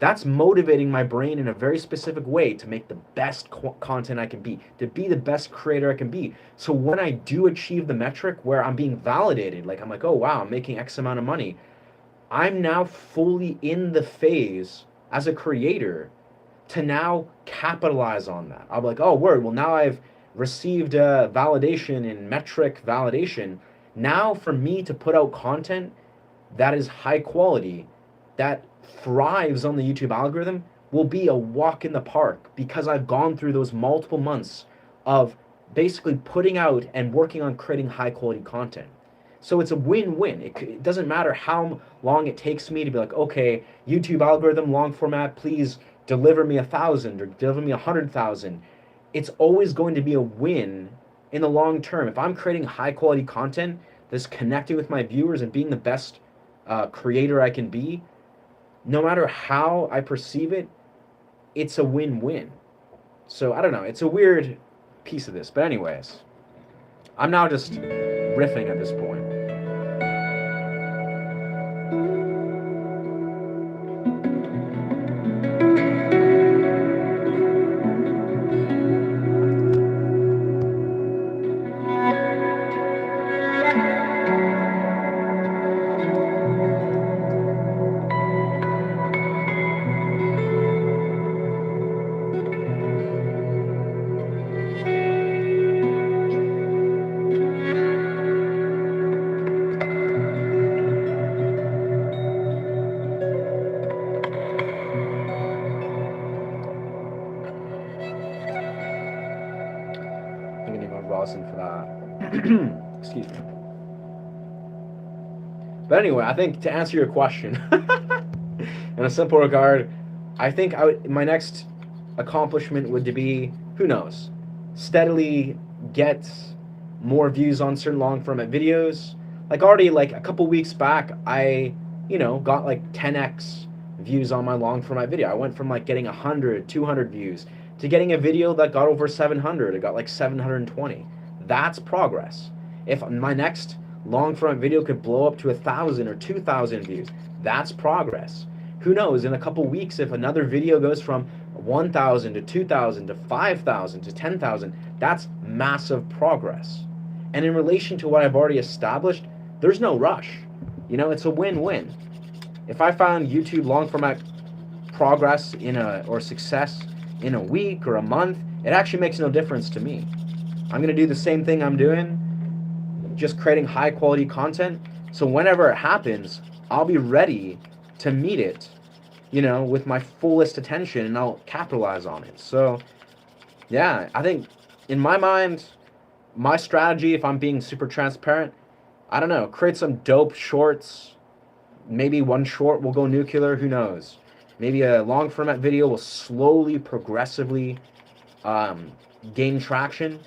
that's motivating my brain in a very specific way to make the best content I can be, to be the best creator I can be. So when I do achieve the metric where I'm being validated, like, I'm like, oh wow, I'm making X amount of money, I'm now fully in the phase as a creator to now capitalize on that. I'll be like, oh, word, well, now I've received validation and metric validation. Now, for me to put out content that is high quality, that thrives on the YouTube algorithm, will be a walk in the park, because I've gone through those multiple months of basically putting out and working on creating high quality content. So it's a win-win. It doesn't matter how long it takes me to be like, okay, YouTube algorithm, long format, please deliver me 1,000 or deliver me 100,000. It's always going to be a win in the long term. If I'm creating high quality content that's connecting with my viewers and being the best creator I can be, no matter how I perceive it, it's a win-win. So I don't know. It's a weird piece of this. But anyways, I'm now just riffing at this point. I'm gonna need my rosin for that. Excuse me. But anyway, I think to answer your question, in a simple regard, I think my next accomplishment would be, who knows, steadily get more views on certain long format videos. Like, already, like a couple weeks back, I got like 10x views on my long format video. I went from like getting 100, 200 views to getting a video that got over 700. It got like 720. That's progress. If my next long format video could blow up to 1,000 or 2,000 views, that's progress. Who knows, in a couple weeks, if another video goes from 1,000 to 2,000 to 5,000 to 10,000, that's massive progress. And in relation to what I've already established, there's no rush. You know, it's a win-win. If I found YouTube long format progress or success in a week or a month, it actually makes no difference to me. I'm going to do the same thing I'm doing, just creating high quality content. So whenever it happens, I'll be ready to meet it, you know, with my fullest attention, and I'll capitalize on it. So yeah, I think in my mind, my strategy, if I'm being super transparent, I don't know, create some dope shorts. Maybe one short will go nuclear, who knows? Maybe a long format video will slowly, progressively gain traction.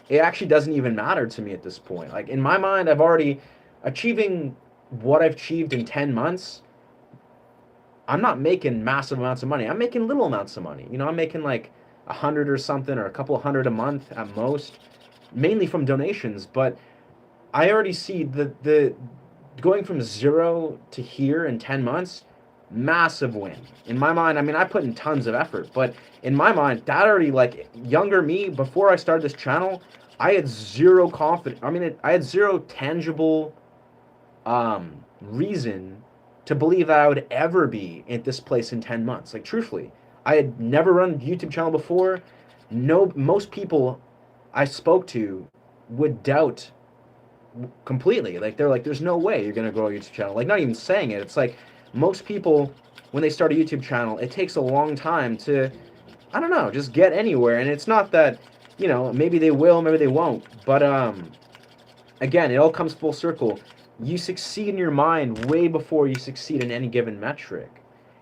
It actually doesn't even matter to me at this point. Like in my mind, I've already achieving what I've achieved in 10 months. I'm not making massive amounts of money. I'm making little amounts of money. You know, I'm making like 100 or something, or a couple of hundred a month at most, mainly from donations. But I already see the going from 0 to here in 10 months, massive win. In my mind, I mean, I put in tons of effort, but in my mind, that already, like, younger me, before I started this channel, I had zero confidence. I mean, I had zero tangible reason to believe that I would ever be at this place in 10 months. Like, truthfully, I had never run a YouTube channel before. No, most people I spoke to would doubt completely. Like, they're like, there's no way you're gonna grow a YouTube channel. Like, not even saying it. It's like most people, when they start a YouTube channel, it takes a long time to, I don't know, just get anywhere. And it's not that, you know, maybe they will, maybe they won't. But again, it all comes full circle. You succeed in your mind way before you succeed in any given metric.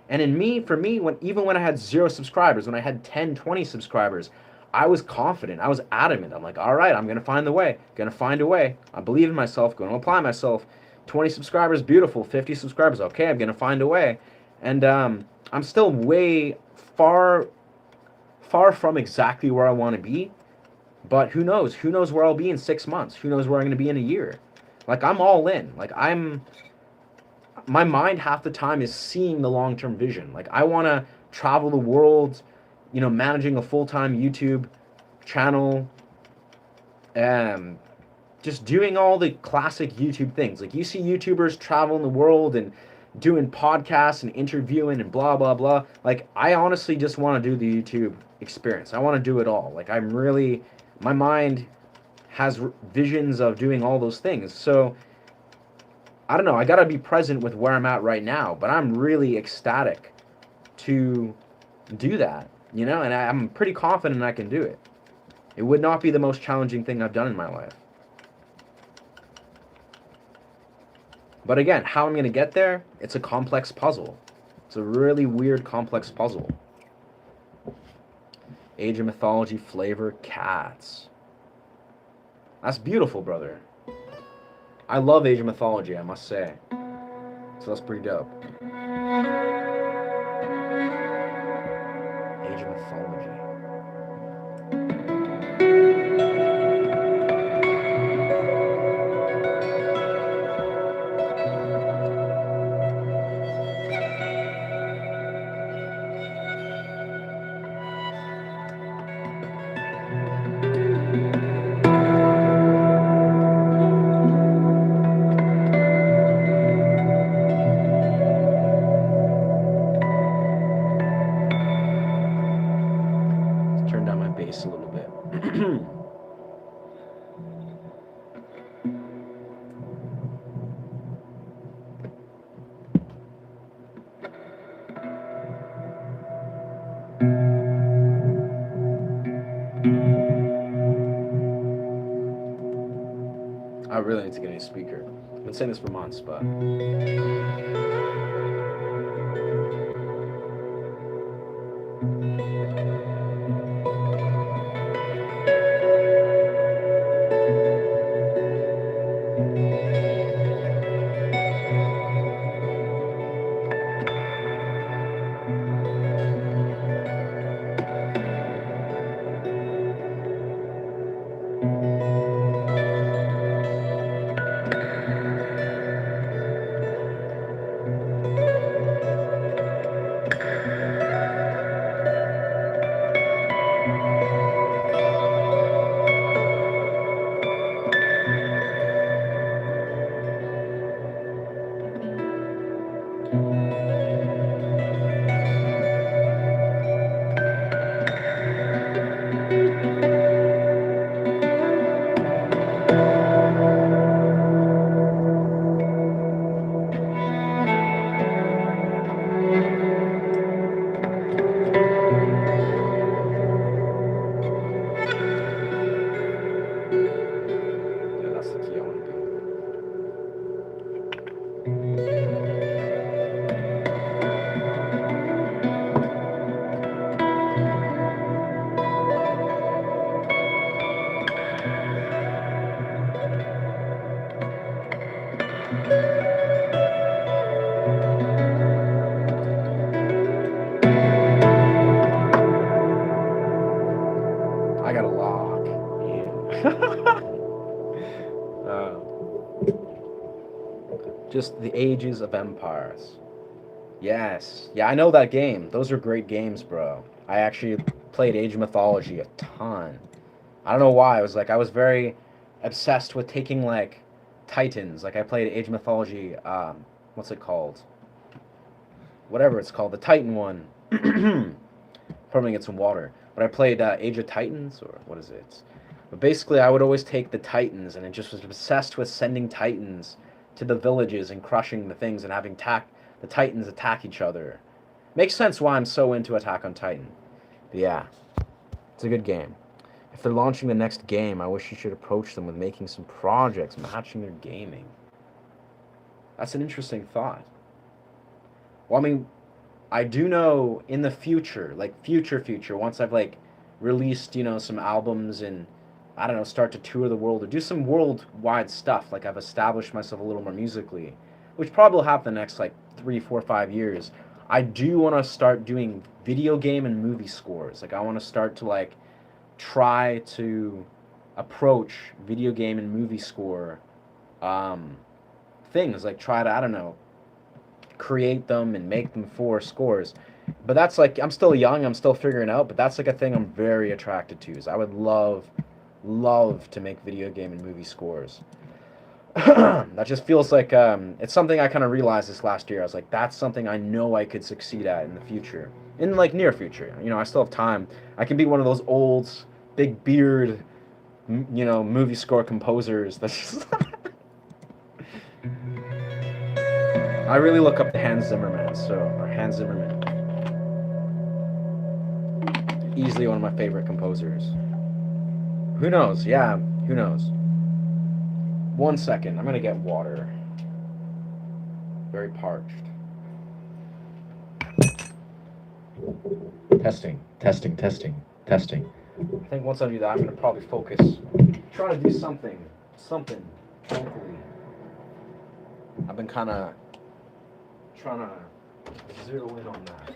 And for me, even when I had 0 subscribers, when I had 10, 20 subscribers, I was confident. I was adamant. I'm like, all right, I'm going to find the way. Going to find a way. I believe in myself. Going to apply myself. 20 subscribers, beautiful. 50 subscribers, okay, I'm going to find a way. And I'm still way far from exactly where I want to be. But who knows? Who knows where I'll be in 6 months? Who knows where I'm going to be in a year? Like, I'm all in. Like, my mind half the time is seeing the long-term vision. Like, I want to travel the world, you know, managing a full-time YouTube channel, just doing all the classic YouTube things. Like, you see YouTubers traveling the world and doing podcasts and interviewing and blah, blah, blah. Like, I honestly just want to do the YouTube experience. I want to do it all. Like, my mind has visions of doing all those things. So, I don't know, I gotta be present with where I'm at right now, but I'm really ecstatic to do that, you know, and I'm pretty confident I can do it. It would not be the most challenging thing I've done in my life. But again, how I'm gonna get there, it's a complex puzzle. It's a really weird, complex puzzle. Age of Mythology, flavor, cats. That's beautiful, brother. I love Age of Mythology, I must say. So that's pretty dope. Age of Mythology. Let's turn down my bass a little bit. I really need to get a speaker. I've been saying this for months, but I got a lock. Just the ages of empires. Yes. Yeah, I know that game. Those are great games, bro. I actually played Age of Mythology a ton. I don't know why. I was very obsessed with taking like Titans. Like I played Age of Mythology. What's it called? Whatever it's called, the Titan one. Probably get some water. But I played Age of Titans, or what is it? But basically, I would always take the Titans, and I just was obsessed with sending Titans to the villages and crushing the things and having the Titans attack each other. Makes sense why I'm so into Attack on Titan. But yeah, it's a good game. If they're launching the next game, I wish you should approach them with making some projects matching their gaming. That's an interesting thought. Well, I mean, I do know in the future, like future, once I've like released, some albums and I don't know, start to tour the world or do some worldwide stuff, like I've established myself a little more musically, which probably will happen the next like 3, 4, 5 years. I do want to start doing video game and movie scores. Like I want to start to like try to approach video game and movie score um, things, like try to, I don't know, create them and make them for scores. But that's like I'm still young, I'm still figuring out, but that's like a thing I'm very attracted to. Is I would love to make video game and movie scores. That just feels like it's something I kind of realized this last year. I was like, that's something I know I could succeed at in the future, in like near future. I still have time. I can be one of those old, big beard, movie score composers. That's just I really look up to Hans Zimmerman. Or Hans Zimmerman, easily one of my favorite composers. Who knows? Yeah, who knows? 1 second, I'm gonna get water. Very parched. Testing. I think once I do that, I'm gonna probably focus, try to do something, hopefully. I've been kind of trying to zero in on that.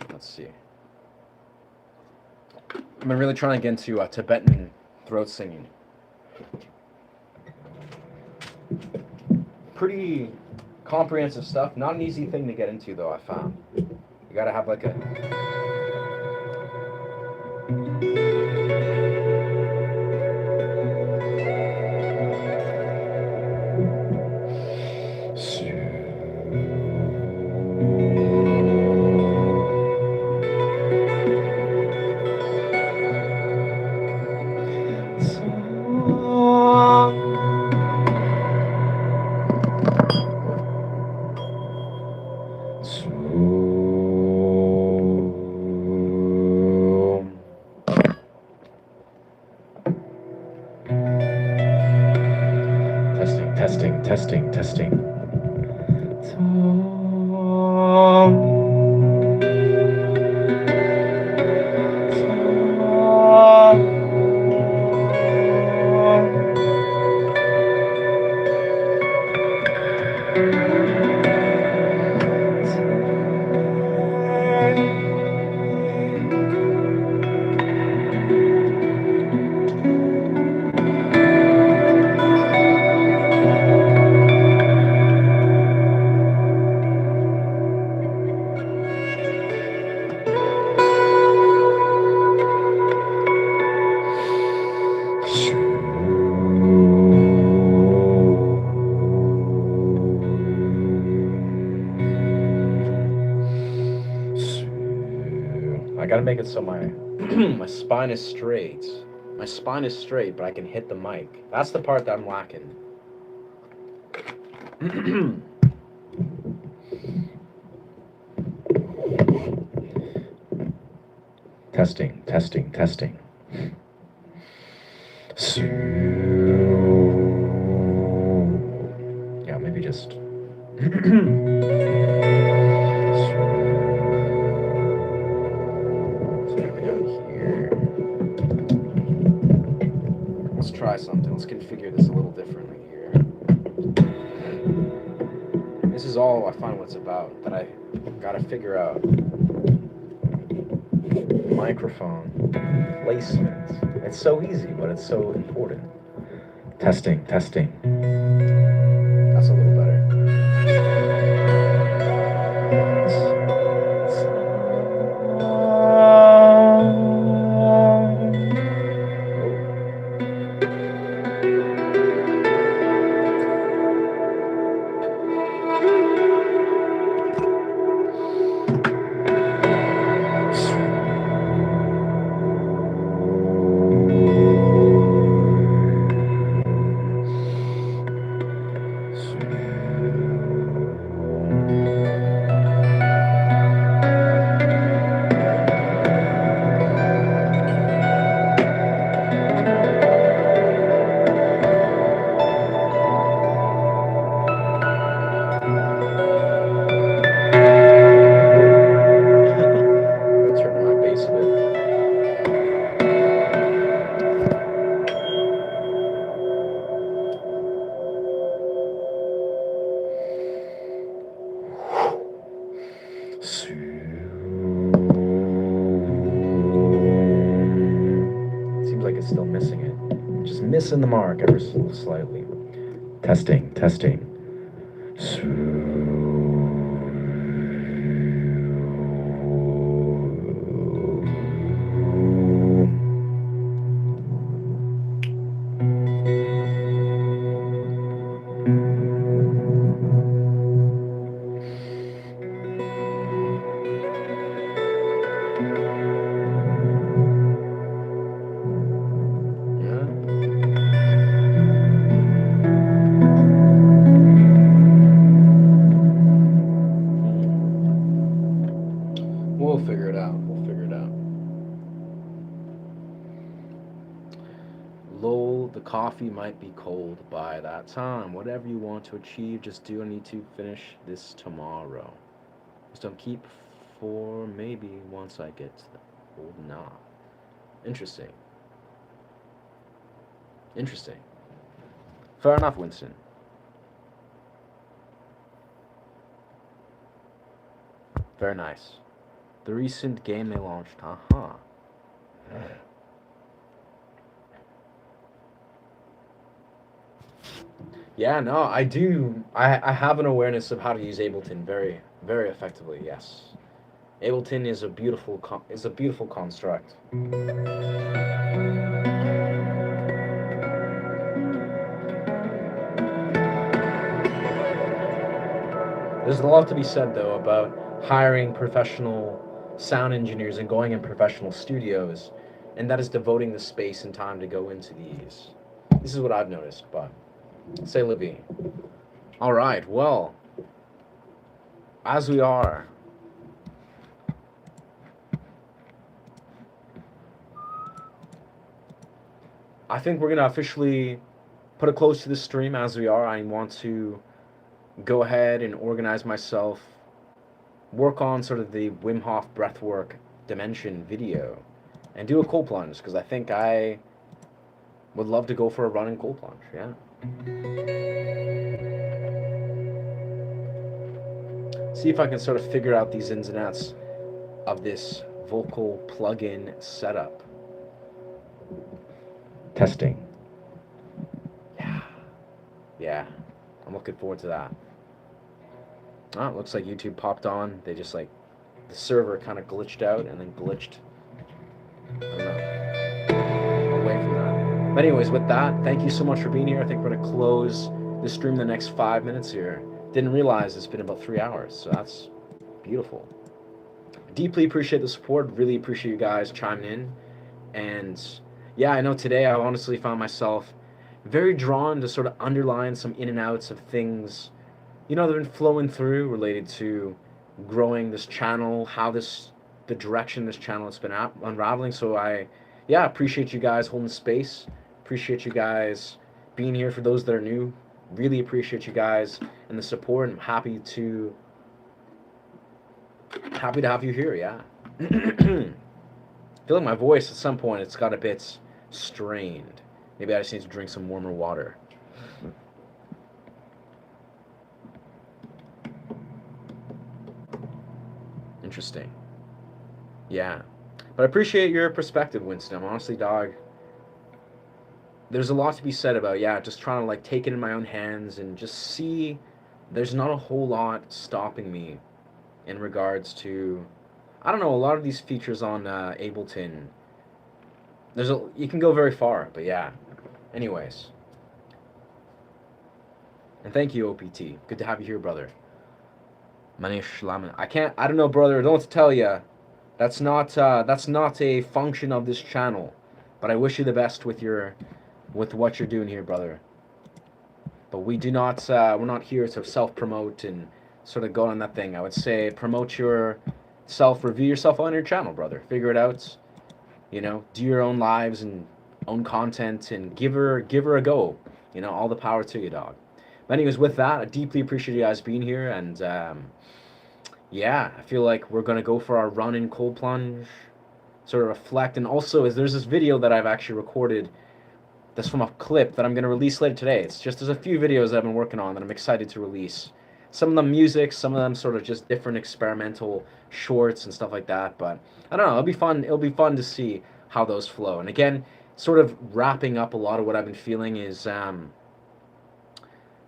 Let's see. I've been really trying to get into Tibetan throat singing. Pretty comprehensive stuff. Not an easy thing to get into, though, I found. You gotta have like a... Testing. I gotta make it so my my spine is straight. My spine is straight, but I can hit the mic. That's the part that I'm lacking. Testing. Yeah, maybe just... Let's try something. Let's configure this a little differently here. This is all I find what it's about, that I gotta figure out. Microphone placement. It's so easy, but it's so important. Testing. That's a little better. Seems like it's still missing it. Just missing the mark ever so slightly. Testing. We'll figure it out. Lol, the coffee might be cold by that time. Whatever you want to achieve, just do. I need to finish this tomorrow. Just don't keep for maybe once I get to the old knob. Interesting. Fair enough, Winston. Very nice. The recent game they launched. Yeah, no, I do. I have an awareness of how to use Ableton very, very effectively. Yes, Ableton is a beautiful construct. There's a lot to be said though about hiring professional sound engineers and going in professional studios, and that is devoting the space and time to go into these. This is what I've noticed, but say Libby. All right, well, as we are, I think we're gonna officially put a close to this stream. As we are, I want to go ahead and organize myself, work on sort of the Wim Hof breathwork dimension video, and do a cold plunge because I think I would love to go for a run in cold plunge. Yeah. See if I can sort of figure out these ins and outs of this vocal plugin setup. Testing. Yeah. Yeah. I'm looking forward to that. Oh, it looks like YouTube popped on. They just like, the server kind of glitched out and then glitched. I don't know. Away from that. But anyways, with that, thank you so much for being here. I think we're going to close the stream the next 5 minutes here. Didn't realize it's been about 3 hours, so that's beautiful. Deeply appreciate the support. Really appreciate you guys chiming in. And yeah, I know today I honestly found myself very drawn to sort of underline some in and outs of things, you know, that have been flowing through related to growing this channel, the direction this channel has been unraveling. So yeah, appreciate you guys holding space. Appreciate you guys being here. For those that are new, really appreciate you guys and the support. I'm happy to have you here. Yeah. I feel like my voice at some point it's got a bit strained. Maybe I just need to drink some warmer water. Interesting. Yeah. But I appreciate your perspective, Winston. Honestly, dog, there's a lot to be said about, yeah, just trying to like take it in my own hands and just see there's not a whole lot stopping me in regards to, I don't know, a lot of these features on Ableton. You can go very far, but yeah. Anyways. And thank you, OPT. Good to have you here, brother. Manish Laman. I don't know, brother. I don't know what to tell you. That's not a function of this channel. But I wish you the best with what you're doing here, brother. But we're not here to self-promote and sort of go on that thing. I would say promote yourself, review yourself on your channel, brother. Figure it out. You know, do your own lives and own content and give her a go. You know, all the power to you, dog. But anyways, with that, I deeply appreciate you guys being here, and yeah, I feel like we're gonna go for our run in cold plunge, sort of reflect, and also there's this video that I've actually recorded that's from a clip that I'm gonna release later today. There's a few videos I've been working on that I'm excited to release. Some of them music, some of them sort of just different experimental shorts and stuff like that. But I don't know, it'll be fun. It'll be fun to see how those flow. And again, sort of wrapping up a lot of what I've been feeling is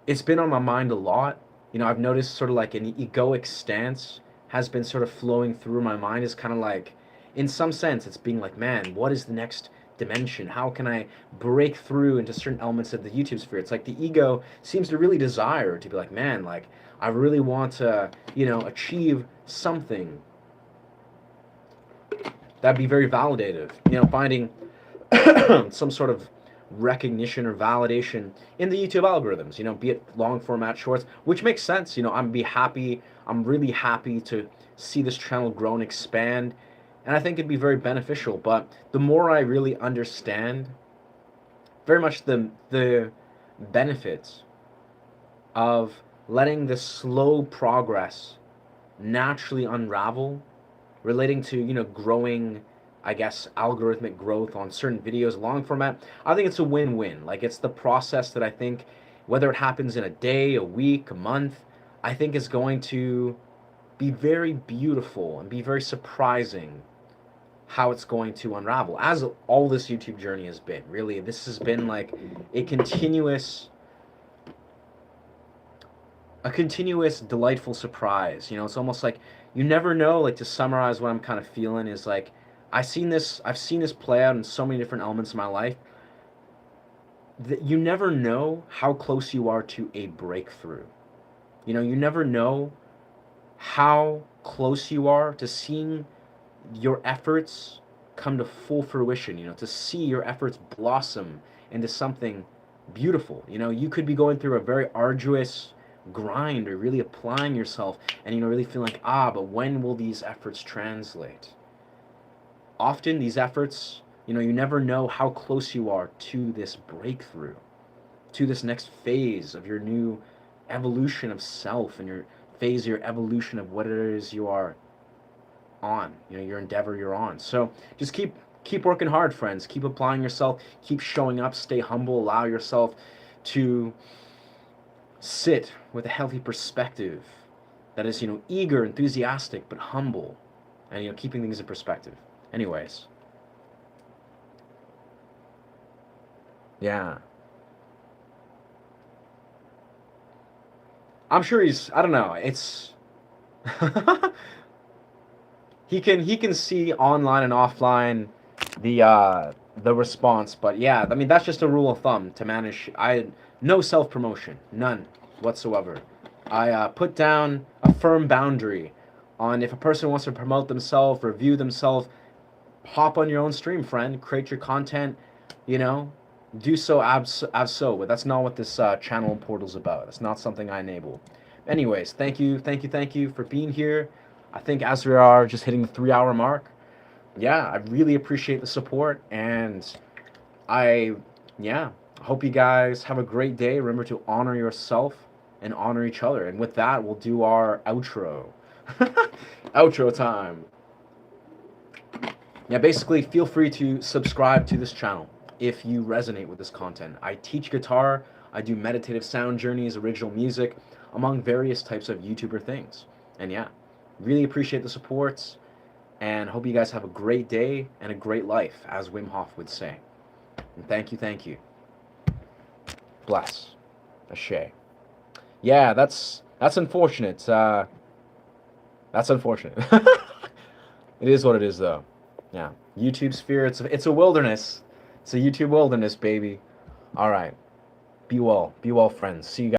it's been on my mind a lot. You know, I've noticed sort of like an egoic stance has been sort of flowing through my mind. Is kind of like, in some sense, it's being like, man, what is the next dimension? How can I break through into certain elements of the YouTube sphere? It's like the ego seems to really desire to be like, man, like I really want to, you know, achieve something that'd be very validative. You know, finding some sort of recognition or validation in the YouTube algorithms, you know, be it long format shorts, which makes sense. You know, I'm really happy to see this channel grow and expand, and I think it'd be very beneficial. But the more I really understand very much the benefits of letting the slow progress naturally unravel relating to, you know, growing, I guess, algorithmic growth on certain videos, long format, I think it's a win-win. Like, it's the process that I think, whether it happens in a day, a week, a month, I think is going to be very beautiful and be very surprising how it's going to unravel, as all this YouTube journey has been. Really, this has been like a continuous a continuous delightful surprise. It's almost like you never know. Like, to summarize what I'm kind of feeling is like, I've seen this play out in so many different elements of my life that you never know how close you are to a breakthrough. You never know how close you are to seeing your efforts come to full fruition, to see your efforts blossom into something beautiful. You could be going through a very arduous grind or really applying yourself and, really feeling like, but when will these efforts translate? Often these efforts, you never know how close you are to this breakthrough, to this next phase of your new evolution of self and your phase, your evolution of what it is you are on, your endeavor you're on. So just keep working hard, friends. Keep applying yourself, keep showing up, stay humble, allow yourself to sit with a healthy perspective that is, eager, enthusiastic, but humble, and, keeping things in perspective. Anyways, yeah. I'm sure I don't know, it's he can see online and offline the response, but yeah, I mean, that's just a rule of thumb to manage. No self promotion, none whatsoever. I put down a firm boundary on, if a person wants to promote themselves, review themselves, hop on your own stream, friend, create your content, you know, do so so. But that's not what this channel and portal's about. That's not something I enable. Anyways, thank you for being here. I think as we are just hitting the 3 hour mark, yeah, I really appreciate the support, and I, yeah, hope you guys have a great day. Remember to honor yourself and honor each other. And with that, we'll do our outro. Outro time. Yeah, basically, feel free to subscribe to this channel if you resonate with this content. I teach guitar, I do meditative sound journeys, original music, among various types of YouTuber things. And yeah, really appreciate the supports, and hope you guys have a great day and a great life, as Wim Hof would say. And thank you. Bless. Ashe. Yeah, that's unfortunate. That's unfortunate. It is what it is, though. Yeah, YouTube sphere. It's a wilderness. It's a YouTube wilderness, baby. All right. Be well, friends. See you guys.